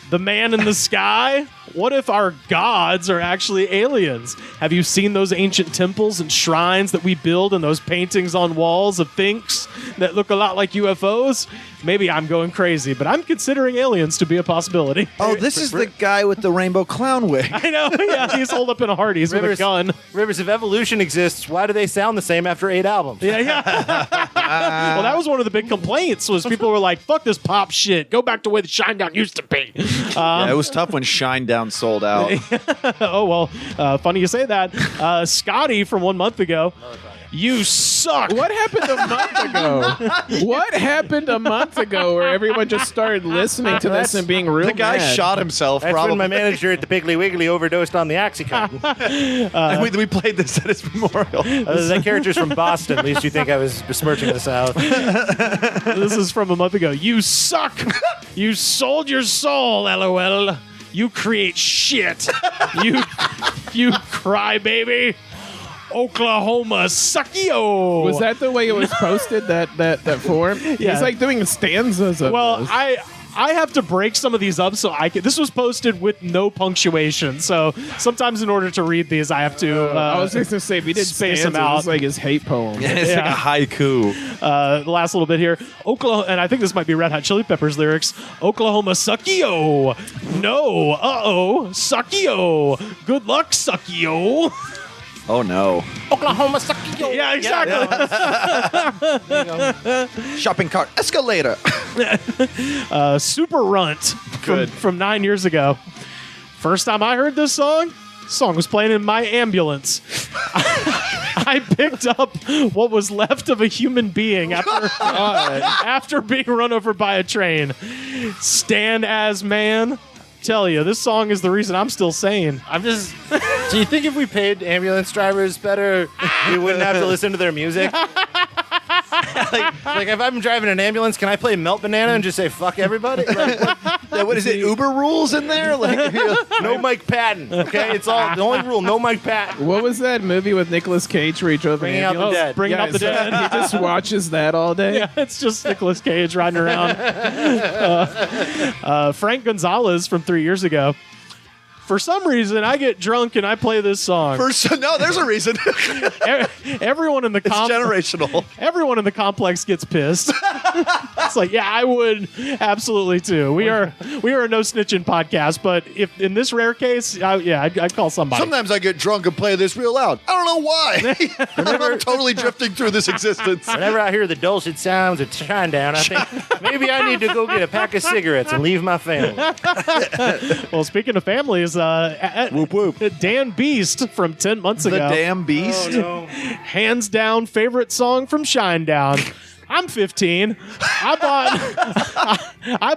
The man in the sky? What if our gods are actually aliens? Have you seen those ancient temples and shrines that we build and those paintings on walls of things that look a lot like UFOs? Maybe I'm going crazy, but I'm considering aliens to be a possibility. Oh, this is the guy with the rainbow clown wig. I know, yeah, he's holed up in a Hardee's with a gun. Rivers, if evolution exists, why do they sound the same after 8 albums? Yeah. Well, that was one of the big complaints was people were like, fuck this pop shit. Go back to where the Shinedown used to be. Yeah, it was tough when Shinedown sold out. Oh, well, funny you say that. Scotty from 1 month ago. You suck. What happened a month ago? What happened a month ago where everyone just started listening to this and being real The guy mad? shot himself. That's probably. when my manager at the Piggly Wiggly overdosed on the Oxycontin. And we played this at his memorial. That character's from Boston. At least you think I was besmirching the South. This is from a month ago. You suck. You sold your soul, LOL. You create shit. You crybaby. Oklahoma suckio. Was that the way it was posted? That form? Yeah. He's like doing stanzas of Well, those. I have to break some of these up so I can. This was posted with no punctuation, so sometimes in order to read these, I have to. I was just gonna say, if he did space stanzas, them out. it's like his hate poem. It's like a haiku. The last little bit here, Oklahoma, and I think this might be Red Hot Chili Peppers lyrics. Oklahoma suckio. No. Uh-oh. Suckio. Good luck, suckio. Oh no. Oklahoma suckio. Yeah, exactly. Shopping cart escalator. Super Runt from 9 years ago. First time I heard this song was playing in my ambulance. I picked up what was left of a human being after being run over by a train. Stand as man. Tell you, this song is the reason I'm still sane. Do you think if we paid ambulance drivers better, we wouldn't have to listen to their music? like if I'm driving an ambulance, can I play Melt Banana and just say fuck everybody? Like, What is it? Uber rules in there? Like, no Mike Patton. Okay, it's all the only rule. No Mike Patton. What was that movie with Nicolas Cage where he drove an Bringing out the ambulance? dead. Bringing out the so dead. He just watches that all day. Yeah, it's just Nicolas Cage riding around. Frank Gonzalez from 3 years ago. For some reason, I get drunk and I play this song. No, there's a reason. Everyone in the It's generational. Everyone in the complex gets pissed. It's like, yeah, I would absolutely too. We are a no snitching podcast, but if in this rare case, I'd call somebody. Sometimes I get drunk and play this real loud. I don't know why. I'm totally drifting through this existence. Whenever I hear the dulcet sounds of Shinedown, I think maybe I need to go get a pack of cigarettes and leave my family. Well, speaking of families, whoop whoop. Dan Beast from 10 months The ago. damn beast. Oh, no. Hands down favorite song from Shinedown. I'm 15. I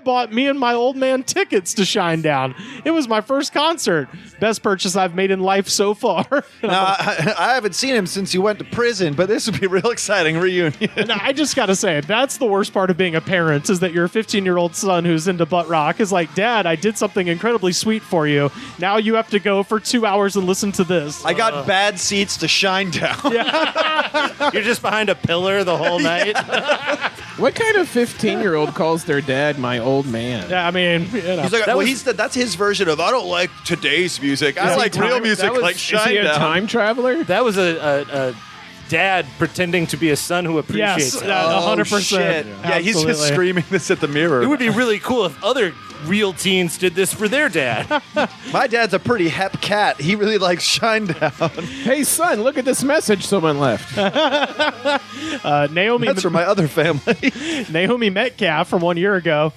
bought me and my old man tickets to Shinedown. It was my first concert. Best purchase I've made in life so far. Now, I haven't seen him since he went to prison, but this would be a real exciting reunion. And I just gotta say, that's the worst part of being a parent, is that your 15-year-old son who's into butt rock is like, Dad, I did something incredibly sweet for you. Now you have to go for 2 hours and listen to this. I got bad seats to Shinedown. You're just behind a pillar the whole night. What kind of 15-year-old calls their dad my old man? Yeah, I mean, He's like, that's his version of I don't like today's music. I like real music like Is he a Shinedown. time traveler? That was a dad pretending to be a son who appreciates yes, it. 100%. Shit. Yeah, he's just screaming this at the mirror. It would be really cool if other real teens did this for their dad. My dad's a pretty hep cat. He really likes Shinedown. Hey, son, look at this message someone left. Naomi That's from my other family. Naomi Metcalf from 1 year ago.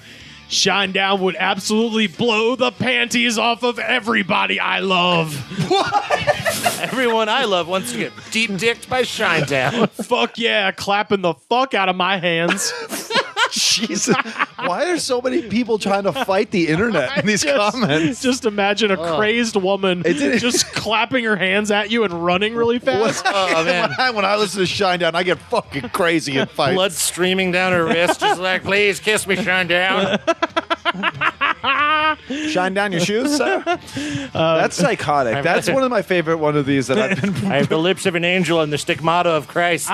Shinedown would absolutely blow the panties off of everybody I love. Everyone I love wants to get deep dicked by Shinedown. Fuck yeah, clapping the fuck out of my hands. Jesus. Why are so many people trying to fight the internet in these comments? Just imagine a crazed woman just clapping her hands at you and running really fast. Oh, man. When I listen to Shinedown, I get fucking crazy in fights. Blood streaming down her wrist, just like, please kiss me, Shinedown. Shine down your shoes, sir? That's psychotic. That's one of my favorite one of these that I've been... I have the lips of an angel and the stigmata of Christ.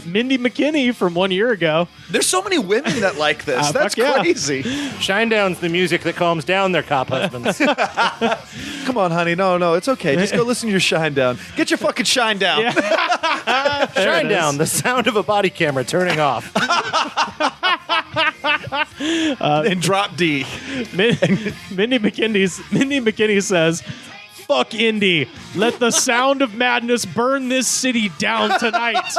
Mindy McKinney from 1 year ago. There's so many women that like this. That's fuck yeah. crazy. Shinedown's the music that calms down their cop husbands. Come on, honey. No, it's okay. Just go listen to your Shinedown. Get your fucking Shinedown. Shinedown, the sound of a body camera turning off. And drop D. Mindy McKinney says, "Fuck Indy. Let the sound of madness burn this city down tonight.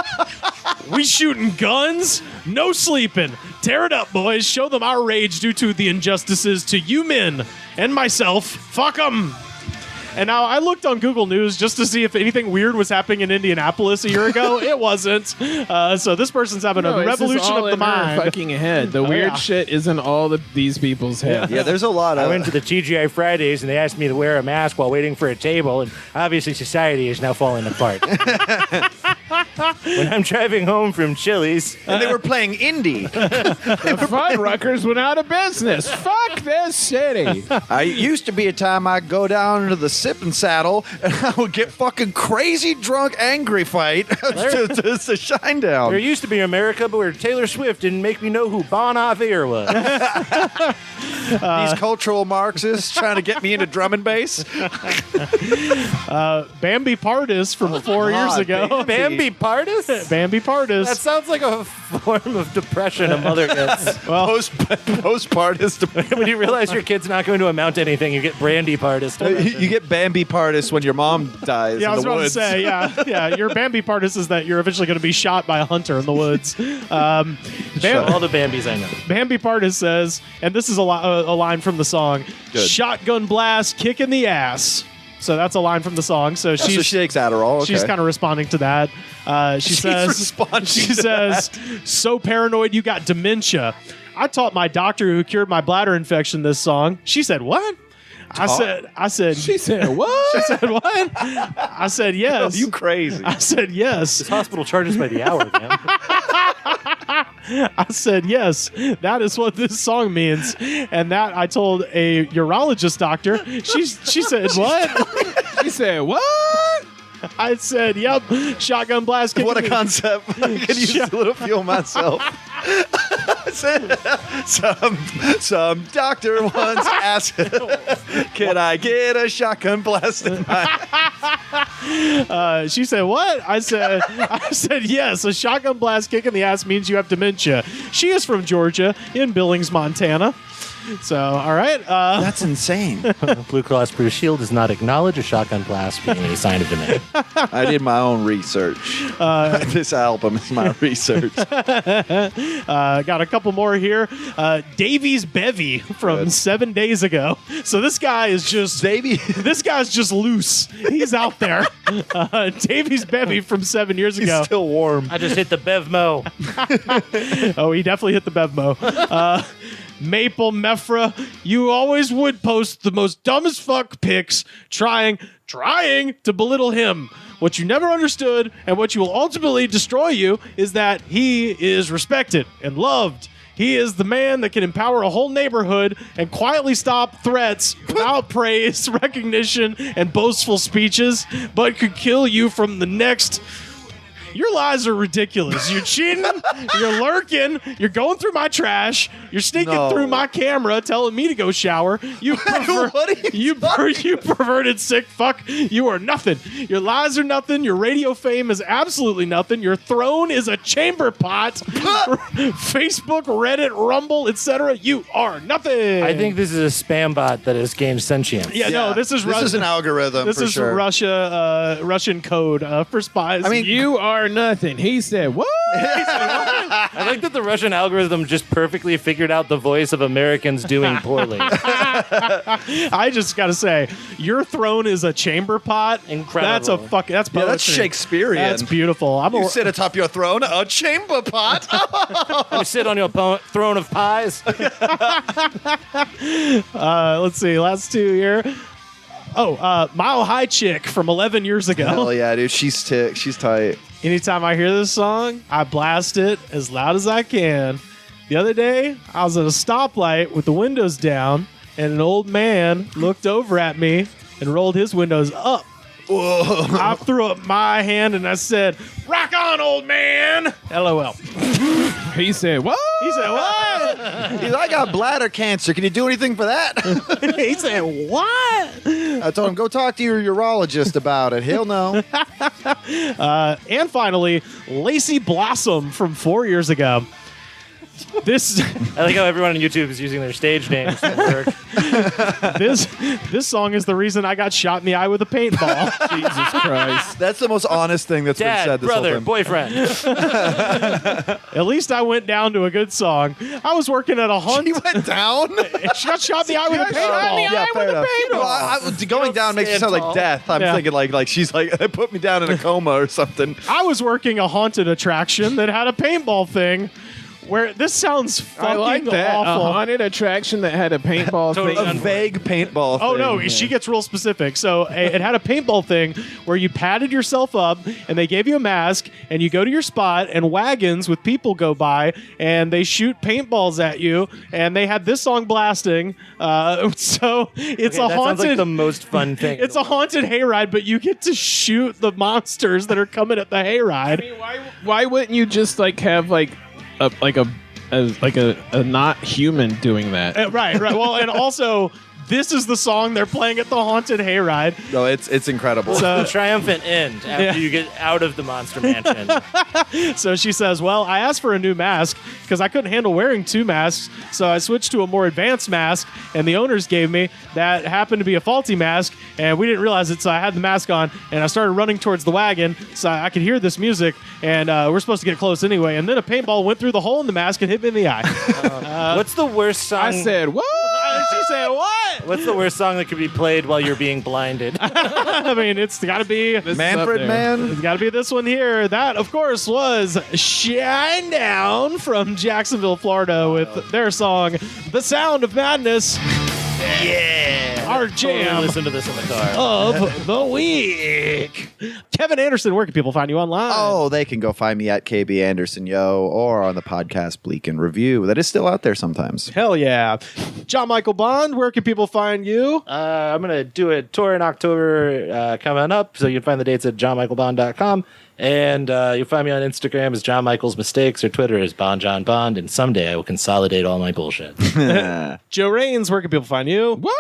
We shooting guns? No sleeping. Tear it up, boys. Show them our rage due to the injustices to you men and myself. Fuck them." And now I looked on Google News just to see if anything weird was happening in Indianapolis a year ago. It wasn't. So this person's having a revolution of the mind. Fucking head. The weird shit is in all these people's heads. Yeah, there's a lot of... I went to the TGI Fridays and they asked me to wear a mask while waiting for a table, and obviously society is now falling apart. When I'm driving home from Chili's, and they were playing indie. The Fuddruckers went out of business. Fuck this city. I used to be a time I'd go down to the sipping saddle and I would get fucking crazy drunk angry fight to Shinedown. there used to be America, but where Taylor Swift didn't make me know who Bon Iver was. These cultural Marxists trying to get me into drum and bass. Bambi Pardis from 4 years ago. Bambi Pardis? Bambi Pardis. That sounds like a form of depression a mother gets. Well, post-Pardis. When you realize your kid's not going to amount to anything, you get Brandy Pardis. You get Bambi Pardis when your mom dies Yeah, I in was the about woods. to say, yeah. Your Bambi Pardis is that you're eventually going to be shot by a hunter in the woods. All the Bambis I know. Bambi Pardis says, and this is a line from the song, Good. "Shotgun blast, kick in the ass." So that's a line from the song. So So she takes Adderall. Okay. she's kind of responding to that. She says, "So paranoid you got dementia. I taught my doctor who cured my bladder infection this song." She said, "What?" I said, She said, what? She said, "What?" I said, "Yes." You crazy. I said, "Yes." This hospital charges by the hour, man. I said, "Yes, that is what this song means." And that I told a urologist doctor. She said, "What?" She said, what? I said, "Yep, shotgun blast." What a concept. I could use a little fuel myself. Some doctor once asked, "Can I get a shotgun blast in my..." She said, "What?" I said, "Yes, a shotgun blast kick in the ass means you have dementia." She is from Georgia in Billings, Montana. So, all right. That's insane. Blue Cross Blue Shield does not acknowledge a shotgun blast being a sign of dementia. I did my own research. This album is my research. Got a couple more here. Davies Bevy from 7 days ago. So this guy is just This guy's just loose. He's out there. Davies Bevy from 7 years ago. He's still warm. I just hit the Bevmo. Oh, he definitely hit the Bevmo. Maple Mephra, you always would post the most dumb as fuck pics trying to belittle him. What you never understood and what you will ultimately destroy you is that he is respected and loved. He is the man that can empower a whole neighborhood and quietly stop threats without praise, recognition, and boastful speeches, but could kill you from the next. Your lies are ridiculous. You're cheating. You're lurking. You're going through my trash. You're sneaking through my camera, telling me to go shower. You perverted sick fuck. You are nothing. Your lies are nothing. Your radio fame is absolutely nothing. Your throne is a chamber pot. Facebook, Reddit, Rumble, etc. You are nothing. I think this is a spam bot that has gained sentience. Yeah, no, this is an algorithm. This for is sure. Russian code for spies. I mean, you are nothing. He said, what? I like that the Russian algorithm just perfectly figured out the voice of Americans doing poorly. I just gotta say, your throne is a chamber pot. Incredible. That's poetry. That's Shakespearean. That's beautiful. You sit atop your throne, a chamber pot. You sit on your throne of pies. Let's see, last two here. Mile High Chick from 11 years ago. Hell yeah, dude. She's tight. Anytime I hear this song, I blast it as loud as I can. The other day, I was at a stoplight with the windows down, and an old man looked over at me and rolled his windows up. Whoa. I threw up my hand and I said, "Rock on, old man!" LOL. He said, what? He said, "What?" I got bladder cancer. Can you do anything for that? He said, "What?" I told him, go talk to your urologist about it. He'll know. And finally, Lacey Blossom from 4 years ago. This I like how everyone on YouTube is using their stage names for work. this song is the reason I got shot in the eye with a paintball. Jesus Christ. That's the most honest thing that's been Dad, said this brother, whole time. boyfriend. At least I went down to a good song. I was working at a hunt. He went down? She got shot in the eye with a paintball. Yeah, fair enough. Well, going down makes it sound like death. I'm thinking like she's like, they put me down in a coma or something. I was working a haunted attraction that had a paintball thing. Where this sounds fucking I like that. awful. A haunted attraction that had a paintball Totally thing. A vague paintball Oh thing. no, she gets real specific. So it had a paintball thing where you padded yourself up and they gave you a mask and you go to your spot and wagons with people go by and they shoot paintballs at you and they had this song blasting. So it's Okay, a that sounds haunted. like the most fun thing. It's a haunted hayride, but you get to shoot the monsters that are coming at the hayride. I mean, why wouldn't you just like have like a not human doing that? Right. Well, and also, this is the song they're playing at the haunted hayride. No, it's incredible. the triumphant end after you get out of the monster mansion. So she says, well, I asked for a new mask because I couldn't handle wearing two masks. So I switched to a more advanced mask, and the owners gave me that happened to be a faulty mask, and we didn't realize it. So I had the mask on, and I started running towards the wagon so I could hear this music, and we're supposed to get close anyway. And then a paintball went through the hole in the mask and hit me in the eye. What's the worst song? I said, what? She said, what? What's the worst song that could be played while you're being blinded? I mean, it's got to be Manfred Man. It's got to be this one here. That, of course, was Shinedown from Jacksonville, Florida, with their song "The Sound of Madness." Yeah. Our Totally jam listen to this in the car. of the week. Kevin Anderson, where can people find you online? Oh, they can go find me at KB Anderson Yo or on the podcast Bleak and Review. That is still out there sometimes. Hell yeah. John Michael Bond, where can people find you? I'm going to do a tour in October coming up, so you can find the dates at johnmichaelbond.com. And you'll find me on Instagram as John Michaels Mistakes or Twitter as BondJohnBond. And someday I will consolidate all my bullshit. Joe Rains, where can people find you? What?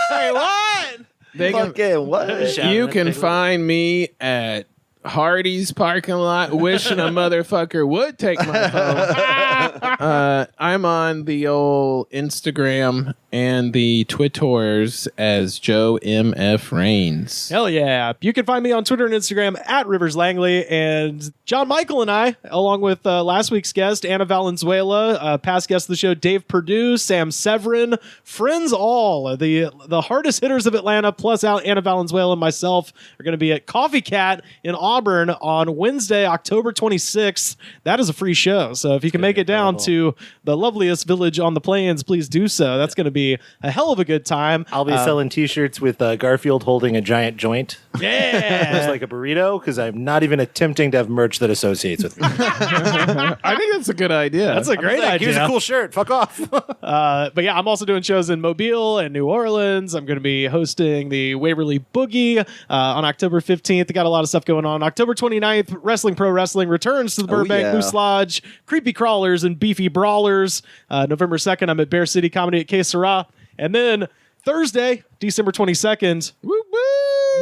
Say what? They can, Okay, what? you can find me at Hardy's parking lot wishing a motherfucker would take my phone. I'm on the old Instagram and the Twitters as Joe M.F. Rains. Hell yeah. You can find me on Twitter and Instagram at Rivers Langley. And John Michael and I, along with last week's guest, Anna Valenzuela, past guest of the show, Dave Perdue, Sam Severin, friends all, the hardest hitters of Atlanta, plus Anna Valenzuela and myself are going to be at Coffee Cat in Auburn on Wednesday, October 26th. That is a free show. So if you can make it down to the loveliest village on the plains, please do so. That's going to be a hell of a good time. I'll be selling T-shirts with Garfield holding a giant joint. Yeah. It's like a burrito, because I'm not even attempting to have merch that associates with me. I think that's a good idea. That's a great idea. Here's a cool shirt. Fuck off. But yeah, I'm also doing shows in Mobile and New Orleans. I'm going to be hosting the Waverly Boogie on October 15th. I got a lot of stuff going on On October 29th, Wrestling Pro Wrestling returns to the Burbank yeah. Moose Lodge. Creepy Crawlers and Beefy Brawlers. November 2nd, I'm at Bear City Comedy at Que Sera. And then Thursday, December 22nd,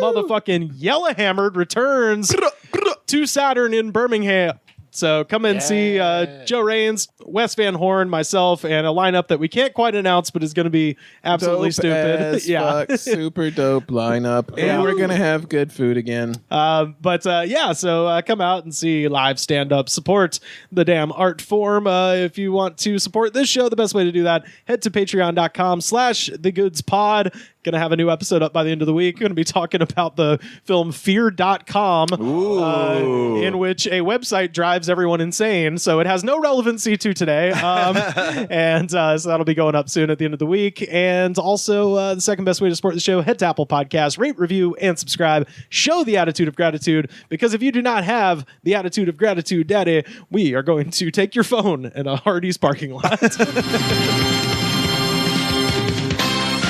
motherfucking Yellowhammered returns to Saturn in Birmingham. So come and see Joe Raines, Wes Van Horn, myself, and a lineup that we can't quite announce, but is going to be absolutely Dope stupid. as fuck, super dope lineup, and we're gonna have good food again. So come out and see live stand-up. Support the damn art form. If you want to support this show, the best way to do that, head to patreon.com/thegoodspod. Going to have a new episode up by the end of the week. Going to be talking about the film Fear.com, in which a website drives everyone insane. So it has no relevancy to today. And so that'll be going up soon at the end of the week. And also, the second best way to support the show, head to Apple Podcasts, rate, review, and subscribe. Show the attitude of gratitude, because if you do not have the attitude of gratitude, Daddy, we are going to take your phone in a Hardee's parking lot.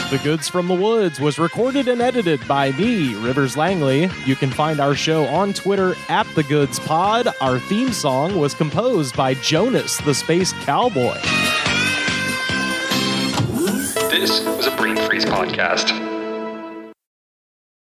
The Goods from the Woods was recorded and edited by me, Rivers Langley. You can find our show on Twitter at The Goods Pod. Our theme song was composed by Jonas, the Space Cowboy. This was a Brain Freeze podcast.